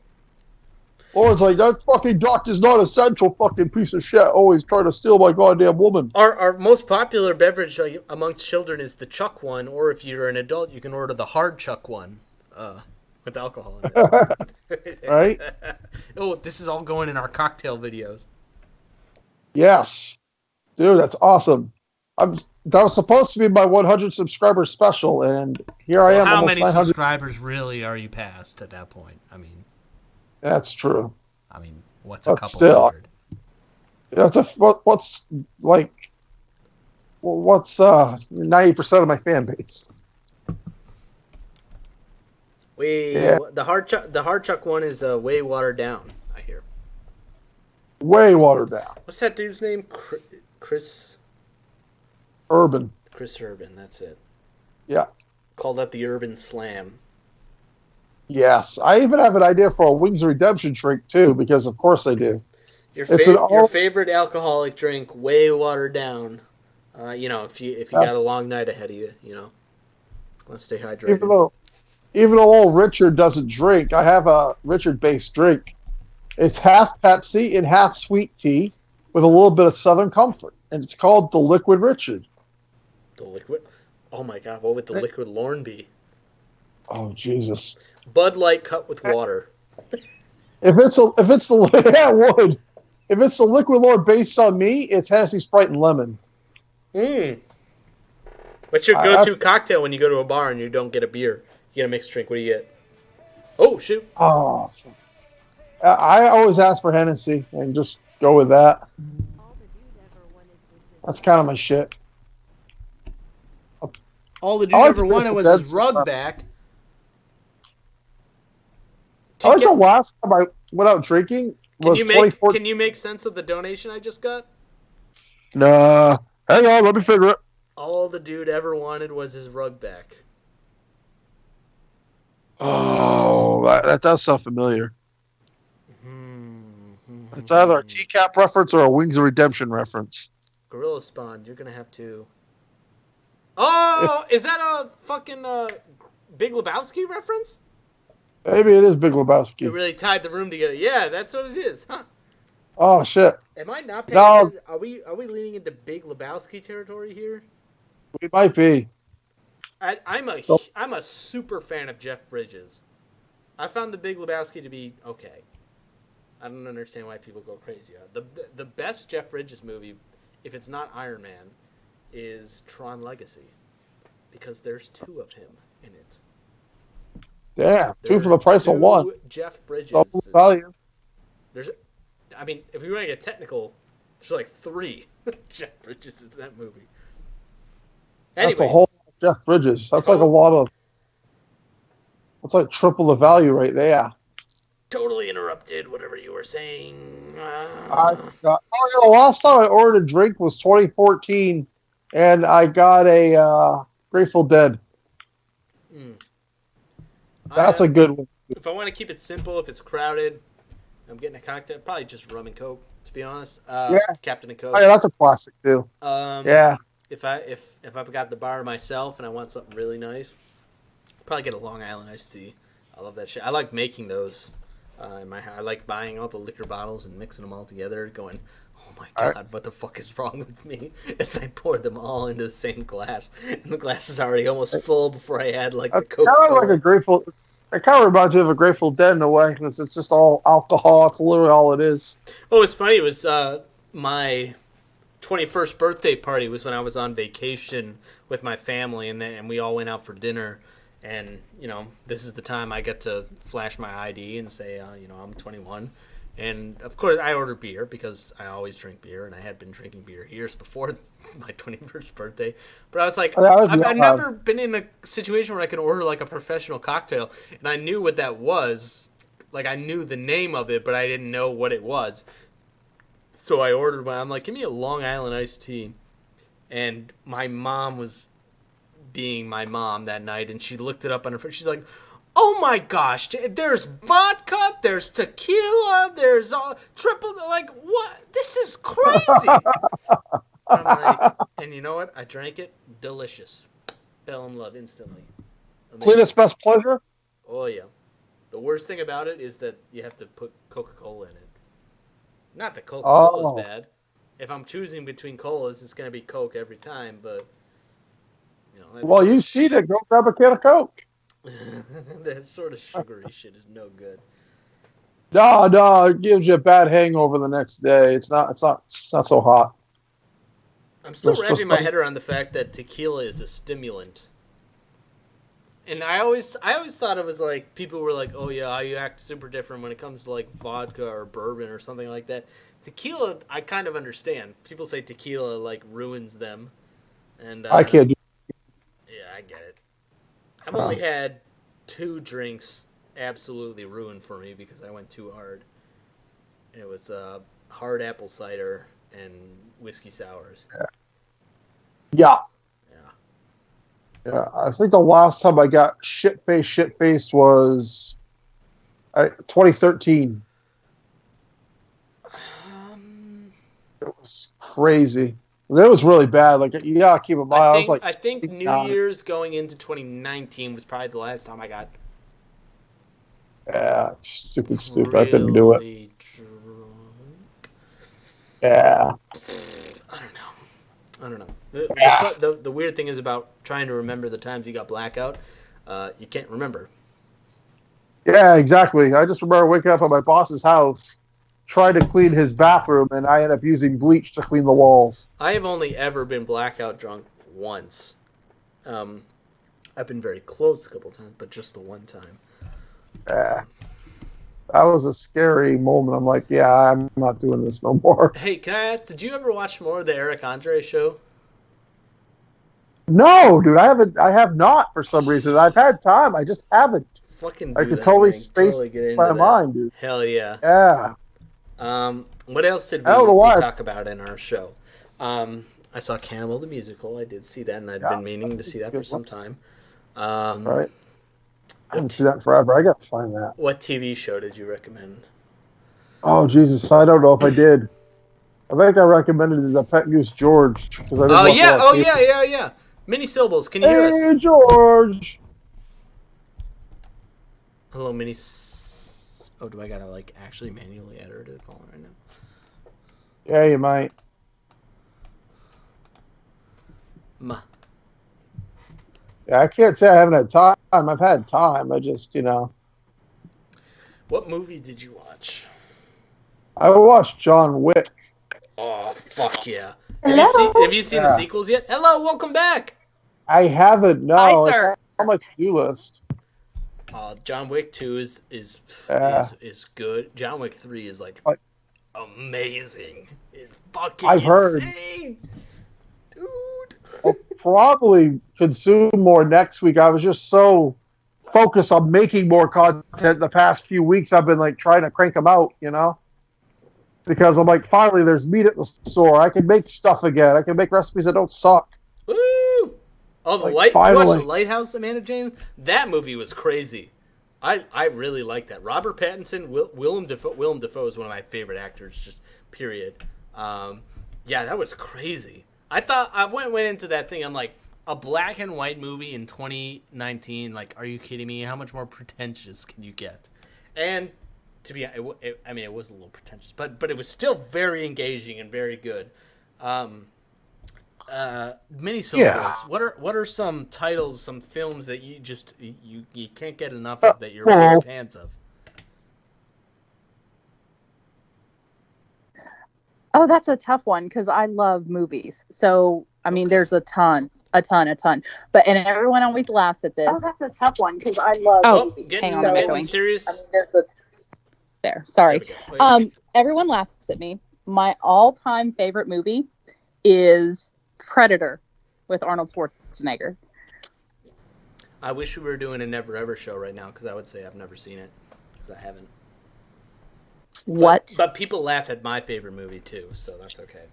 Lord's like, that fucking doctor's not essential, fucking piece of shit. Always trying to steal my goddamn woman.
Our most popular beverage amongst children is the Chuck one, or if you're an adult, you can order the hard Chuck one with alcohol in it.
Right?
Oh, this is all going in our cocktail videos.
Yes. Dude, that's awesome. That was supposed to be my 100 subscriber special, and here I am.
How many subscribers really are you past at that point? I mean,
that's true.
I mean, what's a couple hundred?
That's what's 90% of my fan base.
The hard chuck one is way watered down. I hear.
Way watered down.
What's that dude's name? Chris
Urban.
Chris Urban. That's it.
Yeah.
Called that the Urban Slam.
Yes, I even have an idea for a Wings of Redemption drink too, because of course I do.
Your favorite alcoholic drink, way watered down. If you got a long night ahead of you, want to stay hydrated.
Even though old Richard doesn't drink, I have a Richard-based drink. It's half Pepsi and half sweet tea with a little bit of Southern Comfort, and it's called the Liquid Richard.
The Liquid? Oh my God! What would the Liquid Lorne be?
Oh Jesus!
Bud Light cut with water.
If it's the Liquid Lorne based on me, it's Hennessy, Sprite, and lemon.
What's your go-to cocktail when you go to a bar and you don't get a beer? You get a mixed drink. What do you get? Oh shoot!
Oh, I always ask for Hennessy and just go with that. That's kind of my shit.
All the dude ever wanted was his rug back.
I think the last time I went out drinking was 2014.
Can you make sense of the donation I just got?
Nah. Hang on, let me figure it.
All the dude ever wanted was his rug back.
Oh, that does sound familiar. It's either a Tcap reference or a Wings of Redemption reference.
Gorilla Spawn, you're going to have to... Oh, is that a fucking Big Lebowski reference?
Maybe it is Big Lebowski.
It really tied the room together. Yeah, that's what it is, huh?
Oh shit!
Am I not paying attention? Are we leaning into Big Lebowski territory here?
We might be.
I'm a super fan of Jeff Bridges. I found the Big Lebowski to be okay. I don't understand why people go crazy. The best Jeff Bridges movie, if it's not Iron Man, is Tron Legacy, because there's 2 of him in it.
Yeah, 2 for the price of 1.
Jeff Bridges.
Double value.
If we want to get technical, there's like 3 Jeff Bridges in that movie. Anyway,
that's a whole Jeff Bridges. That's like a lot of. That's like triple the value right there.
Totally interrupted whatever you were saying.
The last time I ordered a drink was 2014, and I got a Grateful Dead. That's a good one.
If I want to keep it simple, if it's crowded, I'm getting a cocktail, probably just rum and Coke, to be honest. Captain and Coke.
Oh, yeah, that's a classic too. Yeah.
If I've got the bar myself and I want something really nice, probably get a Long Island iced tea. I love that shit. I like making those in my house. I like buying all the liquor bottles and mixing them all together, going, oh my God, what the fuck is wrong with me? As I pour them all into the same glass. And the glass is already almost full before I add the Coca-Cola.
Kind of like a Grateful... It kind of reminds me of a Grateful Dead in a way, because it's just all alcohol. It's literally all it is.
Oh, it's funny. It was my 21st birthday party was when I was on vacation with my family, and we all went out for dinner. And, this is the time I get to flash my ID and say, I'm 21. And, of course, I ordered beer because I always drink beer, and I had been drinking beer years before my 21st birthday. But I was like, I've never been in a situation where I can order, a professional cocktail. And I knew what that was. I knew the name of it, but I didn't know what it was. So I ordered one. I'm like, give me a Long Island iced tea. And my mom was being my mom that night, and she looked it up on her phone. She's like, oh my gosh, there's vodka, there's tequila, there's triple, what? This is crazy. I'm like, and you know what? I drank it. Delicious. Fell in love instantly. Amazing.
Cleanest best pleasure?
Oh, yeah. The worst thing about it is that you have to put Coca-Cola in it. Not that Coca-Cola is bad. If I'm choosing between colas, it's going to be Coke every time, but...
Well, you see that. Go grab a can of Coke.
That sort of sugary shit is no good.
No, it gives you a bad hangover the next day. It's not so hot.
I'm still wrapping my head around the fact that tequila is a stimulant. And I always thought it was people were like, oh yeah, you act super different when it comes to vodka or bourbon or something like that. Tequila, I kind of understand. People say tequila ruins them. And
I can't do.
Yeah, I get it. I've only had 2 drinks absolutely ruined for me because I went too hard. And it was hard apple cider and whiskey sours.
Yeah. I think the last time I got shit-faced was 2013. It was crazy. It was really bad. You gotta keep in mind.
I think New Year's going into 2019 was probably the last time I got.
Yeah, stupid. I couldn't do it.
Drunk.
Yeah.
I don't know. The weird thing is about trying to remember the times you got blackout. You can't remember.
Yeah, exactly. I just remember waking up at my boss's house, trying to clean his bathroom, and I ended up using bleach to clean the walls.
I have only ever been blackout drunk once. I've been very close a couple times, but just the one time.
Yeah. That was a scary moment. I'm like, yeah, I'm not doing this no more.
Hey, can I ask, did you ever watch more of the Eric Andre show?
No, dude, I have not for some reason. I've had time. I just haven't.
Fucking
I could totally space my mind, dude.
Hell yeah.
Yeah.
What else did we talk about in our show? I saw Cannibal the Musical. I did see that, and I've been meaning to see that for some time.
Right. I haven't seen that forever. I got to find that.
What TV show did you recommend?
Oh, Jesus. I don't know if I did. I think I recommended the Pet Goose George.
Yeah. Mini syllables. Can you hear us?
Hey, George.
Hello, Mini. Oh, do I gotta actually manually enter to the call right now?
Yeah, you might. Yeah, I can't say I haven't had time. I've had time. I just,
What movie did you watch?
I watched John Wick.
Oh, fuck yeah. Have you seen the sequels yet? Hello, welcome back.
I haven't, no.
Hi, sir.
It's on my to-do list.
John Wick 2 is good. John Wick 3 is amazing. It's fucking
I've heard.
Insane. Dude.
I'll probably consume more next week. I was just so focused on making more content the past few weeks. I've been trying to crank them out, because I'm finally there's meat at the store. I can make stuff again. I can make recipes that don't suck.
Woo! Oh, you watched The Lighthouse, Amanda James? That movie was crazy. I really like that. Robert Pattinson, Willem Dafoe is one of my favorite actors, just period. Yeah, that was crazy. I thought I went into that thing. I'm like, a black and white movie in 2019. Like, are you kidding me? How much more pretentious can you get? And to be, I mean, it was a little pretentious, but it was still very engaging and very good. Mini Boys. What are some titles, some films that you just you can't get enough of that you're big fans of?
Oh, that's a tough one because I love movies. So I mean, there's a ton. But and everyone always laughs at this. Oh, that's a tough one because I love movies. Hang on, I'm going.
Serious.
I mean, there's a there. Sorry. Everyone laughs at me. My all-time favorite movie is Predator with Arnold Schwarzenegger.
I wish we were doing a Never Ever show right now because I would say I've never seen it because I haven't.
What?
But people laugh at my favorite movie too, so that's okay.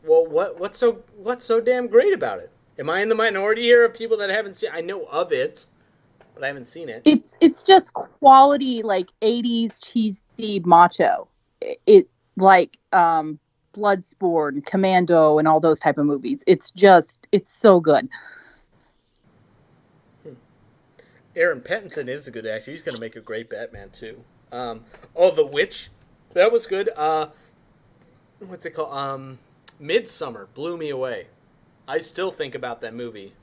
What's so damn great about it? Am I in the minority here of people that haven't seen? I know of it, but I haven't seen it.
It's just quality, like 80s cheesy macho. It like Bloodsport and Commando and all those type of movies. It's so good.
Aaron Pattinson is a good actor. He's going to make a great Batman too. The Witch, that was good. What's it called? Midsummer blew me away. I still think about that movie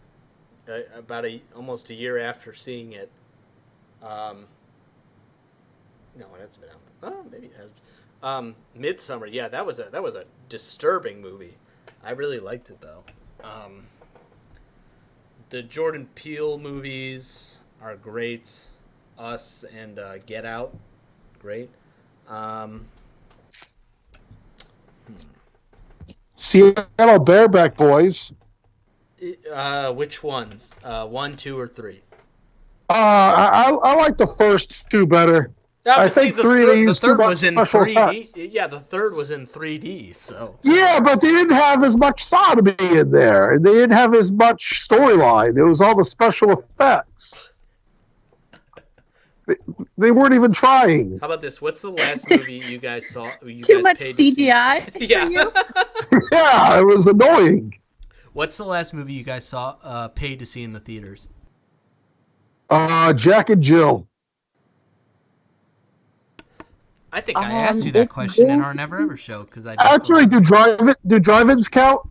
about almost a year after seeing it. No, it hasn't been out. Oh, maybe it has. Midsummer, yeah, that was a disturbing movie. I really liked it though. The Jordan Peele movies are great. Us and Get Out, great.
Seattle Bareback Boys.
Which ones? 1, 2, or 3?
I like the first two better. I think 3D used too much special effects.
Yeah, the third was in 3D. So
yeah, but they didn't have as much sodomy in there. They didn't have as much storyline. It was all the special effects. They weren't even trying.
How about this? What's the last movie you guys saw?
Too much CGI.
Yeah.
Yeah, it was annoying.
What's the last movie you guys saw paid to see in the theaters?
Jack and Jill.
I think I asked you that question in our Never Ever show because I
actually do drive-ins count?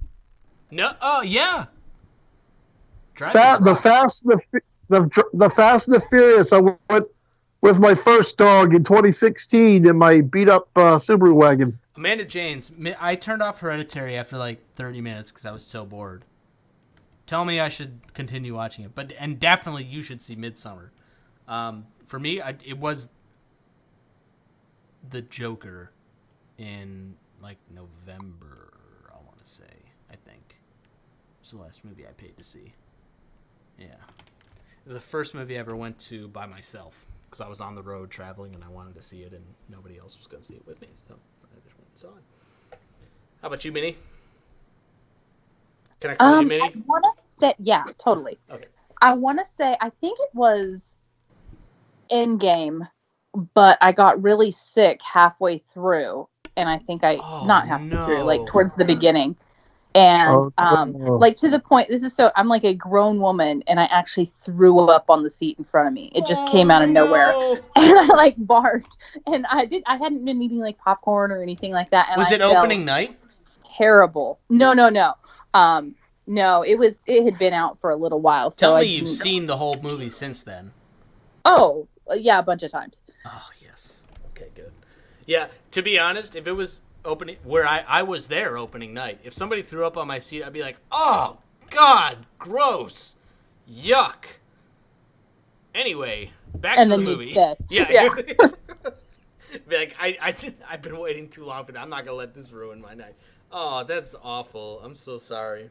No. Oh yeah.
The Fast and the Furious. I went with my first dog in 2016 in my beat-up Subaru wagon.
Amanda James, I turned off Hereditary after like 30 minutes because I was so bored. Tell me I should continue watching it, and definitely you should see Midsummer. For me, it was The Joker in like November, I want to say. I think it was the last movie I paid to see. Yeah, it was the first movie I ever went to by myself because I was on the road traveling and I wanted to see it, and nobody else was going to see it with me, so I just went and saw it. How about you, Minnie? Can I call you Minnie?
I want to say, yeah, totally.
Okay.
I want to say, I think it was Endgame, but I got really sick halfway through, and I think not halfway through, like towards the beginning. And like to the point, I'm like a grown woman, and I actually threw up on the seat in front of me. It just came out of nowhere, and I like barfed. And I hadn't been eating like popcorn or anything like that. And
was it opening night?
Terrible. No. No, it had been out for a little while. So
Tell me you've seen the whole movie since then.
Oh, yeah, a bunch of times.
Oh, yes. Okay, good. Yeah, to be honest, if it was opening where I was there opening night, if somebody threw up on my seat, I'd be like, "Oh, God, gross. Yuck." Anyway, back to the movie. Yeah. Be like, I've been waiting too long for that. I'm not gonna let this ruin my night. Oh, that's awful. I'm so sorry.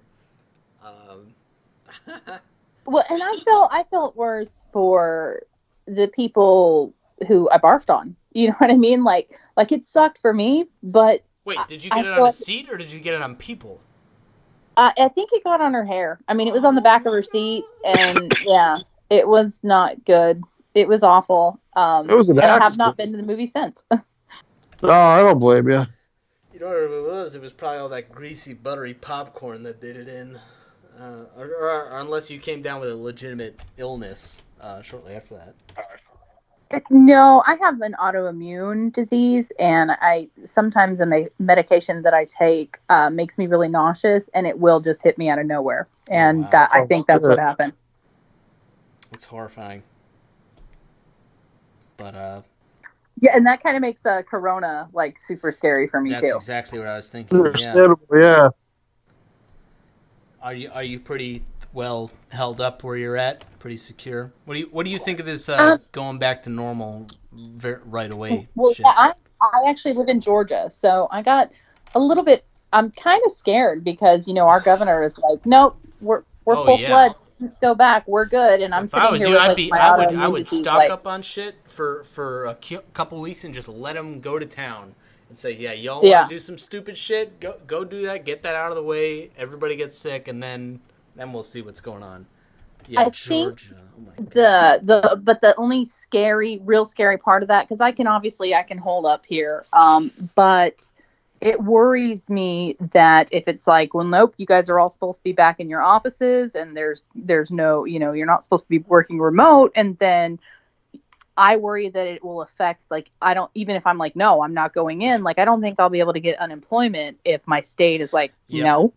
Well, and I felt worse for the people who I barfed on. You know what I mean? Like it sucked for me, but
wait, did you get it on a seat or did you get it on people?
I think it got on her hair. I mean, it was on the back of her seat, and yeah. It was not good. It was awful.
It was an
and I have
accident.
not been to the movie since.
No, I don't blame you.
You know what it was? It was probably all that greasy, buttery popcorn that did it in. Or unless you came down with a legitimate illness shortly after that.
No, I have an autoimmune disease, and I sometimes the medication that I take makes me really nauseous, and it will just hit me out of nowhere. And
wow.
that I think that's what happened.
It's horrifying. But
yeah, and that kind of makes Corona like super scary for me
that's
too.
That's exactly what I was thinking.
Yeah.
Are you pretty well held up where you're at? Pretty secure? What do you think of this going back to normal right away?
Well,
shit?
I actually live in Georgia, so I got a little bit. I'm kind of scared because our governor is like, nope, we're full flood. Just go back. We're good. And I'm sitting here with
I would stock up on shit for a couple weeks and just let them go to town and say, yeah, y'all want to do some stupid shit? Go do that. Get that out of the way. Everybody gets sick, and then we'll see what's going on. Yeah,
I
Georgia.
think but the only real scary part of that, because I can hold up here, but it worries me that if it's like, well, nope, you guys are all supposed to be back in your offices, and there's no, you're not supposed to be working remote, and then I worry that it will affect, like, even if I'm like, no, I'm not going in, like, I don't think I'll be able to get unemployment if my state is like, no,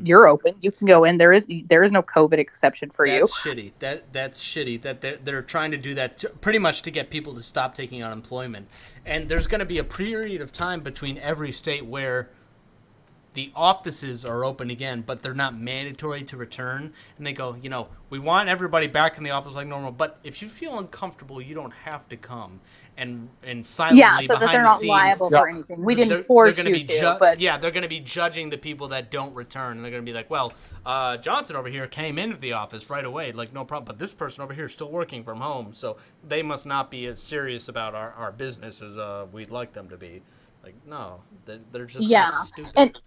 you're open, you can go in, there is no COVID exception for you.
That's shitty. That's shitty that they're trying to do that pretty much to get people to stop taking unemployment. And there's going to be a period of time between every state where the offices are open again, but they're not mandatory to return. And they go, we want everybody back in the office like normal, but if you feel uncomfortable, you don't have to come. And silently
so that they're not liable for anything. We didn't force you to, but
they're going to be judging the people that don't return, and they're going to be like, well, Johnson over here came into the office right away, like no problem, but this person over here is still working from home, so they must not be as serious about our business as we'd like them to be. Like, no, they're just stupid.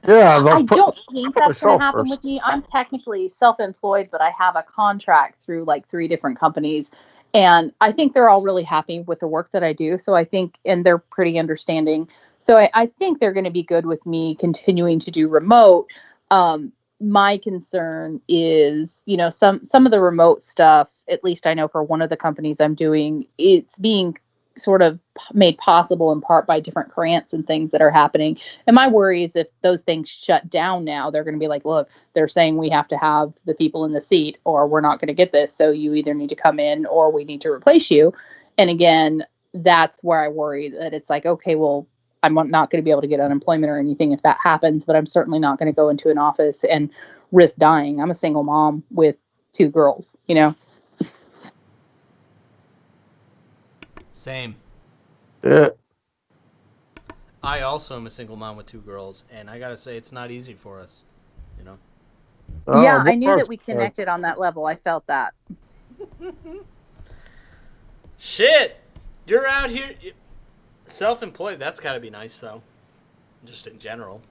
And I don't think that's going to happen with me. I'm technically self-employed, but I have a contract through like 3 different companies. And I think they're all really happy with the work that I do. So I think, and they're pretty understanding. So I think they're going to be good with me continuing to do remote. My concern is, some of the remote stuff, at least I know for one of the companies I'm doing, it's being sort of made possible in part by different grants and things that are happening. And my worry is if those things shut down now, they're going to be like, look, they're saying we have to have the people in the seat or we're not going to get this. So you either need to come in or we need to replace you. And again, that's where I worry that it's like, okay, well, I'm not going to be able to get unemployment or anything if that happens, but I'm certainly not going to go into an office and risk dying. I'm a single mom with 2 girls,
Same.
Yeah.
I also am a single mom with 2 girls, and I gotta say, it's not easy for us,
Yeah, I knew that we connected on that level. I felt that.
Shit! You're out here... Self-employed, that's gotta be nice, though. Just in general.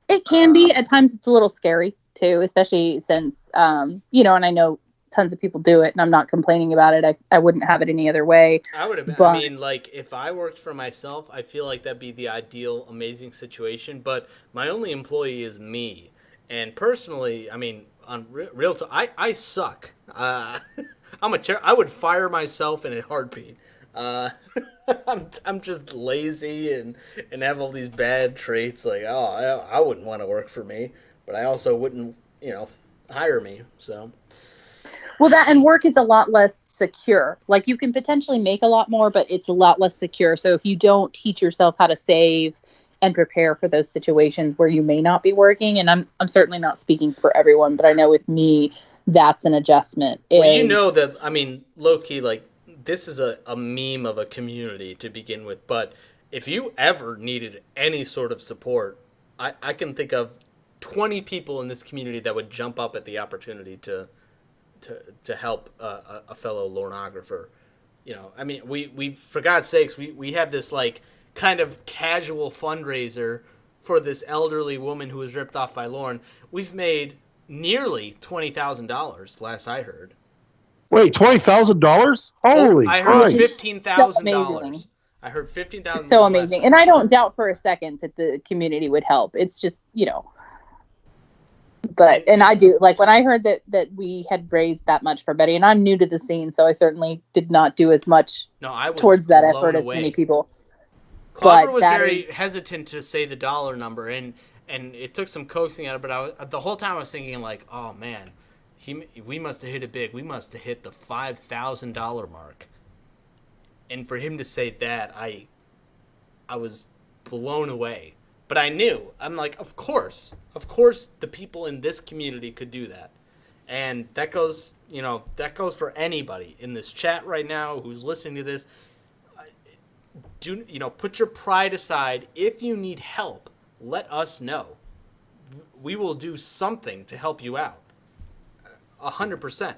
It can be. At times it's a little scary, too, especially since, and I know tons of people do it, and I'm not complaining about it. I wouldn't have it any other way.
If I worked for myself, I feel like that'd be the ideal, amazing situation. But my only employee is me, and personally, on real talk, I suck. I would fire myself in a heartbeat. I'm just lazy and have all these bad traits. Like, I wouldn't want to work for me, but I also wouldn't, hire me. So.
Well, that and work is a lot less secure. Like you can potentially make a lot more, but it's a lot less secure. So if you don't teach yourself how to save and prepare for those situations where you may not be working, and I'm certainly not speaking for everyone, but I know with me, that's an adjustment.
Well, that, low key, like this is a meme of a community to begin with. But if you ever needed any sort of support, I can think of 20 people in this community that would jump up at the opportunity to help a fellow Lorneographer. We for God's sakes, we have this like kind of casual fundraiser for this elderly woman who was ripped off by Lorne. We've made nearly $20,000 last I heard.
Wait, $20,000? Holy
I heard
Christ.
$15,000. I heard $15,000.
So amazing. And I don't doubt for a second that the community would help. It's just, but, and I do, like, when I heard that we had raised that much for Betty, and I'm new to the scene, so I certainly did not do as much towards that effort as many people.
Clobber was very hesitant to say the dollar number, and it took some coaxing out of it, but the whole time I was thinking, like, oh, man, we must have hit it big. We must have hit the $5,000 mark. And for him to say that, I was blown away. But I knew. I'm like, of course the people in this community could do that. And that goes for anybody in this chat right now who's listening to this. Put your pride aside. If you need help, let us know. We will do something to help you out. 100%.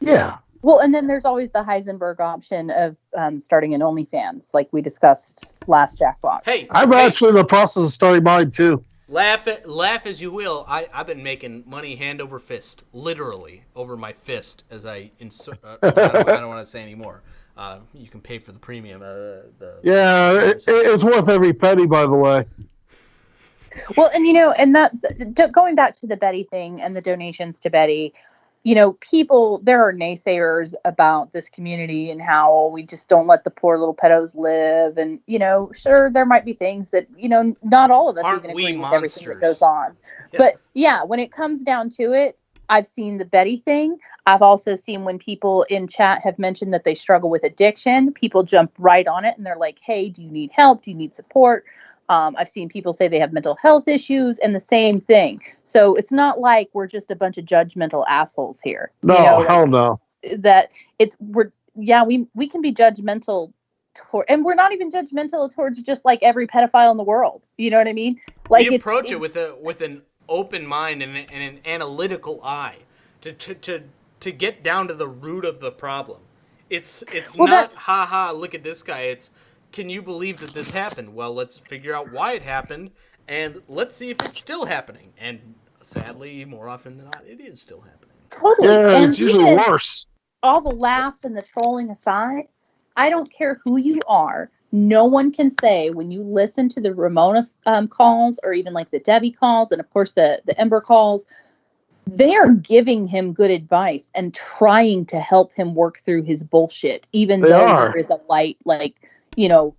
Yeah.
Well, and then there's always the Heisnenbubger option of starting an OnlyFans, like we discussed last Jackbox.
Hey,
I'm actually in the process of starting mine too.
Laugh as you will. I've been making money hand over fist, literally over my fist. As I insert, I don't want to say anymore. You can pay for the premium.
It's worth every penny, by the way.
Well, and and that going back to the Betty thing and the donations to Betty. There are naysayers about this community and how we just don't let the poor little pedos live. And, sure, there might be things that, not all of us even agree with everything that goes on. Yeah. But yeah, when it comes down to it, I've seen the Betty thing. I've also seen when people in chat have mentioned that they struggle with addiction, people jump right on it and they're like, hey, do you need help? Do you need support? I've seen people say they have mental health issues and the same thing. So it's not like we're just a bunch of judgmental assholes here.
No, hell no.
That we can be judgmental and we're not even judgmental towards just like every pedophile in the world. You know what I mean? Like
we approach it with an open mind and an analytical eye to get down to the root of the problem. It's not look at this guy. It's, can you believe that this happened? Well, let's figure out why it happened, and let's see if it's still happening. And sadly, more often than not, it is still happening.
Totally.
Yeah,
and
it's usually worse.
All the laughs and the trolling aside, I don't care who you are. No one can say when you listen to the Ramona calls or even like the Debbie calls and, of course, the Ember calls, they are giving him good advice and trying to help him work through his bullshit, even though there is a light,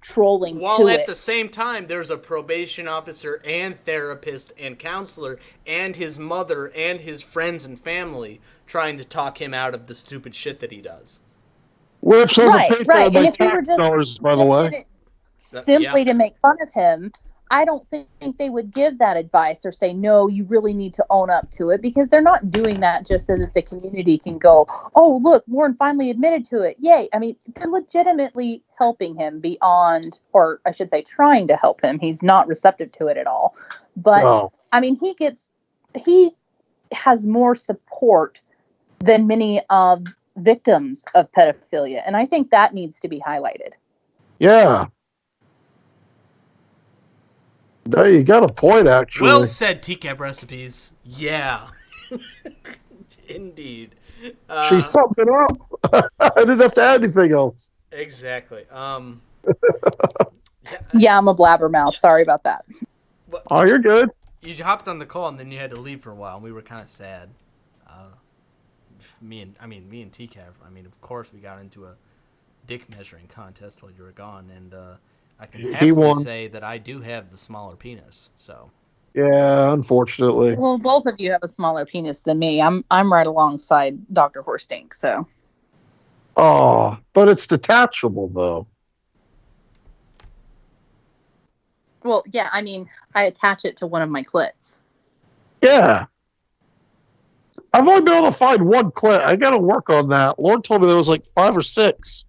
trolling
while
to
at
it.
The same time, there's a probation officer and therapist and counselor and his mother and his friends and family trying to talk him out of the stupid shit that he does.
Which
right. And if we were
just by the way,
simply to make fun of him, I don't think they would give that advice or say, no, you really need to own up to it, because they're not doing that just so that the community can go, oh, look, Lorne finally admitted to it. Yay. I mean, they're legitimately helping him beyond, or I should say trying to help him. He's not receptive to it at all. But, I mean, he has more support than many of victims of pedophilia. And I think that needs to be highlighted.
Yeah. No, you got a point, actually.
Well said, Tcap recipes. Yeah. Indeed.
She summed it up. I didn't have to add anything else.
Exactly.
Yeah, I'm a blabbermouth. Sorry about that.
Oh, you're good.
You hopped on the call and then you had to leave for a while. And we were kind of sad. Me and Tcap. I mean, of course, we got into a dick measuring contest while you were gone, and I can happily say that I do have the smaller penis. So.
Yeah, unfortunately.
Well, both of you have a smaller penis than me. I'm right alongside Dr. Horstink, so.
Oh, but it's detachable, though.
Well, yeah, I mean, I attach it to one of my clits.
Yeah. I've only been able to find one clit. I got to work on that. Lorne told me there was like 5 or 6.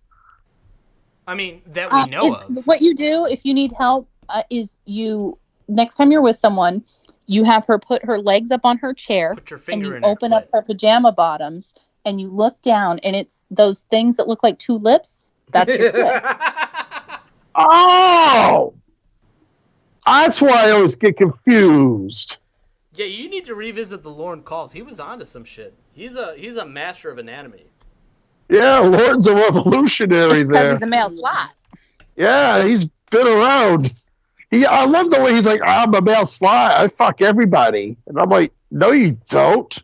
I mean, that we know of.
What you do if you need help is you, next time you're with someone, you have her put her legs up on her chair.
Put your finger
and you open up her pajama bottoms and you look down and it's those things that look like 2 lips. That's your clit.
Oh! That's why I always get confused.
Yeah, you need to revisit the Lorne calls. He was onto some shit. He's a master of anatomy.
Yeah, Lorne's a revolutionary there.
He's a male slot.
Yeah, he's been around. I love the way he's like, I'm a male slut. I fuck everybody. And I'm like, no, you don't.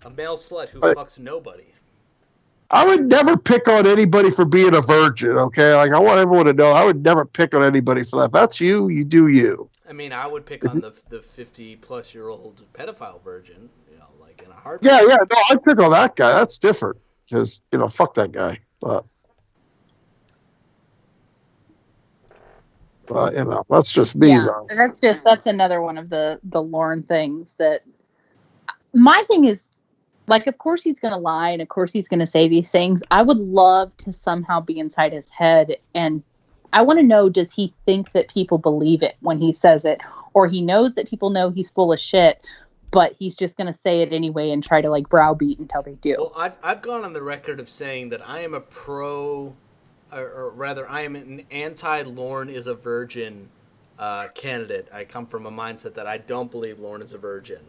A male slut who fucks nobody.
I would never pick on anybody for being a virgin, okay? Like, I want everyone to know I would never pick on anybody for that. If that's you, you do you.
I mean, I would pick on the 50-plus-year-old pedophile virgin, like in a heartbeat.
Yeah, no, I'd pick on that guy. That's different. Because, fuck that guy. But that's just me.
Yeah, that's another one of the Lorne things that my thing is, like, of course he's going to lie and of course he's going to say these things. I would love to somehow be inside his head, and I want to know, does he think that people believe it when he says it, or he knows that people know he's full of shit, but he's just going to say it anyway and try to like browbeat until they do.
Well, I've gone on the record of saying that I am a or rather, I am an anti-Lorne is a virgin candidate. I come from a mindset that I don't believe Lorne is a virgin.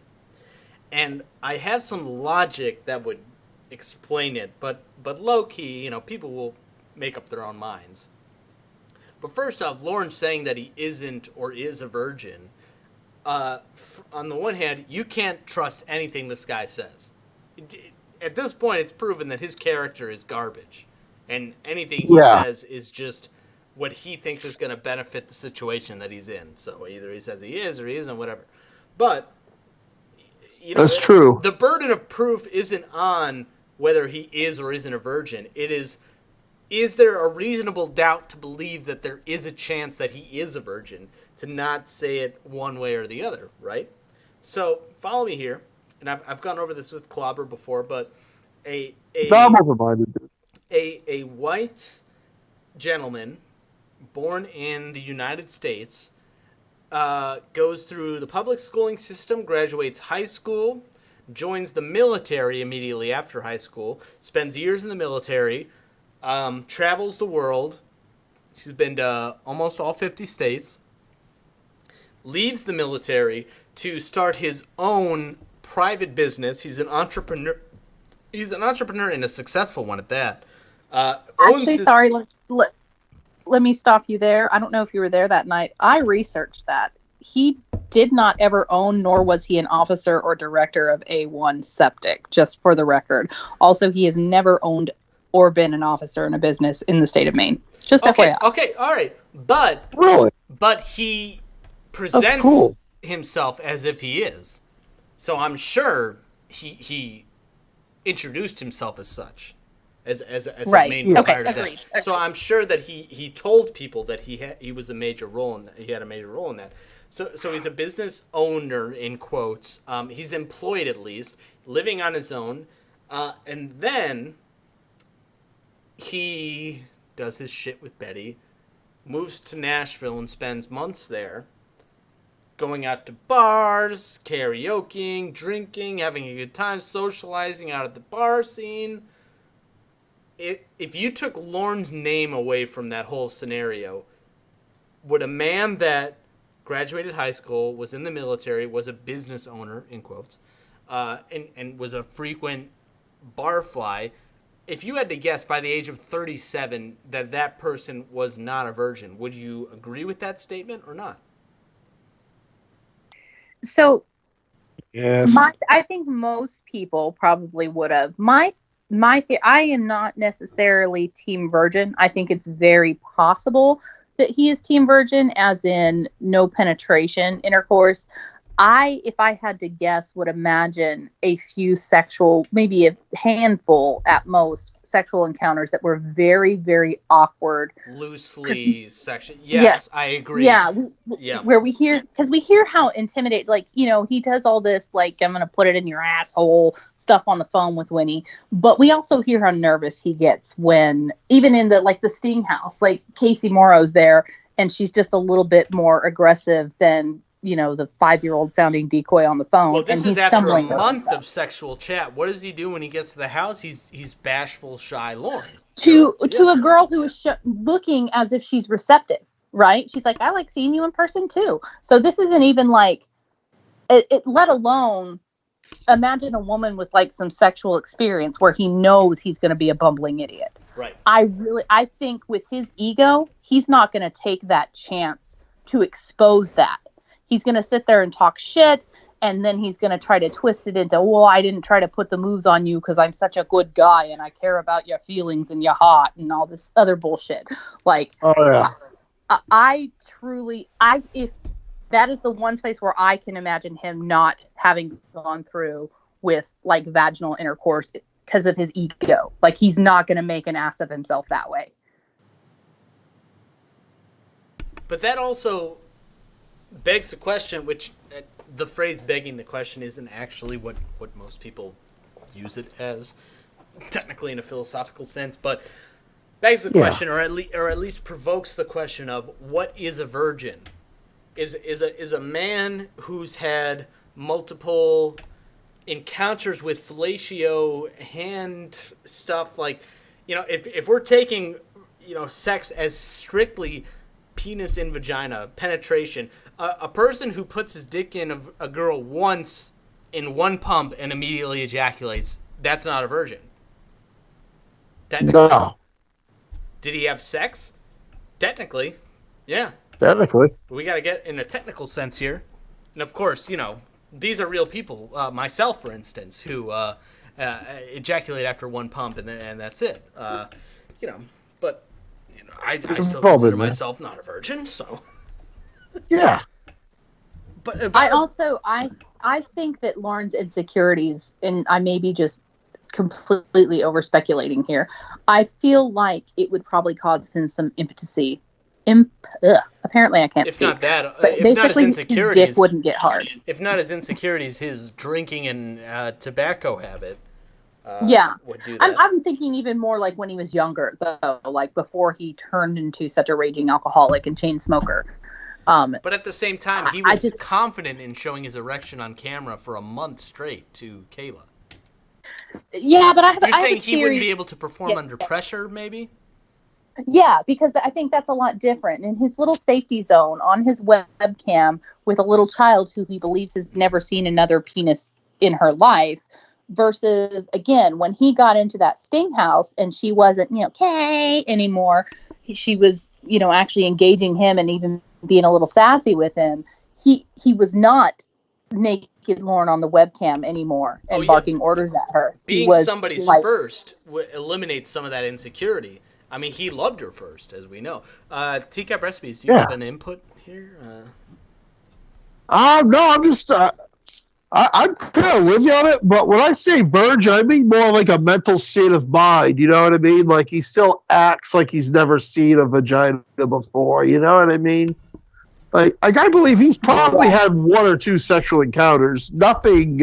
And I have some logic that would explain it, but low-key, people will make up their own minds. But first off, Lorne saying that he isn't or is a virgin, on the one hand, you can't trust anything this guy says. At this point, it's proven that his character is garbage. And anything he says is just what he thinks is going to benefit the situation that he's in. So either he says he is or he isn't, whatever. But,
that's true.
The burden of proof isn't on whether he is or isn't a virgin. It is there a reasonable doubt to believe that there is a chance that he is a virgin, to not say it one way or the other, right? So follow me here. And I've gone over this with Clobber before, but a white gentleman born in the United States goes through the public schooling system, graduates high school, joins the military immediately after high school, spends years in the military, travels the world. He's been to almost all 50 states, leaves the military to start his own private business. He's an entrepreneur. He's an entrepreneur and a successful one at that.
Actually, sorry, let me stop you there. I don't know if you were there that night. I researched that. He did not ever own, nor was he an officer or director of A1 Septic, just for the record. Also, he has never owned or been an officer in a business in the state of Maine. Just FYI.
Okay, all right. But
really?
But he presents himself as if he is. So I'm sure he introduced himself as such. As
right.
a main
okay. Agreed.
So I'm sure that he told people that he was a major role in that. He had a major role in that. So he's a business owner in quotes. He's employed at least, living on his own, and then he does his shit with Betty, moves to Nashville and spends months there, going out to bars, karaokeing, drinking, having a good time, socializing out at the bar scene. If you took Lorne's name away from that whole scenario, would a man that graduated high school, was in the military, was a business owner, in quotes, and was a frequent barfly, if you had to guess by the age of 37 that person was not a virgin, would you agree with that statement or not?
So,
yes.
I think most people probably would have. I am not necessarily team virgin. I think it's very possible that he is team virgin, as in no penetration intercourse. If I had to guess, would imagine a few maybe a handful at most, sexual encounters that were very, very awkward.
Loosely sexual. Yes, I agree.
Yeah. Where we hear how intimidated, he does all this, I'm going to put it in your asshole stuff on the phone with Winnie. But we also hear how nervous he gets when, even in the Sting house, Casey Morrow's there and she's just a little bit more aggressive than, the 5-year-old sounding decoy on the phone.
Well, this is after a month of sexual chat. What does he do when he gets to the house? He's bashful, shy Lorne.
To a girl who is looking as if she's receptive, right? She's like, I like seeing you in person too. So this isn't even let alone imagine a woman with like some sexual experience where he knows he's going to be a bumbling idiot.
Right.
I think with his ego, he's not going to take that chance to expose that. He's going to sit there and talk shit, and then he's going to try to twist it into, well, I didn't try to put the moves on you because I'm such a good guy and I care about your feelings and your heart and all this other bullshit. Like, I truly, if that is the one place where I can imagine him not having gone through with like vaginal intercourse because of his ego. Like, he's not going to make an ass of himself that way.
But that also begs the question, which the phrase begging the question isn't actually what most people use it as, technically in a philosophical sense, but begs the question, or at least provokes the question of what is a virgin? Is a man who's had multiple encounters with fellatio hand stuff, like, you know, if we're taking, you know, sex as strictly penis in vagina penetration, a person who puts his dick in a girl once in one pump and immediately ejaculates, that's not a virgin. Technically.
No.
Did he have sex? Technically, yeah.
Technically.
We got to get in a technical sense here. And of course, you know, these are real people. Myself, for instance, who ejaculate after one pump and that's it. You know, but you know, I still consider myself not a virgin, so.
Yeah.
But
I think that Lorne's insecurities, and I may be just completely over speculating here, I feel like it would probably cause him some impotency. Apparently I can't speak.
If not that,
but
if
basically
not his insecurities,
his dick wouldn't get hard.
If not his insecurities, his drinking and tobacco habit. Would do that.
I'm thinking even more like when he was younger, though, like before he turned into such a raging alcoholic and chain smoker.
But at the same time, he was confident in showing his erection on camera for a month straight to Kayla.
Yeah, but
You're saying he wouldn't be able to perform under pressure, maybe?
Yeah, because I think that's a lot different. In his little safety zone on his webcam with a little child who he believes has never seen another penis in her life, versus, again, when he got into that Sting house and she wasn't, you know, Kay anymore, she was, you know, actually engaging him and even being a little sassy with him. He was not naked Lorne on the webcam anymore and barking orders at her.
Being somebody's first eliminates some of that insecurity. I mean, he loved her first, as we know. Tcap Recipes, do you have an input here?
No, I'm just... I'm kind of with you on it, but when I say virgin, I mean more like a mental state of mind. You know what I mean? Like, he still acts like he's never seen a vagina before. You know what I mean? Like I believe he's probably had one or two sexual encounters. Nothing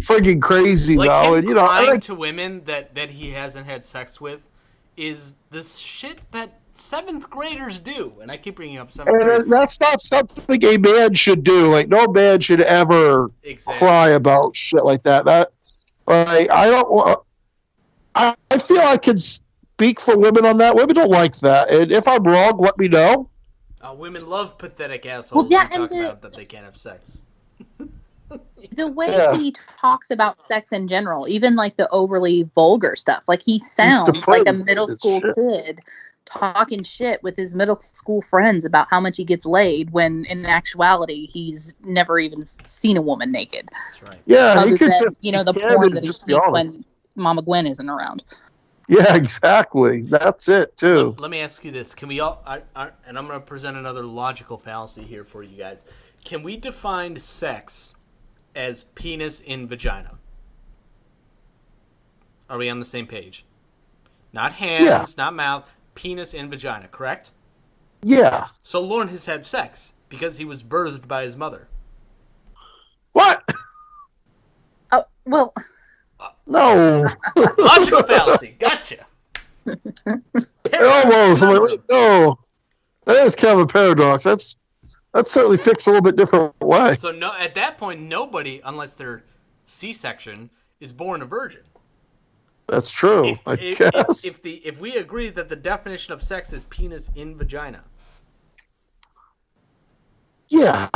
friggin' crazy,
like
though.
Him
and, you know,
crying to women that he hasn't had sex with is this shit that 7th graders do. And I keep bringing up 7th graders.
That's not something a man should do. Like, no man should ever cry about shit like that. I feel I can speak for women on that. Women don't like that. And if I'm wrong, let me know.
Women love pathetic assholes who talk about that they can't have sex.
The way he talks about sex in general, even like the overly vulgar stuff, like he sounds like a middle school kid talking shit with his middle school friends about how much he gets laid, when in actuality he's never even seen a woman naked.
That's right.
Yeah,
other than, you know, the porn that he sees when Mama Gwen isn't around.
Yeah, exactly. That's it too.
Let me ask you this: can we all? And I'm going to present another logical fallacy here for you guys. Can we define sex as penis in vagina? Are we on the same page? Not hands, not mouth. Penis in vagina, correct?
Yeah.
So Lorne has had sex because he was birthed by his mother.
What?
Oh, well.
No.
Logical fallacy. Gotcha.
Almost. No. That is kind of a paradox. That's certainly fixed a little bit different way.
So no, at that point, nobody, unless they're C-section, is born a virgin.
That's true. I guess.
If we agree that the definition of sex is penis in vagina.
Yeah.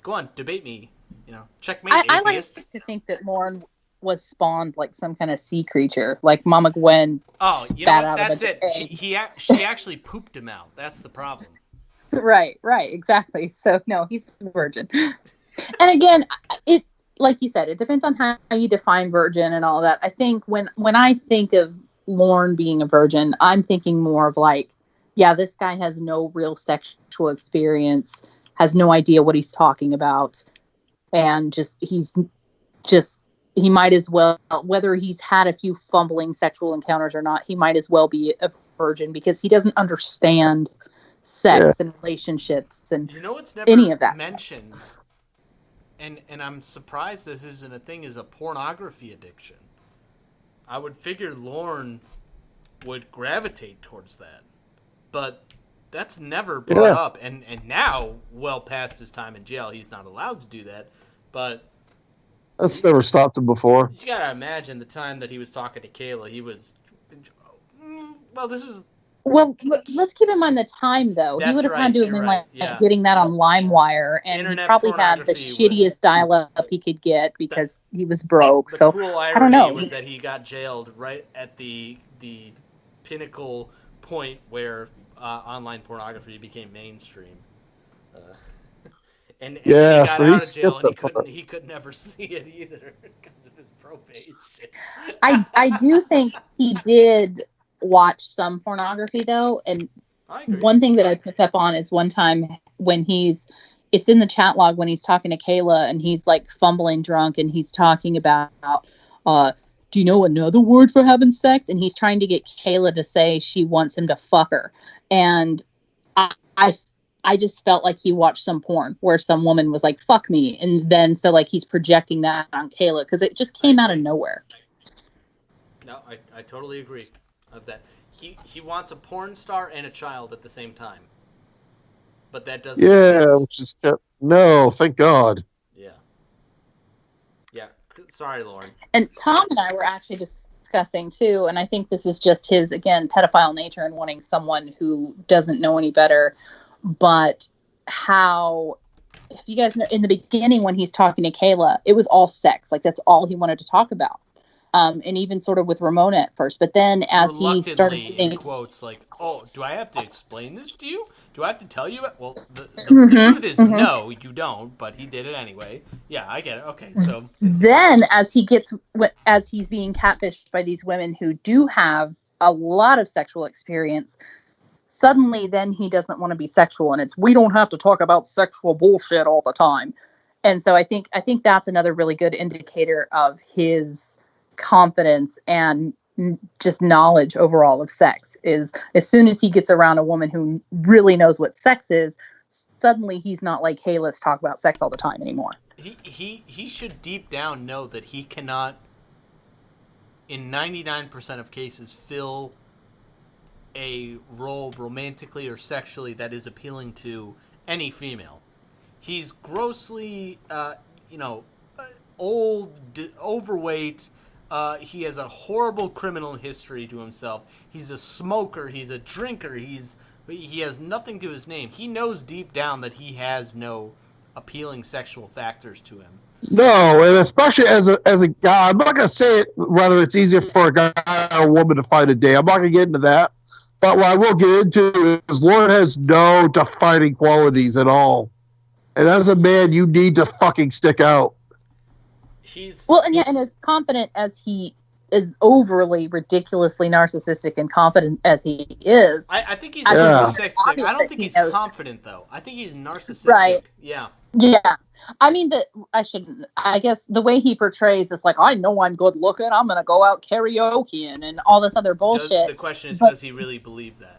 Go on, debate me. Checkmate,
I like
atheist.
to think that Lorne was spawned like some kind of sea creature, like Mama Gwen spat out
That's
a bunch
it.
of eggs.
She actually pooped him out. That's the problem.
Right, exactly. So no, he's a virgin. And again, it like you said, it depends on how you define virgin and all that. I think when I think of Lorne being a virgin, I'm thinking more of like, yeah, this guy has no real sexual experience, has no idea what he's talking about, and he might as well, whether he's had a few fumbling sexual encounters or not, he might as well be a virgin because he doesn't understand sex and relationships and
what's never
any of that
mentioned
stuff.
And I'm surprised this isn't a thing, is a pornography addiction. I would figure Lorne would gravitate towards that, but that's never brought up. And now, well past his time in jail, he's not allowed to do that. But
that's never stopped him before.
You gotta imagine the time that he was talking to Kayla. He was,
Well, let's keep in mind the time, though. He would have had to have been getting that on LimeWire, and
Internet
he probably had the shittiest dial-up he could get because he was broke. So
cruel irony
I don't know.
Was that he got jailed right at the pinnacle point where online pornography became mainstream. And he got out of jail, and he could never see it either because of his probation.
I do think he did watch some pornography though, and one thing that I picked up on is one time when it's in the chat log when he's talking to Kayla and he's like fumbling drunk and he's talking about do you know another word for having sex, and he's trying to get Kayla to say she wants him to fuck her, and I just felt like he watched some porn where some woman was like fuck me, and then so like he's projecting that on Kayla because it just came out of nowhere.
No, I totally agree of that. He wants a porn star and a child at the same time, but that doesn't exist.
No, thank God.
Yeah, sorry, Lorne.
And Tom and I were actually discussing too, and I think this is just his, again, pedophile nature and wanting someone who doesn't know any better, but how, if you guys know, in the beginning when he's talking to Kayla, it was all sex, like that's all he wanted to talk about. And even sort of with Ramona at first, but then as he started
in quotes like, "Oh, do I have to explain this to you? Do I have to tell you?" Well, the truth is, no, you don't. But he did it anyway. Yeah, I get it. Okay, so
then as he's being catfished by these women who do have a lot of sexual experience, suddenly then he doesn't want to be sexual, and it's we don't have to talk about sexual bullshit all the time. And so I think that's another really good indicator of his confidence and just knowledge overall of sex, is as soon as he gets around a woman who really knows what sex is, suddenly he's not like, hey, let's talk about sex all the time anymore.
He should deep down know that he cannot, in 99% of cases, fill a role romantically or sexually that is appealing to any female. He's grossly, old, overweight. He has a horrible criminal history to himself. He's a smoker. He's a drinker. He has nothing to his name. He knows deep down that he has no appealing sexual factors to him.
No, and especially as a guy, I'm not going to say it whether it's easier for a guy or a woman to fight a day. I'm not going to get into that. But what I will get into is Lorne has no defining qualities at all. And as a man, you need to fucking stick out.
And as confident as he is, overly ridiculously narcissistic and confident as he is,
I think he's narcissistic. I don't think he's confident though. I think he's narcissistic.
Right.
Yeah.
I mean, I guess the way he portrays is like, I know I'm good looking, I'm gonna go out karaokeing and all this other bullshit.
The question is, does he really believe that?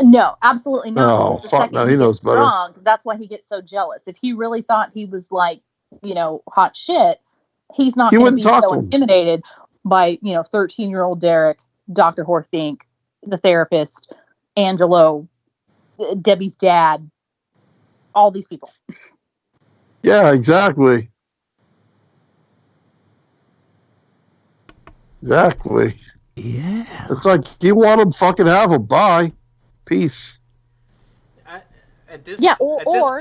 No, absolutely not.
Oh, fuck no, he knows better.
That's why he gets so jealous. If he really thought he was like, hot shit, he's not going to be so intimidated by, 13-year-old Derek, Dr. Horfink, the therapist, Angelo, Debbie's dad, all these people.
Yeah, exactly. Exactly.
Yeah.
It's like, you want them, fucking have them. Bye. Peace.
At this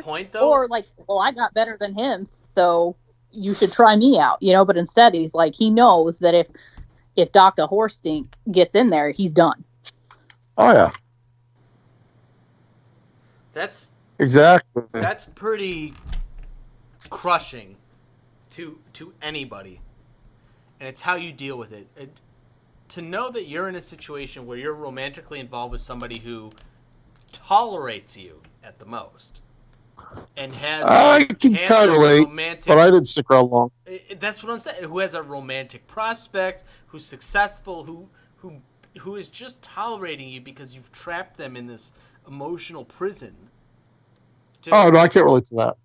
point, though,
or like, well, I got better than him, so you should try me out, But instead, he's like, he knows that if Dr. Horstink gets in there, he's done.
Oh yeah,
that's pretty crushing to anybody, and it's how you deal with it. To know that you're in a situation where you're romantically involved with somebody who tolerates you at the most, and has
I can kind of relate, but I didn't stick around long.
That's what I'm saying. Who has a romantic prospect, who's successful, who is just tolerating you because you've trapped them in this emotional prison.
No, I can't relate to that.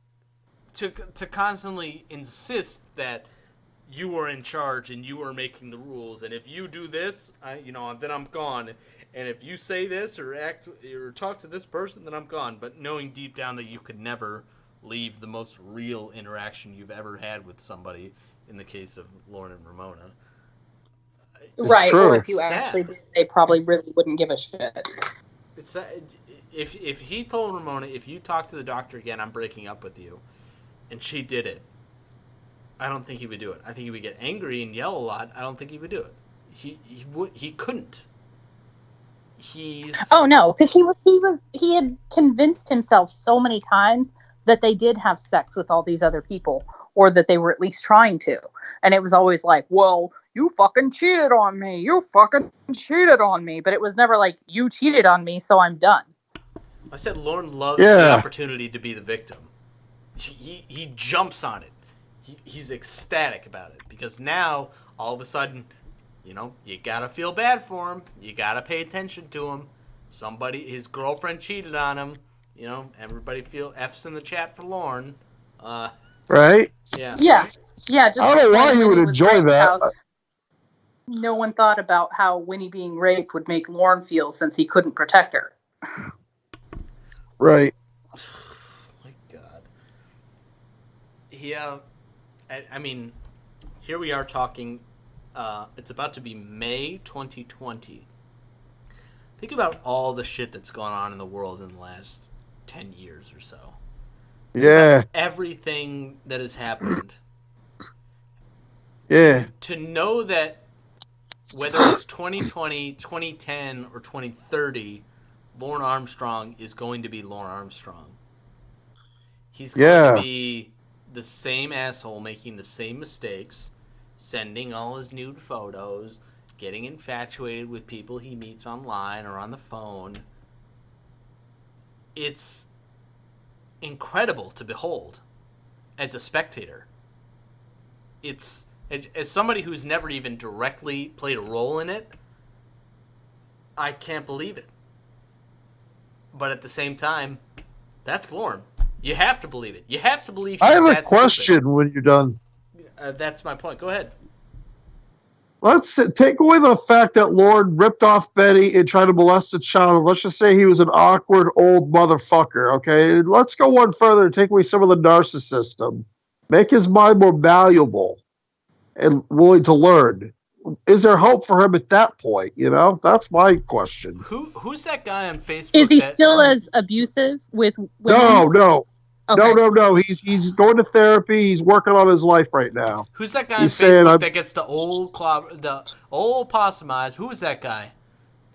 To constantly insist that you are in charge and you are making the rules, and if you do this, then I'm gone. And if you say this or act or talk to this person, then I'm gone. But knowing deep down that you could never leave the most real interaction you've ever had with somebody, in the case of Lorne and Ramona.
Right, or if you actually did, they probably really wouldn't give a shit.
It's if he told Ramona, if you talk to the doctor again, I'm breaking up with you, and she did it, I don't think he would do it. I think he would get angry and yell a lot. I don't think he would do it. He couldn't.
Oh no, because he had convinced himself so many times that they did have sex with all these other people, or that they were at least trying to, and it was always like, well, you fucking cheated on me, but it was never like, you cheated on me, so I'm done.
I said Lorne loves the opportunity to be the victim. He jumps on it. He's ecstatic about it, because now all of a sudden, you gotta feel bad for him. You gotta pay attention to him. His girlfriend cheated on him. Everybody feel F's in the chat for Lorne.
Right?
Yeah.
Just
I don't know why you would enjoy that.
No one thought about how Winnie being raped would make Lorne feel, since he couldn't protect her.
Right.
My God. Yeah. I mean, here we are talking. It's about to be May 2020. Think about all the shit that's gone on in the world in the last 10 years or so.
Yeah.
Everything that has happened.
Yeah.
To know that whether it's 2020, 2010, or 2030, Lorne Armstrong is going to be Lorne Armstrong. He's going to be the same asshole making the same mistakes, sending all his nude photos, getting infatuated with people he meets online or on the phone. It's incredible to behold as a spectator. It's, as somebody who's never even directly played a role in it, I can't believe it. But at the same time, that's Lorne. You have to believe it. You have to believe he's
I have a
that
question
stupid.
when you're done.
That's my point. Go ahead.
Let's take away the fact that Lorne ripped off Betty and tried to molest a child. Let's just say he was an awkward old motherfucker, okay? Let's go one further and take away some of the narcissism. Make his mind more valuable and willing to learn. Is there hope for him at that point? That's my question.
Who's that guy on Facebook?
Is he still as abusive with women?
No.
Okay.
No. He's going to therapy. He's working on his life right now.
Who's that guy on Facebook that gets the old possum eyes? Who is that guy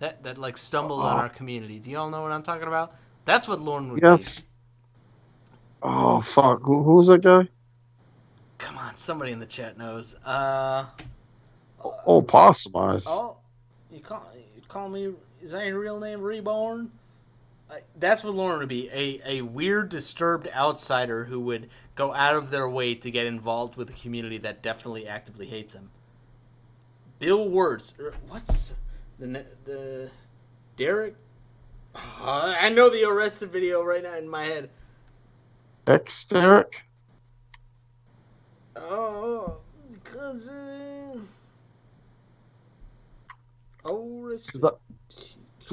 that like stumbled on our community? Do y'all know what I'm talking about? That's what Lorne would be.
Oh fuck! Who's that guy?
Come on, somebody in the chat knows.
Possum eyes.
Oh, you call me? Is that your real name, Reborn? That's what Lorne would be, a weird, disturbed outsider who would go out of their way to get involved with a community that definitely actively hates him. Bill Wirtz. What's the Derek? Oh, I know the arrested video right now in my head.
Derek?
Oh, cousin.
Because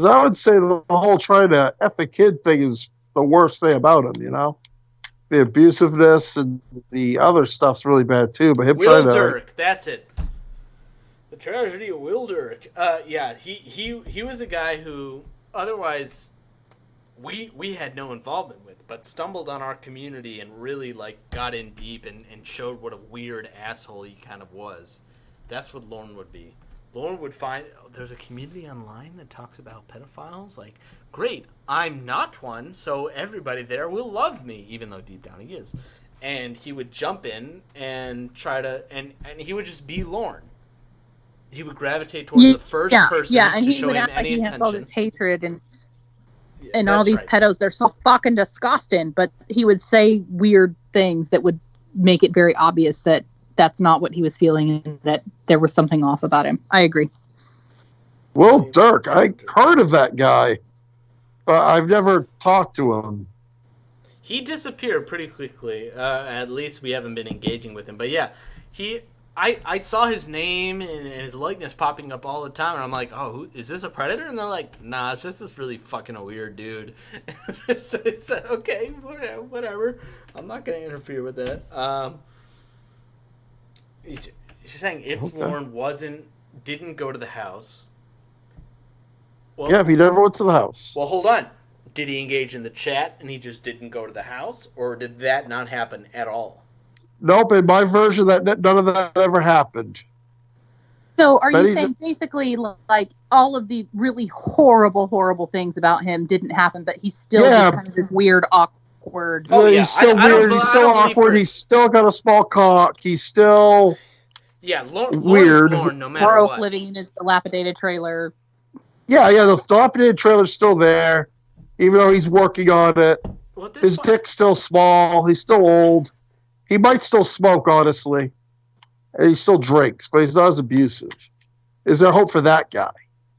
I would say the whole trying to F a kid thing is the worst thing about him, The abusiveness and the other stuff's really bad too, but him
Will
trying to...
Dirk, that's it. The tragedy of Will Dirk. He was a guy who otherwise we had no involvement with, but stumbled on our community and really like got in deep and showed what a weird asshole he kind of was. That's what Lorne would be. Lorne would find there's a community online that talks about pedophiles. Like, great, I'm not one, so everybody there will love me, even though deep down he is. And he would jump in and try to, and he would just be Lorne. He would gravitate towards the first person
and
to
he
show
would
him
act like
any
he
attention.
has all this hatred and all these pedos. They're so fucking disgusting, but he would say weird things that would make it very obvious that that's not what he was feeling and that there was something off about him. I agree.
Will Dirk, I heard of that guy, but I've never talked to him.
He disappeared pretty quickly. At least we haven't been engaging with him. But yeah, I saw his name and his likeness popping up all the time, and I'm like, oh, is this a predator? And they're like, nah, it's just this really fucking a weird dude. So I said, okay, whatever. I'm not going to interfere with that. She's saying if Lorne didn't go to the house. Well,
yeah, if he never went to the house.
Well, hold on. Did he engage in the chat and he just didn't go to the house, or did that not happen at all?
Nope, in my version, that none of that ever happened.
So are you saying basically like all of the really horrible things about him didn't happen, but he's still just kind of this weird, awkward...
Oh, yeah. He's still weird, he's still awkward, he's still got a small cock, he's still...
Yeah,
weird.
Lorne, no matter
broke,
what.
living in his dilapidated trailer.
Yeah, the dilapidated trailer's still there, even though he's working on it.
Well,
his dick's still small, he's still old. He might still smoke, honestly. And he still drinks, but he's not as abusive. Is there hope for that guy?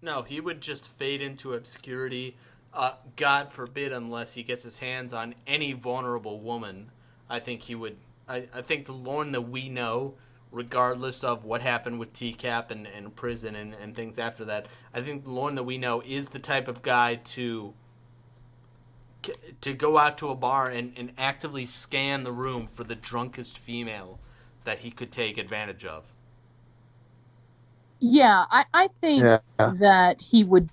No, he would just fade into obscurity. God forbid, unless he gets his hands on any vulnerable woman. I think he would. I think the Lorne that we know, regardless of what happened with Tcap and prison and things after that, I think the Lorne that we know is the type of guy to go out to a bar and actively scan the room for the drunkest female that he could take advantage of.
Yeah, I think that he would.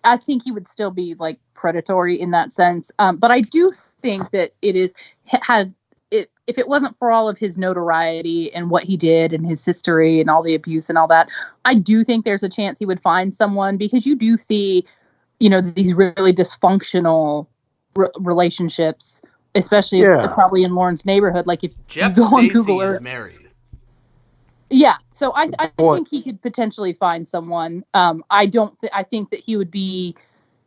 I think he would still be like predatory in that sense. But I do think that if it wasn't for all of his notoriety and what he did and his history and all the abuse and all that, I do think there's a chance he would find someone, because you do see, these really dysfunctional relationships, especially probably in Lorne's neighborhood. Like if
Jeff
you go on
Stacey
Google
is
Earth,
married.
Yeah, so I think he could potentially find someone. I think that he would be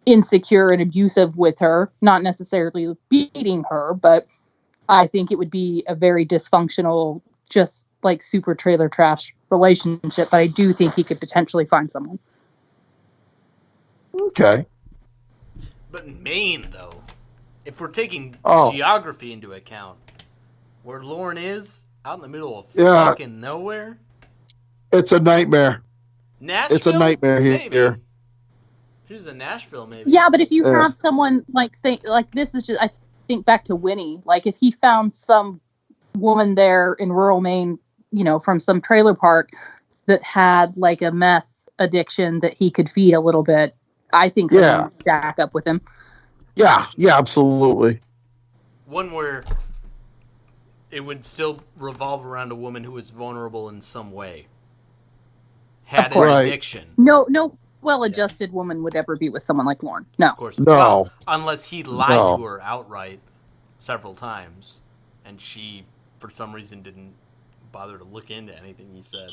insecure and abusive with her, not necessarily beating her, but I think it would be a very dysfunctional, just like super trailer trash relationship. But I do think he could potentially find someone.
Okay.
But in Maine, though, if we're taking geography into account, where Lorne is, out in the middle of fucking nowhere.
It's a nightmare.
Nashville?
It's a nightmare here.
She's in Nashville, maybe.
Yeah, but if you have someone this is just, I think back to Winnie. Like if he found some woman there in rural Maine, from some trailer park that had like a meth addiction that he could feed a little bit, I think someone would jack up with him. Yeah,
absolutely.
One where it would still revolve around a woman who was vulnerable in some way. Had an addiction.
No well-adjusted woman would ever be with someone like Lorne. No.
Of course.
No.
Well, unless he lied to her outright several times, and she, for some reason, didn't bother to look into anything he said.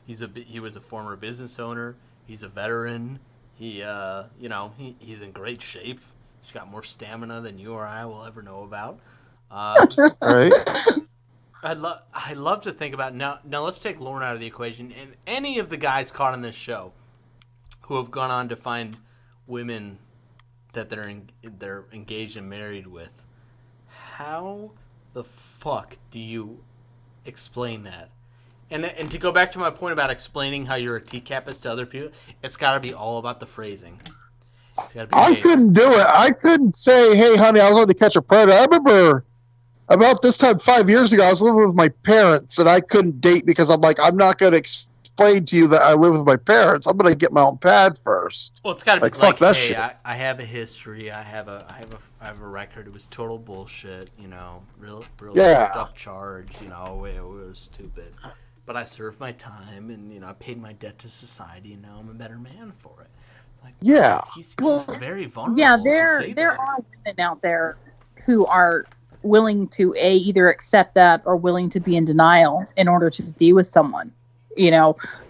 He was a former business owner. He's a veteran. He's in great shape. He's got more stamina than you or I will ever know about.
Right.
I love to think about now. Let's take Lorne out of the equation, and any of the guys caught on this show who have gone on to find women that they're engaged and married with. How the fuck do you explain that? And to go back to my point about explaining how you're a Tcapist to other people, it's got to be all about the phrasing.
I couldn't do it. I couldn't say, "Hey, honey, I was going to catch a predator." I remember about this time 5 years ago, I was living with my parents, and I couldn't date because I'm like, I'm not going to explain to you that I live with my parents, I'm going to get my own pad first.
Well, it's got to be
like, fuck that
hey,
shit.
I have a history. I have a record. It was total bullshit. Real fucked up charge. It was stupid. But I served my time, and I paid my debt to society, and now I'm a better man for it. Like, he's very vulnerable.
Yeah, there are women out there who are willing to either accept that or willing to be in denial in order to be with someone.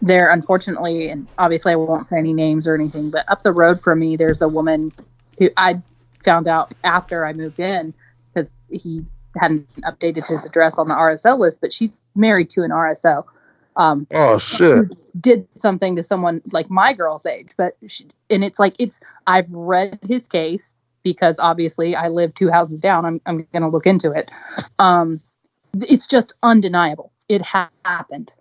There, unfortunately, and obviously I won't say any names or anything, but up the road from me, there's a woman who I found out after I moved in because he hadn't updated his address on the RSO list, but she's married to an RSO.
Oh shit!
Did something to someone like my girl's age, but I've read his case because obviously I live 2 houses down. I'm going to look into it. It's just undeniable. It happened.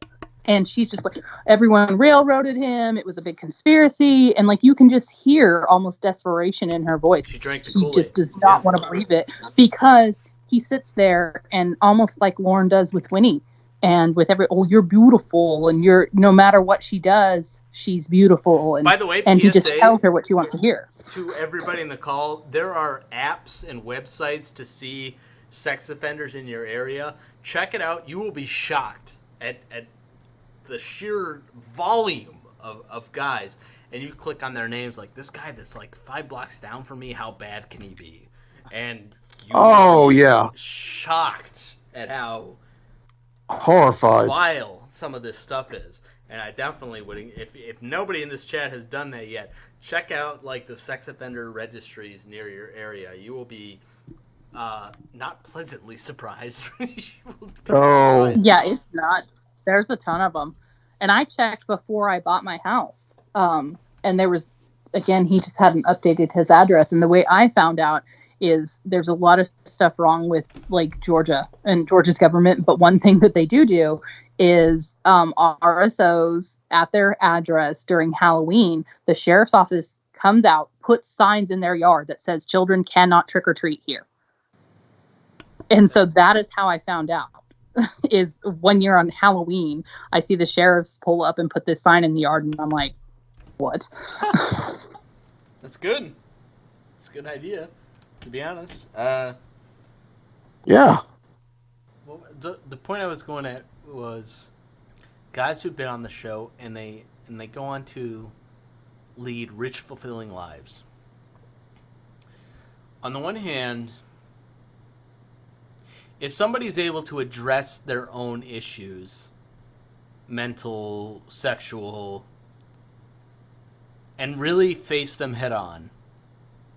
And she's just like, everyone railroaded him. It was a big conspiracy. And you can just hear almost desperation in her voice.
She drank the
He
Kool-Aid.
just does not want to believe it because he sits there and almost like Lorne does with Winnie and with you're beautiful. And no matter what she does, she's beautiful. And,
by the way,
and
PSA,
he just tells her what she wants to hear.
To everybody in the call, there are apps and websites to see sex offenders in your area. Check it out. You will be shocked at the sheer volume of guys, and you click on their names like this guy that's 5 blocks down from me, how bad can he be? And you shocked at how
horrified
vile some of this stuff is. And I definitely would, if nobody in this chat has done that yet, check out the sex offender registries near your area. You will be not pleasantly surprised.
Yeah, it's nuts. There's a ton of them. And I checked before I bought my house. And there was, again, he just hadn't updated his address. And the way I found out is there's a lot of stuff wrong with Georgia and Georgia's government. But one thing that they do is RSOs at their address during Halloween, the sheriff's office comes out, puts signs in their yard that says children cannot trick or treat here. And so that is how I found out. Is one year on Halloween, I see the sheriffs pull up and put this sign in the yard, and I'm like, what?
That's good. It's a good idea, to be honest.
Yeah.
Well, the point I was going at was guys who've been on the show and they go on to lead rich, fulfilling lives. On the one hand, if somebody's able to address their own issues, mental, sexual, and really face them head on,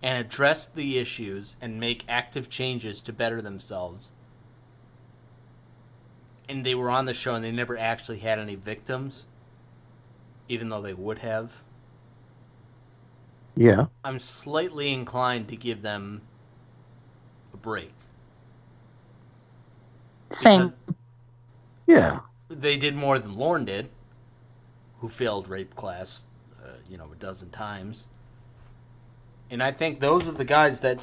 and address the issues and make active changes to better themselves, and they were on the show and they never actually had any victims, even though they would have, I'm slightly inclined to give them a break.
Same.
Yeah.
They did more than Lorne did, who failed rape class, a dozen times. And I think those are the guys that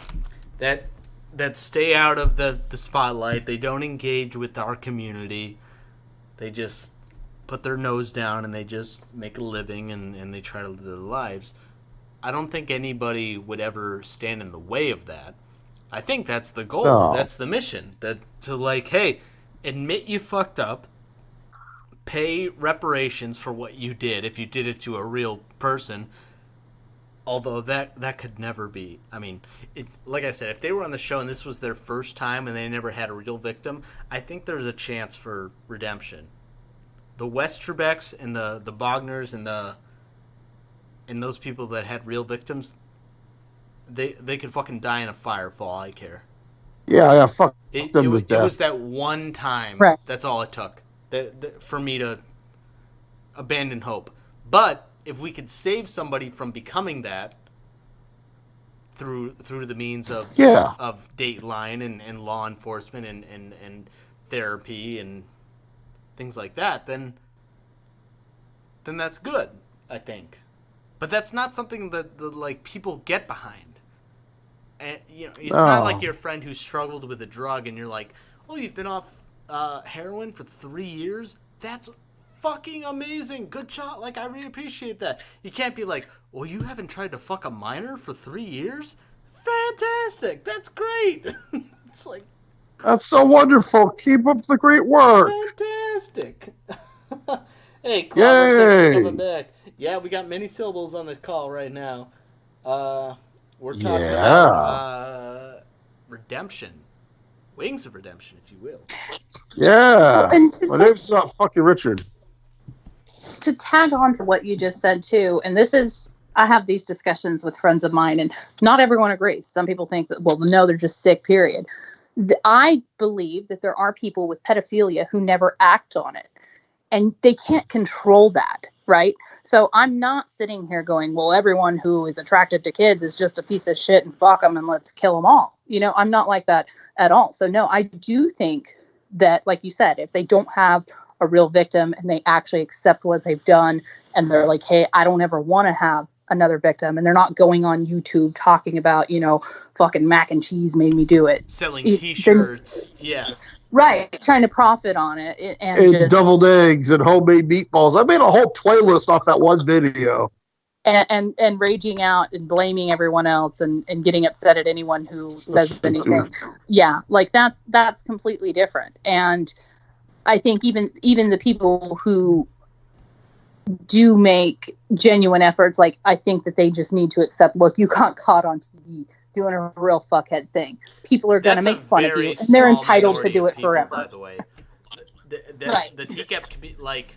stay out of the spotlight. They don't engage with our community. They just put their nose down and they just make a living and they try to live their lives. I don't think anybody would ever stand in the way of that. I think that's the goal. No. That's the mission. Hey, admit you fucked up. Pay reparations for what you did if you did it to a real person. Although that could never be. I mean, like I said, if they were on the show and this was their first time and they never had a real victim, I think there's a chance for redemption. The Westerbecks and the Bogners and those people that had real victims, they could fucking die in a fire for all I care.
Yeah, fuck them with death.
It was that one time.
Right.
That's all it took for me to abandon hope. But if we could save somebody from becoming that through the means of Dateline and law enforcement and therapy and things like that, then that's good, I think. But that's not something that people get behind. And it's not like your friend who struggled with a drug and you're like, oh, you've been off heroin for 3 years? That's fucking amazing. Good job. Like, I really appreciate that. You can't be like, well, you haven't tried to fuck a minor for 3 years? Fantastic. That's great. It's like,
that's so wonderful. Keep up the great work.
fantastic. Hey, Clobber,
Yay.
thanks for coming back. Yeah, we got many syllables on the call right now. We're talking about redemption. Wings of Redemption, if you will.
Yeah.
Well, and
My name's not fucking Richard.
To tag on to what you just said too, and this is, I have these discussions with friends of mine, and not everyone agrees. Some people think that, well, no, they're just sick, period. I believe that there are people with pedophilia who never act on it, and they can't control that, right? So I'm not sitting here going, well, everyone who is attracted to kids is just a piece of shit and fuck them and let's kill them all. You know, I'm not like that at all. So no, I do think that, like you said, if they don't have a real victim and they actually accept what they've done and they're like, hey, I don't ever want to have another victim, and they're not going on YouTube talking about, you know, fucking mac and cheese made me do it.
Selling t-shirts. Yeah.
Right. Trying to profit on it.
And just, deviled eggs and homemade meatballs. I made a whole playlist off that one video.
And raging out and blaming everyone else and getting upset at anyone who says anything. Yeah. Like that's completely different. And I think even the people who do make genuine efforts, like, I think that they just need to accept, look, you got caught on TV doing a real fuckhead thing. People are going to make fun of you, and they're entitled to do it
people,
forever.
By the way,
right.
The Tcap could be like,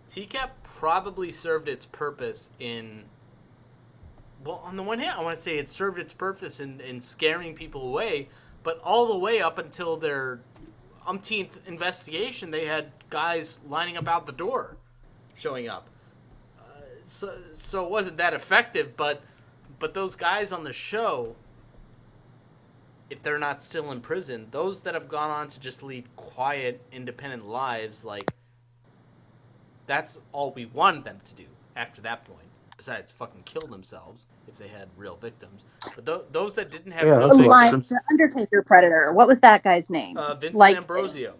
Tcap probably served its purpose in. Well, on the one hand, I want to say it served its purpose in scaring people away, but all the way up until their umpteenth investigation, they had guys lining up out the door, showing up. So it wasn't that effective, but those guys on the show, if they're not still in prison, those that have gone on to just lead quiet, independent lives, like, that's all we wanted them to do after that point, besides fucking kill themselves if they had real victims. But those that didn't have real victims...
Like the Undertaker Predator. What was that guy's name?
Vincent Ambrosio.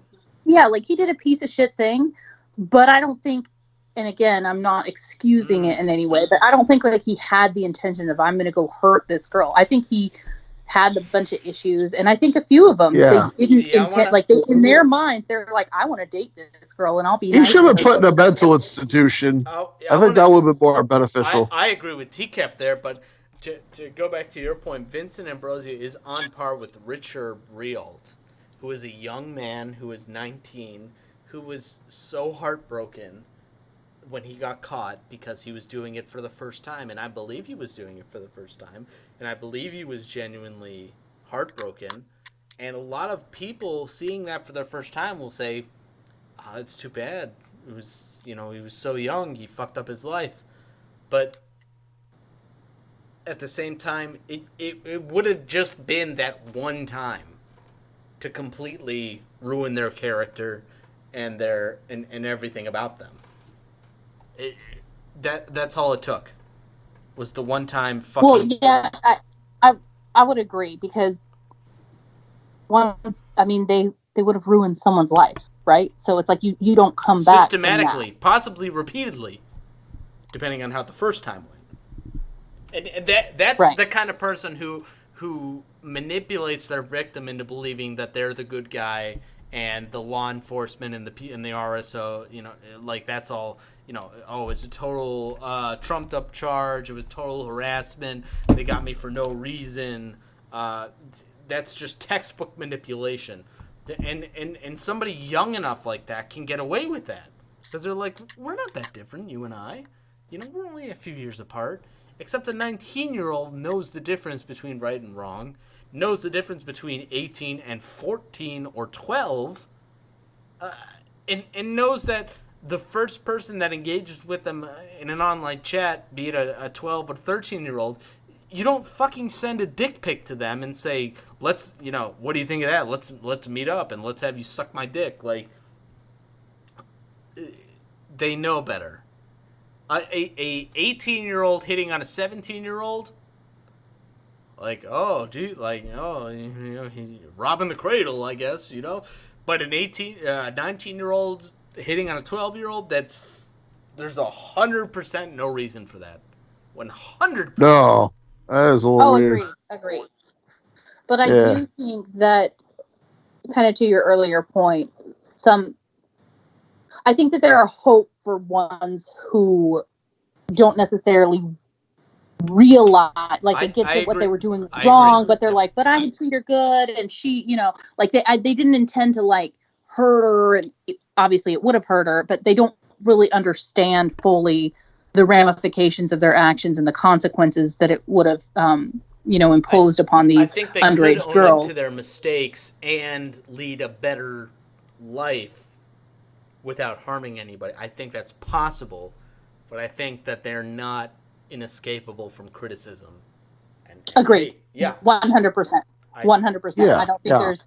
Yeah, like, he did a piece of shit thing, but I don't think, and again, I'm not excusing it in any way, but I don't think like he had the intention of, I'm going to go hurt this girl. I think he had a bunch of issues, and I think a few of them, they didn't intend, like, they, in their minds, they're like, I want to date this girl, and I'll be nice.
He should have been put in a mental institution. I think that would have been more beneficial.
I agree with Tcap there, but to go back to your point, Vincent Ambrosio is on par with Richard Rialt, who is a young man who is 19, who was so heartbroken when he got caught because he was doing it for the first time, and I believe he was doing it for the first time, and I believe he was genuinely heartbroken, and a lot of people seeing that for the first time will say, oh, it's too bad. It was, he was so young, he fucked up his life. But at the same time, it would have just been that one time to completely ruin their character and and everything about them. That's all it took, was the one time fucking...
Well, yeah, I would agree, because once, I mean, they would have ruined someone's life, right? So it's like you don't come back
systematically, possibly repeatedly, depending on how the first time went. And that's right. The kind of person who manipulates their victim into believing that they're the good guy, and the law enforcement and the RSO, like, that's all, oh, it's a total trumped up charge. It was total harassment. They got me for no reason. That's just textbook manipulation. And somebody young enough like that can get away with that, because they're like, we're not that different, you and I. We're only a few years apart. Except a 19-year-old knows the difference between right and wrong, knows the difference between 18 and 14 or 12, and knows that the first person that engages with them in an online chat, be it a 12 or 13-year-old, you don't fucking send a dick pic to them and say, let's, what do you think of that? Let's meet up and let's have you suck my dick. Like, they know better. A 18-year-old hitting on a 17-year-old, like, oh, dude, like, oh, he's robbing the cradle, I guess, But an 19-year-old hitting on a 12-year-old, there's 100% no reason for that. 100%.
No, that is a little weird.
Agree. But I do think that, kind of to your earlier point, I think that there are hope for ones who don't necessarily realize, like, they get that what they were doing was wrong, but they're like, but I would treat her good, and she, like, they didn't intend to, like, hurt her, and obviously it would have hurt her, but they don't really understand fully the ramifications of their actions and the consequences that it would have, imposed upon these underage girls. I think they could own up
to their mistakes and lead a better life without harming anybody. I think that's possible, but I think that they're not inescapable from criticism.
Agreed. 100%. 100%.
Yeah,
I don't think there's,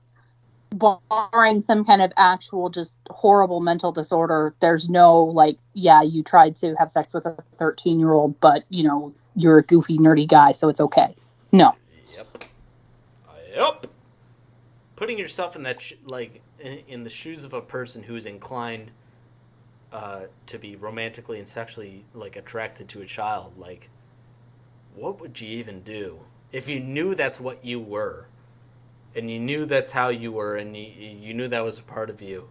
barring some kind of actual just horrible mental disorder, there's no, like, you tried to have sex with a 13-year-old, but, you're a goofy, nerdy guy, so it's okay. No.
Yep. Putting yourself in that, in the shoes of a person who's inclined to be romantically and sexually, like, attracted to a child, like, what would you even do if you knew that's what you were, and you knew that's how you were, and you knew that was a part of you?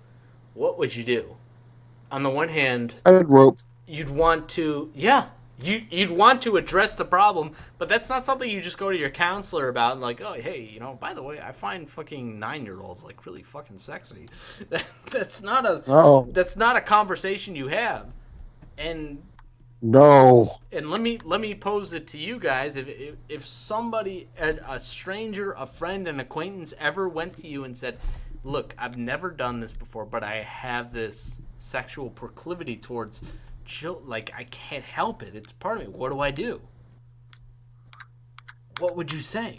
What would you do? On the one hand,
I'd rope.
You'd want to, you'd want to address the problem, but that's not something you just go to your counselor about and, like, oh, hey, by the way, I find fucking 9-year-olds, like, really fucking sexy. That's not a conversation you have. And
no.
And let me pose it to you guys. If somebody, a stranger, a friend, an acquaintance ever went to you and said, look, I've never done this before, but I have this sexual proclivity towards children, like, I can't help it, it's part of me, what do I do? What would you say?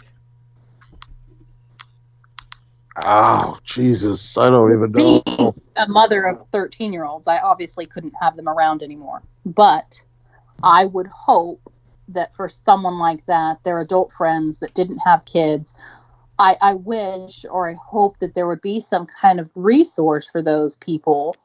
Oh, Jesus, I don't even know.
Being a mother of 13-year-olds, I obviously couldn't have them around anymore, but I would hope that for someone like that, their adult friends that didn't have kids, I wish, or I hope that there would be some kind of resource for those people.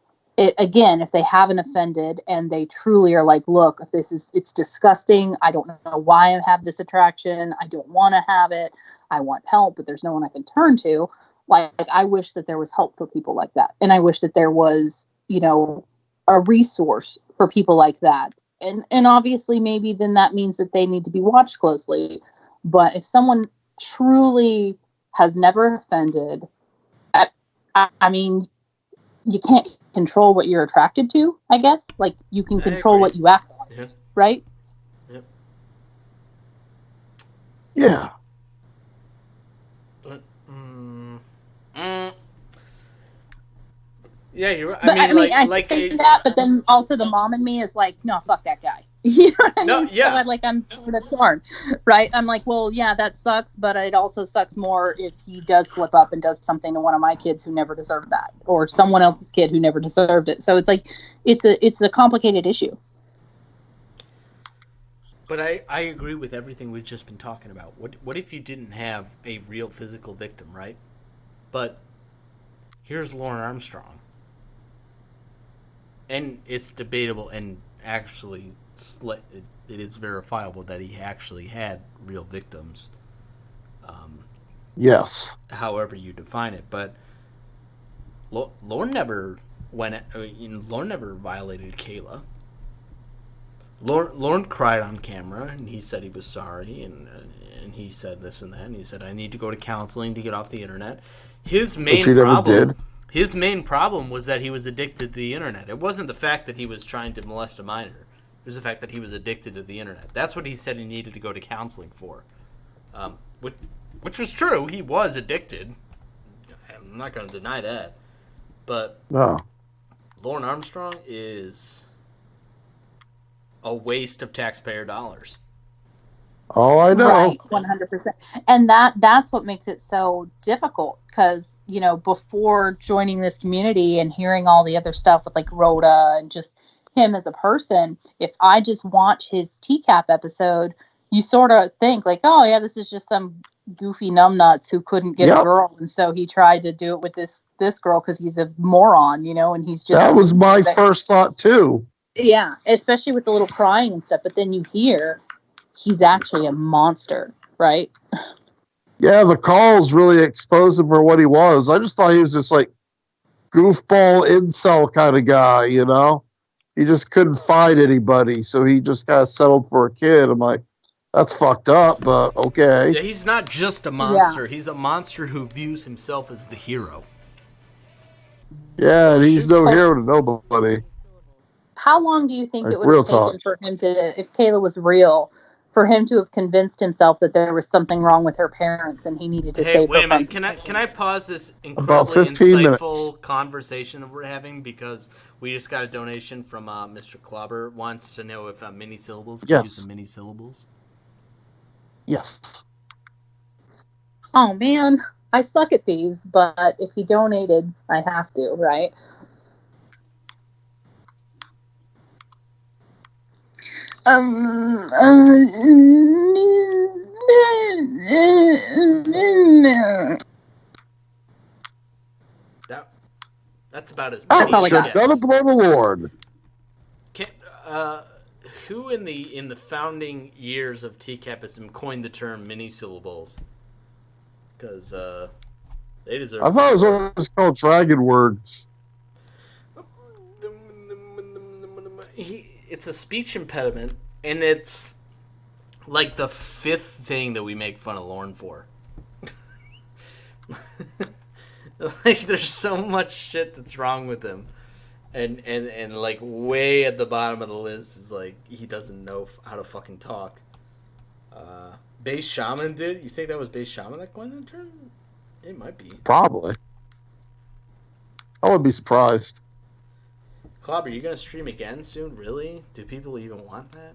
Again, if they haven't offended and they truly are like, look, it's disgusting. I don't know why I have this attraction. I don't want to have it. I want help, but there's no one I can turn to. Like, I wish that there was help for people like that. And I wish that there was, a resource for people like that. And obviously maybe then that means that they need to be watched closely. But if someone truly has never offended, I mean, you can't control what you're attracted to, I guess. Like, you can control what you act on, right?
Yep.
Yeah.
But, yeah, you're right.
I say that, but then also the mom in me is like, no, fuck that guy. You know what I mean?
Yeah.
So I'm sort of torn, right? I'm like, well, yeah, that sucks, but it also sucks more if he does slip up and does something to one of my kids who never deserved that, or someone else's kid who never deserved it. So it's like, it's a complicated issue.
But I agree with everything we've just been talking about. What if you didn't have a real physical victim, right? But here's Lorne Armstrong. And it's debatable, and actually it is verifiable that he actually had real victims.
Yes.
However you define it, but Lorne never Lorne never violated Kayla. Lorne cried on camera, and he said he was sorry, and he said this and that, and he said, I need to go to counseling to get off the internet. His main problem was that he was addicted to the internet. It wasn't the fact that he was trying to molest a minor. It was the fact that he was addicted to the internet. That's what he said he needed to go to counseling for. Which was true. He was addicted. I'm not going to deny that. But Lorne Armstrong is a waste of taxpayer dollars.
Oh, I know.
Right, 100%. And that's what makes it so difficult, because, before joining this community and hearing all the other stuff with, like, Rhoda and just him as a person, if I just watch his Tcap episode, you sort of think, like, oh, yeah, this is just some goofy numbnuts who couldn't get a girl, and so he tried to do it with this girl because he's a moron, and he's just...
That was my first thought, too.
Yeah, especially with the little crying and stuff, but then you hear he's actually a monster, right?
Yeah, the calls really exposed him for what he was. I just thought he was just like goofball incel kind of guy, He just couldn't find anybody, so he just kind of settled for a kid. I'm like, that's fucked up, but okay.
Yeah, he's not just a monster. Yeah. He's a monster who views himself as the hero.
Yeah, and he's no hero to nobody.
How long do you think it would have taken for him to, if Kayla was real, for him to have convinced himself that there was something wrong with her parents and he needed to save her?
Wait a minute. Can I pause this incredibly insightful conversation that we're having, because we just got a donation from Mr. Clobber wants to know if mini syllables can use the mini syllables.
Yes.
Oh man, I suck at these, but if he donated, I have to, right?
That's about as many.
That's all I got. Gotta blow the Lord.
Who in the founding years of Tcap coined the term mini syllables? Because they deserve.
I thought it was always called dragon words.
It's a speech impediment, and it's like the fifth thing that we make fun of Lorne for. Like, there's so much shit that's wrong with him, and like way at the bottom of the list is like he doesn't know how to fucking talk. Base Shaman did? You think that was Base Shaman that coined that term? It might be.
Probably. I wouldn't be surprised.
Clobber, you gonna stream again soon? Really? Do people even want that?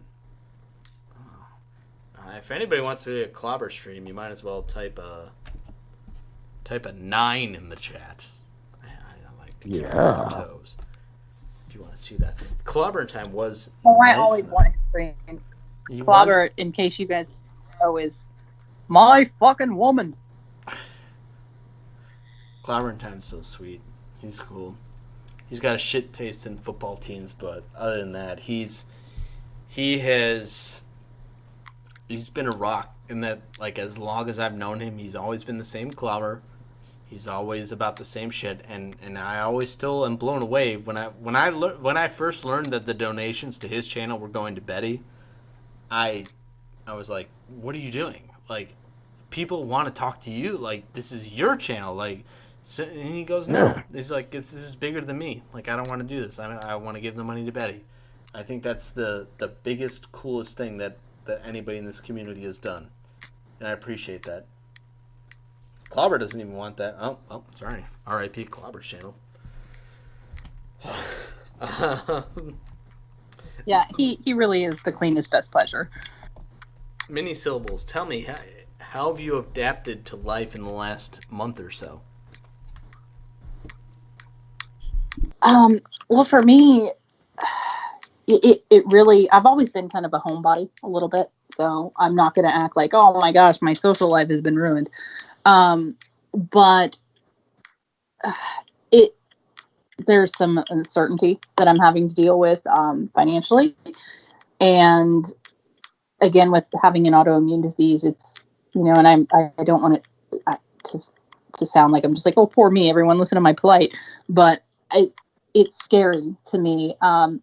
If anybody wants to do a Clobber stream, you might as well type a 9 in the chat. I like to keep on toes. If you want to see that, Clobber time was.
Oh, I always wanted to stream. Clobber, in case you guys know, is my fucking woman.
Clobber time's so sweet. He's cool. He's got a shit taste in football teams, but other than that, he's been a rock in that, like, as long as I've known him, he's always been the same Clobber. He's always about the same shit, and I always still am blown away when I first learned that the donations to his channel were going to Betty. I was like, what are you doing? Like, people want to talk to you. Like, this is your channel. Like. So, and he goes, no. He's like, this is bigger than me. Like, I don't want to do this. I want to give the money to Betty. I think that's the biggest, coolest thing that anybody in this community has done. And I appreciate that. Clobber doesn't even want that. Oh, sorry. R.I.P. Clobber's channel.
Yeah, he really is the cleanest, best pleasure.
Mini syllables. Tell me, how have you adapted to life in the last month or so?
Well, for me, it really, I've always been kind of a homebody a little bit, so I'm not going to act like, oh my gosh, my social life has been ruined. But there's some uncertainty that I'm having to deal with, financially. And again, with having an autoimmune disease, it's, and I don't want it to sound like I'm just like, oh, poor me, everyone listen to my plight. But it's scary to me,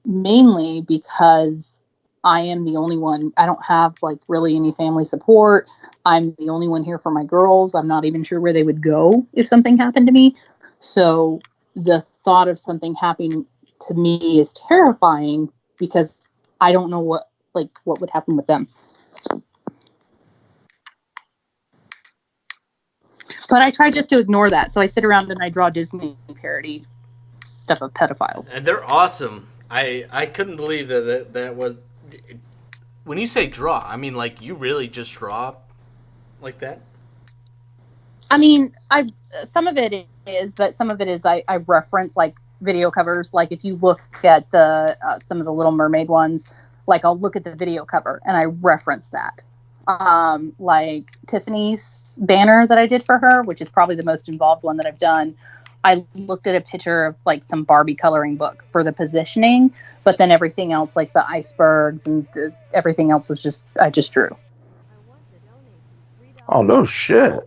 mainly because I am the only one. I don't have like really any family support. I'm the only one here for my girls. I'm not even sure where they would go if something happened to me. So the thought of something happening to me is terrifying because I don't know what would happen with them. But I try just to ignore that. So I sit around and I draw Disney parody stuff of pedophiles.
And they're awesome. I couldn't believe that was... When you say draw, I mean, like, you really just draw like that?
I mean, some of it is, but some of it is I reference, like, video covers. Like, if you look at the some of the Little Mermaid ones, like, I'll look at the video cover and I reference that. like Tiffany's banner that I did for her, which is probably the most involved one that I've done. I looked at a picture of like some Barbie coloring book for the positioning, but then everything else, like the icebergs and everything else, was just I just drew.
Oh no shit!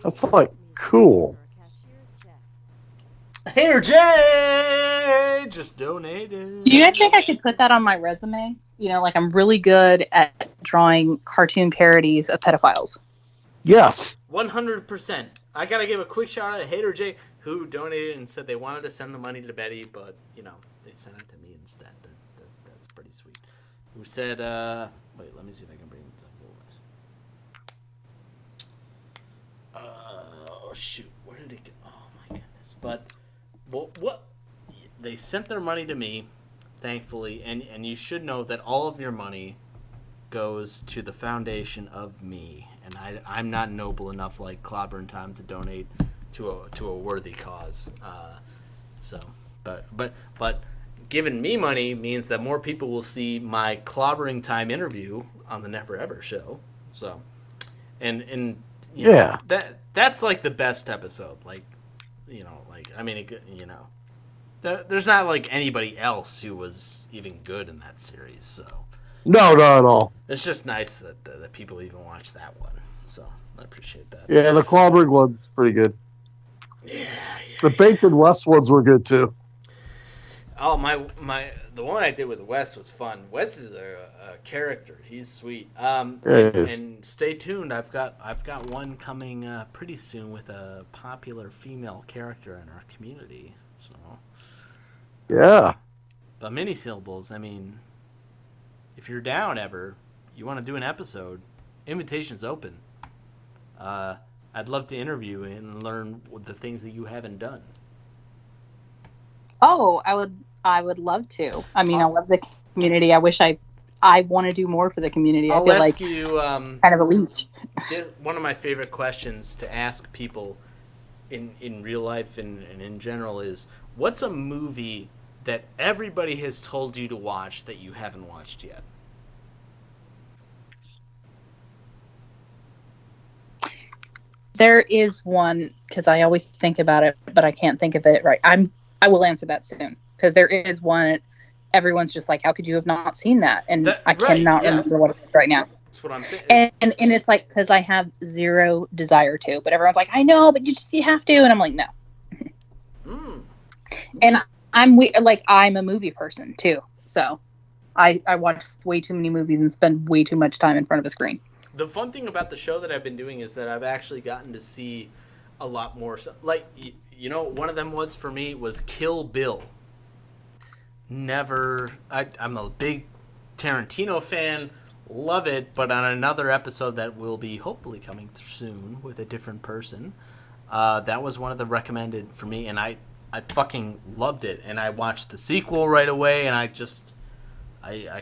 That's like cool.
Hater Jay just donated.
Do you guys think I could put that on my resume? You know, like I'm really good at drawing cartoon parodies of pedophiles.
Yes.
100%. I gotta give a quick shout out to Hater Jay, who donated and said they wanted to send the money to Betty, but you know they sent it to me instead. That's pretty sweet. Who said? Wait, let me see if I can bring it up. Oh shoot, where did it go? Oh my goodness! But what? They sent their money to me, thankfully, and you should know that all of your money goes to the foundation of me, and I'm not noble enough like Clobber and Tom to donate to a worthy cause. But giving me money means that more people will see my Clobbering Time interview on the Never Ever show. So, and you know, that's like the best episode. Like, you know, like I mean, you know, there's not like anybody else who was even good in that series. So.
No, not at all.
It's just nice that people even watch that one. So I appreciate that.
Yeah, the Clobbering one's pretty good.
Yeah.
The Bates and West ones were good too.
Oh the one I did with Wes was fun. Wes is a character. He's sweet. And stay tuned. I've got one coming pretty soon with a popular female character in our community. So.
Yeah.
But mini syllables. I mean. If you're down ever, you want to do an episode, invitation's open. I'd love to interview and learn the things that you haven't done.
Oh, I would love to. I mean, I love the community. I wish I want to do more for the community.
I'll
I feel
ask
like
you
kind of a leech.
One of my favorite questions to ask people in real life and in general is, what's a movie that everybody has told you to watch that you haven't watched yet?
There is one, because I always think about it, but I can't think of it right. I will answer that soon, because there is one. Everyone's just like, how could you have not seen that? And I cannot remember what it is right now.
That's what I'm saying.
And it's like, because I have zero desire to, but everyone's like, I know, but you have to. And I'm like, no. And I'm a movie person too. So I watch way too many movies and spend way too much time in front of a screen.
The fun thing about the show that I've been doing is that I've actually gotten to see a lot more. Like, you know, one of them was for me was Kill Bill. I'm a big Tarantino fan, love it, but on another episode that will be hopefully coming soon with a different person, that was one of the recommended for me, and I fucking loved it, and I watched the sequel right away, and I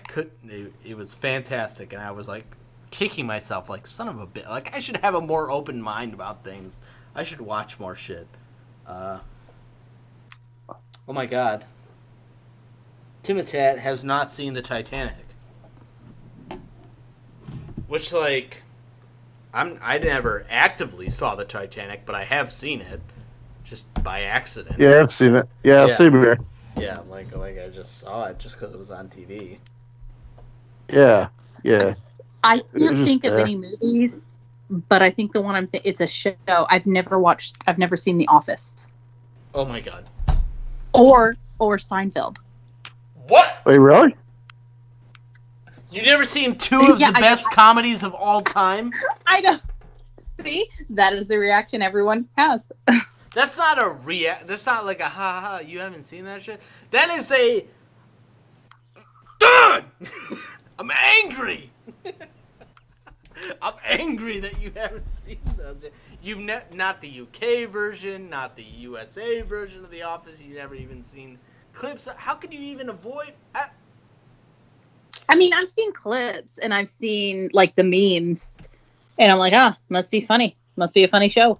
couldn't. It was fantastic, and I was like kicking myself like, son of a bitch. Like, I should have a more open mind about things. I should watch more shit. Oh my god. Timitat has not seen the Titanic. Which, like, I never actively saw the Titanic, but I have seen it. Just by accident.
Yeah, I've seen it. Yeah, same here.
Yeah, like I just saw it just because it was on TV.
Yeah.
I can't think of any movies, but I think the one it's a show. I've never seen The Office.
Oh my god.
Or Seinfeld.
What?
Wait, really?
You've never seen two of the best comedies of all time?
I know. See? That is the reaction everyone has.
That's not that's not like a ha, you haven't seen that shit? That is a... I'm angry! I'm angry that you haven't seen those. You've not the UK version, not the USA version of The Office. You've never even seen clips. How could you even avoid...
I mean, I've seen clips, and I've seen, like, the memes, and I'm like, must be funny. Must be a funny show.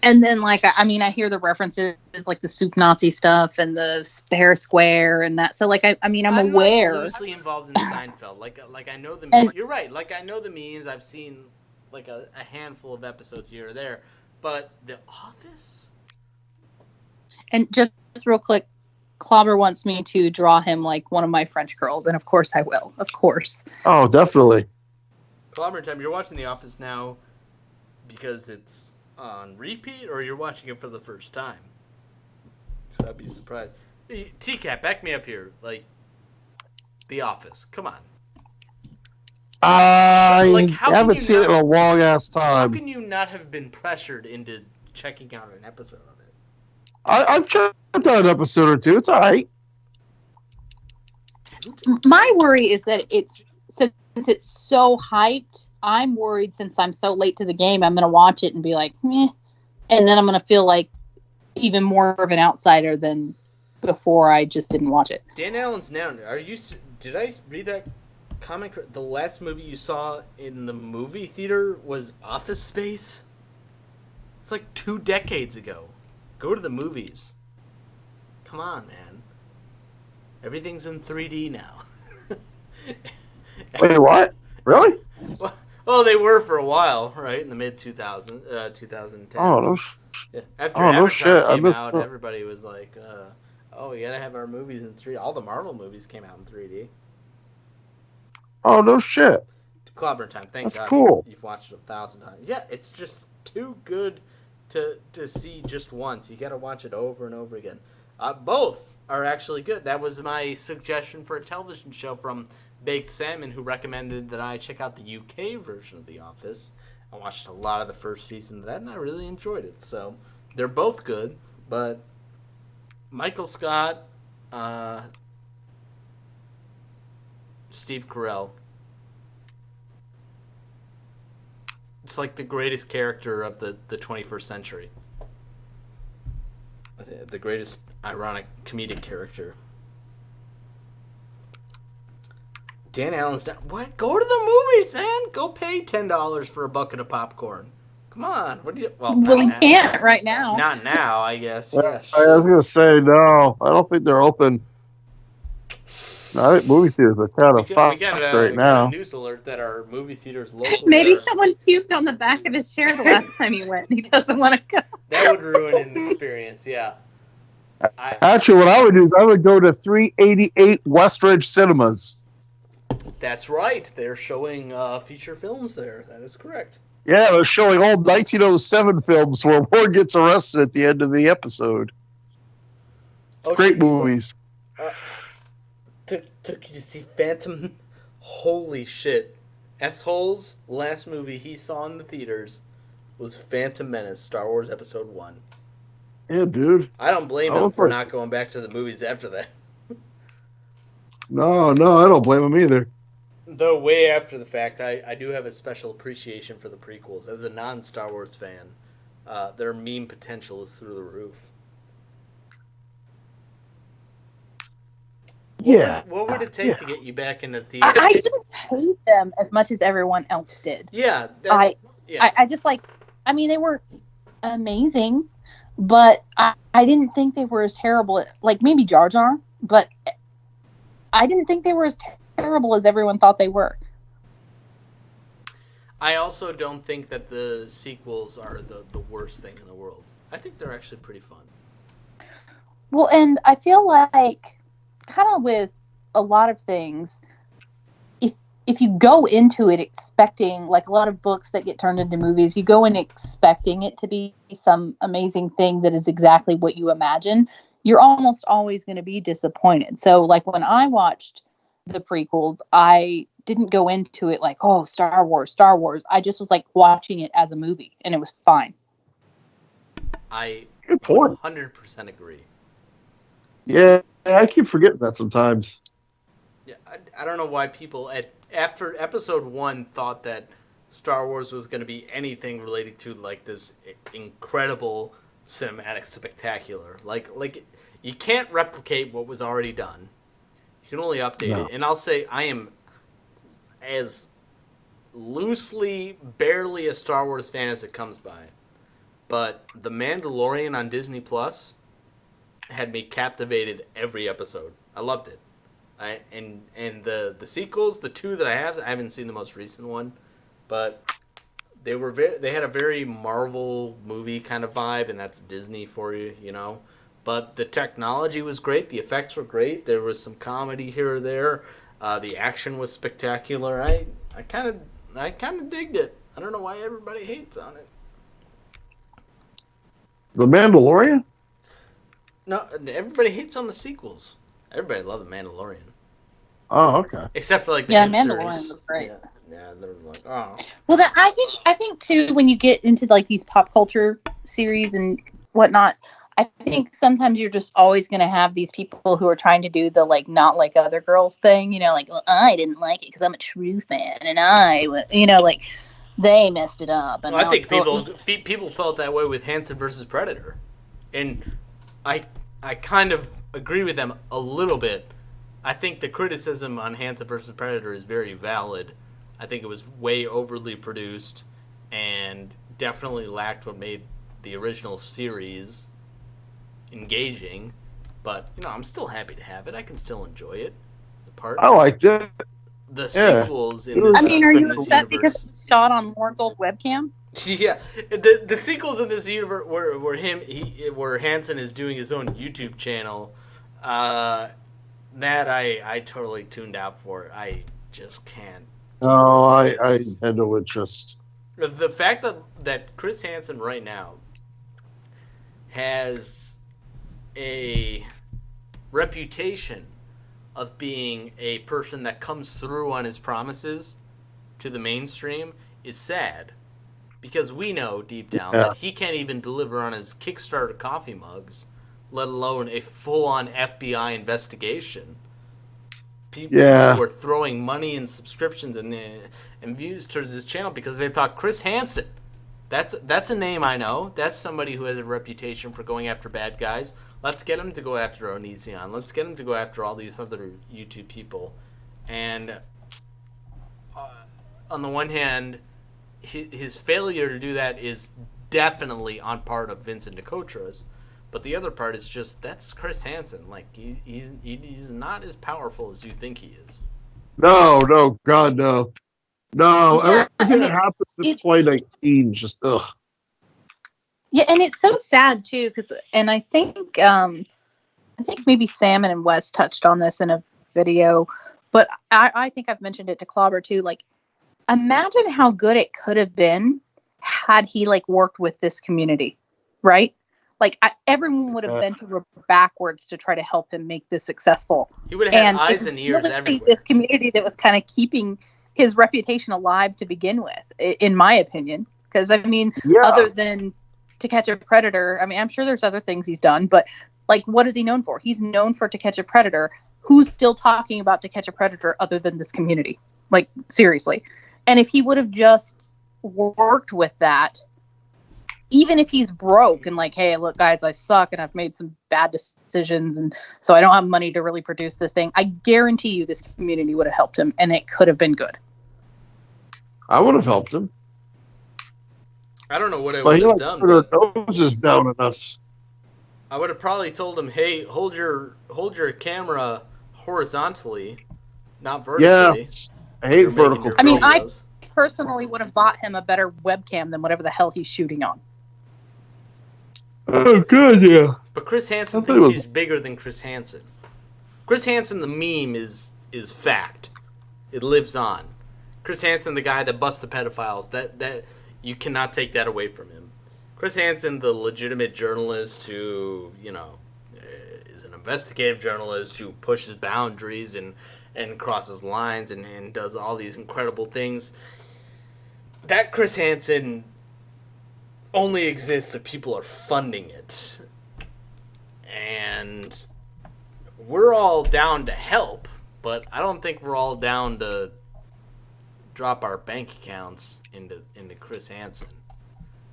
And then, like, I mean, I hear the references, like the soup Nazi stuff and the Fair Square and that. So, like, I mean, I'm aware.
Not loosely involved in Seinfeld. Like I know the memes. You're right. Like, I know the memes. I've seen, like, a handful of episodes here or there. But The Office?
And just real quick, Clobber wants me to draw him like one of my French girls. And, of course, I will. Of course.
Oh, definitely.
Clobber time, you're watching The Office now because it's on repeat, or you're watching it for the first time? So I'd be surprised. Tcap, back me up here. Like, The Office. Come on.
I haven't seen it in a long ass time.
How can you not have been pressured into checking out an episode of it?
I've checked out an episode or two. It's all right.
My worry is that since it's so hyped, I'm worried since I'm so late to the game, I'm going to watch it and be like, meh. And then I'm going to feel like even more of an outsider than before I just didn't watch it.
Dan Allen's now. Did I read that comment? The last movie you saw in the movie theater was Office Space? It's like 2 decades ago. Go to the movies. Come on, man. Everything's in 3D now.
Wait, what? Really?
Well, they were for a while, right? In the mid 2010s.
Oh, no
yeah. After Avatar came out,
that.
everybody was like, oh, we gotta have our movies in 3D. All the Marvel movies came out in 3D.
Oh, no shit.
Clobber time. Thank God.
That's cool.
You've watched it 1,000 times. Yeah, it's just too good to see just once. You gotta watch it over and over again. Both are actually good. That was my suggestion for a television show from Baked Salmon, who recommended that I check out the UK version of The Office. I watched a lot of the first season of that, and I really enjoyed it. So they're both good, but Michael Scott, Steve Carell, it's like the greatest character of the 21st century. The greatest ironic comedic character. Dan Allen's down. What? Go to the movies, man. Go pay $10 for a bucket of popcorn. Come on. What do you? Well,
we can't right now.
Not now, I guess.
Yeah, I was gonna say no. I don't think they're open. No, I think movie theaters are kind of fucked right now.
A news alert that our movie theaters locally.
Maybe someone puked on the back of his chair the last time he went, and he doesn't want to go.
That would ruin an experience. Yeah.
Actually, what I would do is I would go to 388 Westridge Cinemas.
That's right. They're showing feature films there. That is correct.
Yeah, they're showing old 1907 films where Ward gets arrested at the end of the episode. Great movies.
Took you to see Phantom. Holy shit. S-Hole's last movie he saw in the theaters was Phantom Menace, Star Wars Episode 1.
Yeah, dude.
I don't blame him for not going back to the movies after that.
No, I don't blame him either.
Though way after the fact, I do have a special appreciation for the prequels. As a non-Star Wars fan, their meme potential is through the roof. What would it take to get you back into theater?
I didn't hate them as much as everyone else did.
Yeah.
I just like, I mean, they were amazing, but I didn't think they were as terrible. Like maybe Jar Jar, but I didn't think they were as terrible as everyone thought they were.
I also don't think that the sequels are the worst thing in the world. I think they're actually pretty fun.
Well, and I feel like kind of with a lot of things, if you go into it expecting, like a lot of books that get turned into movies, you go in expecting it to be some amazing thing that is exactly what you imagine, you're almost always going to be disappointed. So like when I watched the prequels, I didn't go into it like, oh, Star Wars. I just was like watching it as a movie, and it was fine.
I 100% agree.
Yeah, I keep forgetting that sometimes.
Yeah, I don't know why people after episode 1 thought that Star Wars was going to be anything related to like this incredible cinematic spectacular. Like you can't replicate what was already done. You can only update it. And I'll say I am as loosely, barely a Star Wars fan as it comes by. but The Mandalorian on Disney Plus had me captivated every episode. I loved it. And the sequels, the two that I haven't seen the most recent one, but they had a very Marvel movie kind of vibe, and that's Disney for you, you know. But the technology was great, the effects were great, there was some comedy here or there, the action was spectacular. I kind of digged it. I don't know why everybody hates on it.
The Mandalorian?
No, everybody hates on the sequels. Everybody loved The Mandalorian.
Oh, okay.
Except for like the
Mandalorian
hipsters.
was great.
Yeah, they're like, oh.
Well, I think too, when you get into like these pop culture series and whatnot, I think sometimes you're just always going to have these people who are trying to do the like not like other girls thing, you know, like, well, I didn't like it because I'm a true fan, and you know, like they messed it up. And
well, I think people felt that way with Hansen versus Predator, and I kind of agree with them a little bit. I think the criticism on Hansen versus Predator is very valid. I think it was way overly produced and definitely lacked what made the original series engaging. But, you know, I'm still happy to have it. I can still enjoy it.
I liked it.
The sequels in this
I mean, are you upset
universe,
because it's shot on Lorne's old webcam?
Yeah, the sequels in this universe where Hansen is doing his own YouTube channel, that I totally tuned out for. I just can't.
Oh, I had no interest.
The fact that Chris Hansen right now has a reputation of being a person that comes through on his promises to the mainstream is sad. Because we know deep down that he can't even deliver on his Kickstarter coffee mugs, let alone a full-on FBI investigation. People were throwing money and subscriptions and views towards his channel because they thought Chris Hansen, that's a name I know. That's somebody who has a reputation for going after bad guys. Let's get him to go after Onision. Let's get him to go after all these other YouTube people. And on the one hand, his failure to do that is definitely on part of Vincent DeCotra's, but the other part is just that's Chris Hansen. Like he's not as powerful as you think he is.
No, God, no. Everything that happened in 2019, just ugh.
Yeah, and it's so sad too, and I think maybe Salmon and Wes touched on this in a video, but I think I've mentioned it to Clobber too. Like, imagine how good it could have been had he like worked with this community, right? Like everyone would have bent over backwards to try to help him make this successful.
He would have had eyes and ears everywhere.
This community that was kind of keeping his reputation alive to begin with, in my opinion. Because I mean, other than To Catch a Predator, I mean, I'm sure there's other things he's done, but like, what is he known for? He's known for To Catch a Predator. Who's still talking about To Catch a Predator other than this community? Like, seriously. And if he would have just worked with that, even if he's broke and like, hey, look, guys, I suck and I've made some bad decisions and so I don't have money to really produce this thing, I guarantee you this community would have helped him and it could have been good.
I would have helped him.
I don't know what I would have done.
But noses down at us.
I would have probably told him, hey, hold your camera horizontally, not vertically.
Yes. I hate vertical.
I mean, I personally would have bought him a better webcam than whatever the hell he's shooting on.
Oh, good, yeah.
But Chris Hansen thinks he's bigger than Chris Hansen. Chris Hansen, the meme, is fact. It lives on. Chris Hansen, the guy that busts the pedophiles, that you cannot take that away from him. Chris Hansen, the legitimate journalist who, you know, is an investigative journalist who pushes boundaries and crosses lines and does all these incredible things. That Chris Hansen only exists if people are funding it. And we're all down to help, but I don't think we're all down to drop our bank accounts into Chris Hansen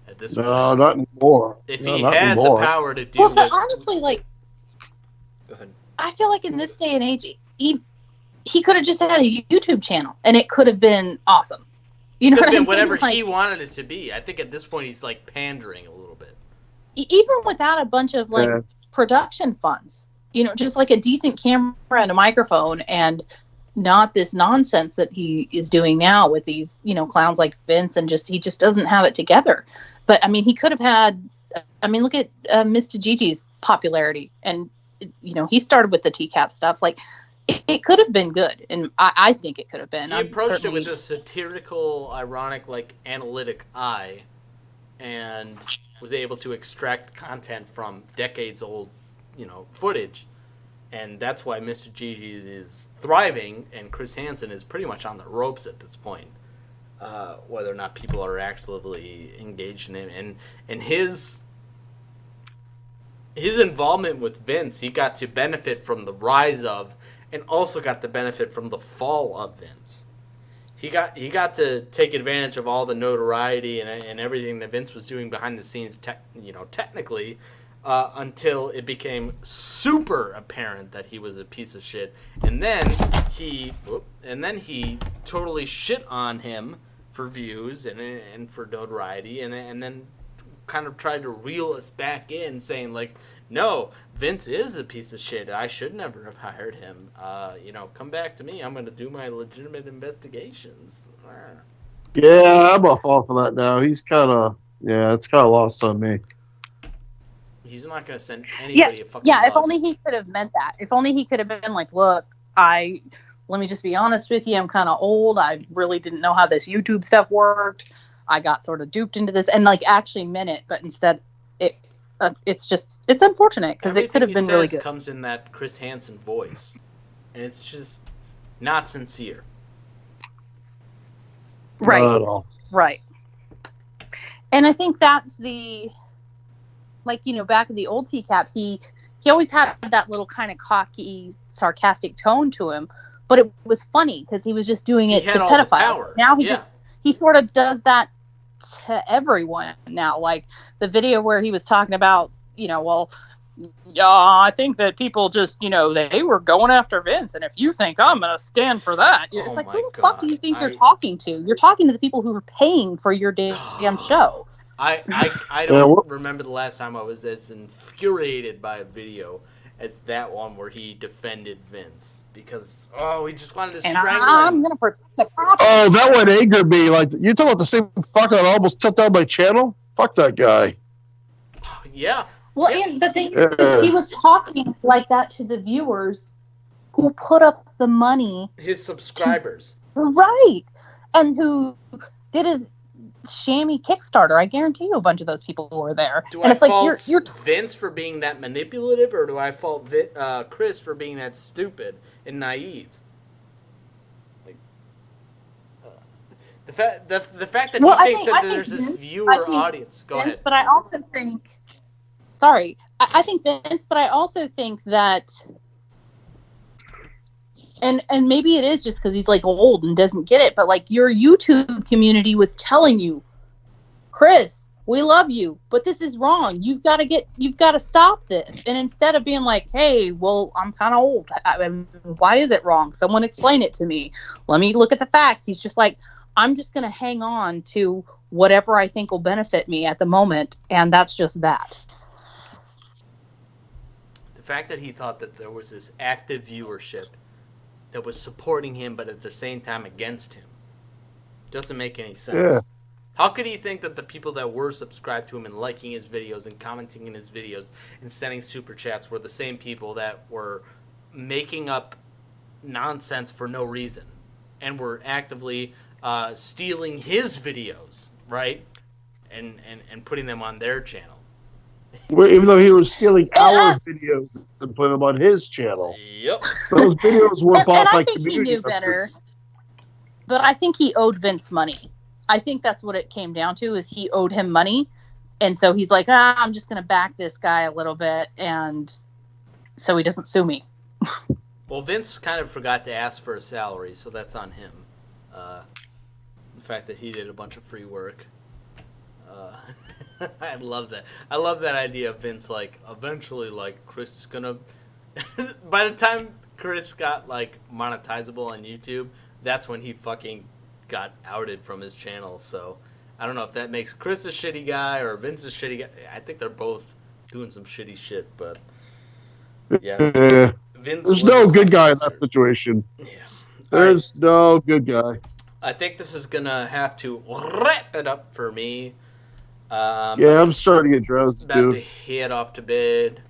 at this point.
No, not anymore.
If he had the power to do
but honestly, like,
go ahead.
I feel like in this day and age, he could have just had a YouTube channel and it could have been awesome. You know,
could have been
whatever
he wanted it to be. I think at this point he's like pandering a little bit.
even without a bunch of like production funds, just like a decent camera and a microphone, and not this nonsense that he is doing now with these, clowns like Vince, and he just doesn't have it together. But I mean, he could have had, look at Mr. Gigi's popularity, and he started with the Tcap stuff. Like, it could have been good, and I think it could have been.
He approached it with a satirical, ironic, like, analytic eye, and was able to extract content from decades old, footage. And that's why Mr. Gigi is thriving, and Chris Hansen is pretty much on the ropes at this point. Whether or not people are actively engaged in him, and his involvement with Vince, he got to benefit from the rise of, and also got the benefit from the fall of Vince. He got to take advantage of all the notoriety and everything that Vince was doing behind the scenes, technically, until it became super apparent that he was a piece of shit, and then he totally shit on him for views and for notoriety, and then kind of tried to reel us back in, saying like, no, Vince is a piece of shit. I should never have hired him. Come back to me. I'm going to do my legitimate investigations.
Yeah, I'm off of that now. He's kind of, it's kind of lost on me.
He's not going to send anybody a fucking
bug. If
bug.
only he could have meant that. If only he could have been like, look, let me just be honest with you. I'm kind of old. I really didn't know how this YouTube stuff worked. I got sort of duped into this, and like actually meant it, but instead it's unfortunate because it could have been really good.
Comes in that Chris Hansen voice, and it's just not sincere.
Right.
Not at all.
Right. And I think that's back in the old Tcap, he always had that little kind of cocky, sarcastic tone to him, but it was funny because he was just doing it to pedophile. Now he sort of does that to everyone now. Like the video where he was talking about, I think that people just, they were going after Vince, and if you think I'm going to stand for that, it's like, who the fuck do you think you're talking to? You're talking to the people who are paying for your damn show.
I don't remember the last time I was as infuriated by a video as that one where he defended Vince because he just wanted to strangle him.
I'm gonna protect the property.
Oh, that would anger me. Like, you talking about the same fucker that almost took down my channel? Fuck that guy.
Yeah.
Well, and the thing is, he was talking like that to the viewers who put up the money.
His subscribers.
Right. And who did his shammy Kickstarter. I guarantee you a bunch of those people were there.
Do I fault Vince for being that manipulative, or do I fault Chris for being that stupid and naive? Like, the fact that he thinks that there's this viewer audience. Go ahead.
But I also think... Sorry. I think Vince, but I also think that... And maybe it is just because he's like old and doesn't get it, but like your YouTube community was telling you, Chris, we love you, but this is wrong. You've got to stop this. And instead of being like, hey, well, I'm kind of old. Why is it wrong? Someone explain it to me. Let me look at the facts. He's just like, I'm just going to hang on to whatever I think will benefit me at the moment. And that's just that.
The fact that he thought that there was this active viewership that was supporting him, but at the same time against him, doesn't make any sense. Yeah. How could he think that the people that were subscribed to him and liking his videos and commenting in his videos and sending super chats were the same people that were making up nonsense for no reason and were actively stealing his videos, right? And putting them on their channel.
Even though he was stealing our videos and putting them on his channel.
Yep.
Those videos were bought by community.
I think he knew better. But I think he owed Vince money. I think that's what it came down to, is he owed him money. And so he's like, I'm just going to back this guy a little bit, and so he doesn't sue me.
Well, Vince kind of forgot to ask for a salary, so that's on him. The fact that he did a bunch of free work. I love that. I love that idea of Vince, like, eventually, like, Chris is gonna... By the time Chris got, like, monetizable on YouTube, that's when he fucking got outed from his channel, so... I don't know if that makes Chris a shitty guy or Vince a shitty guy. I think they're both doing some shitty shit, but yeah. Vince
There's no good guy in that
concert.
situation.
Yeah.
There's no good guy.
I think this is going to have to wrap it up for me.
I'm starting to get drowsy,
about
too.
to head off to bed.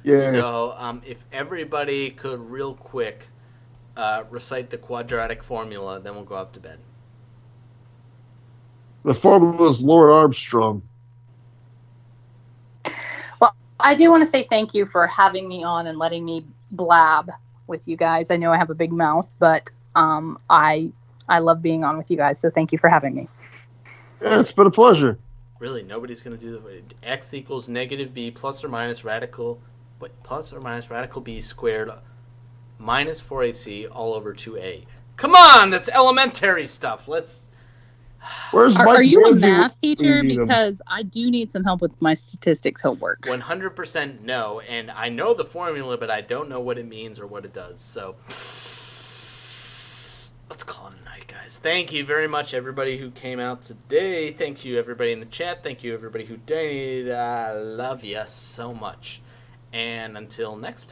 Yeah.
So, if everybody could real quick recite the quadratic formula, then we'll go off to bed.
The formula is Lord Armstrong.
Well, I do want to say thank you for having me on and letting me blab with you guys. I know I have a big mouth, but I love being on with you guys, so thank you for having me.
Yeah, it's been a pleasure.
Really, nobody's going to do the x equals negative b plus or minus radical b squared minus 4ac all over 2a. Come on, that's elementary stuff.
Where's Mike
Are you a
Manzi
math teacher?
when you need him?
Because I do need some help with my statistics homework.
100% no, and I know the formula, but I don't know what it means or what it does. So let's call it a night, guys. Thank you very much, everybody who came out today. Thank you, everybody in the chat. Thank you, everybody who donated. I love you so much. And until next time.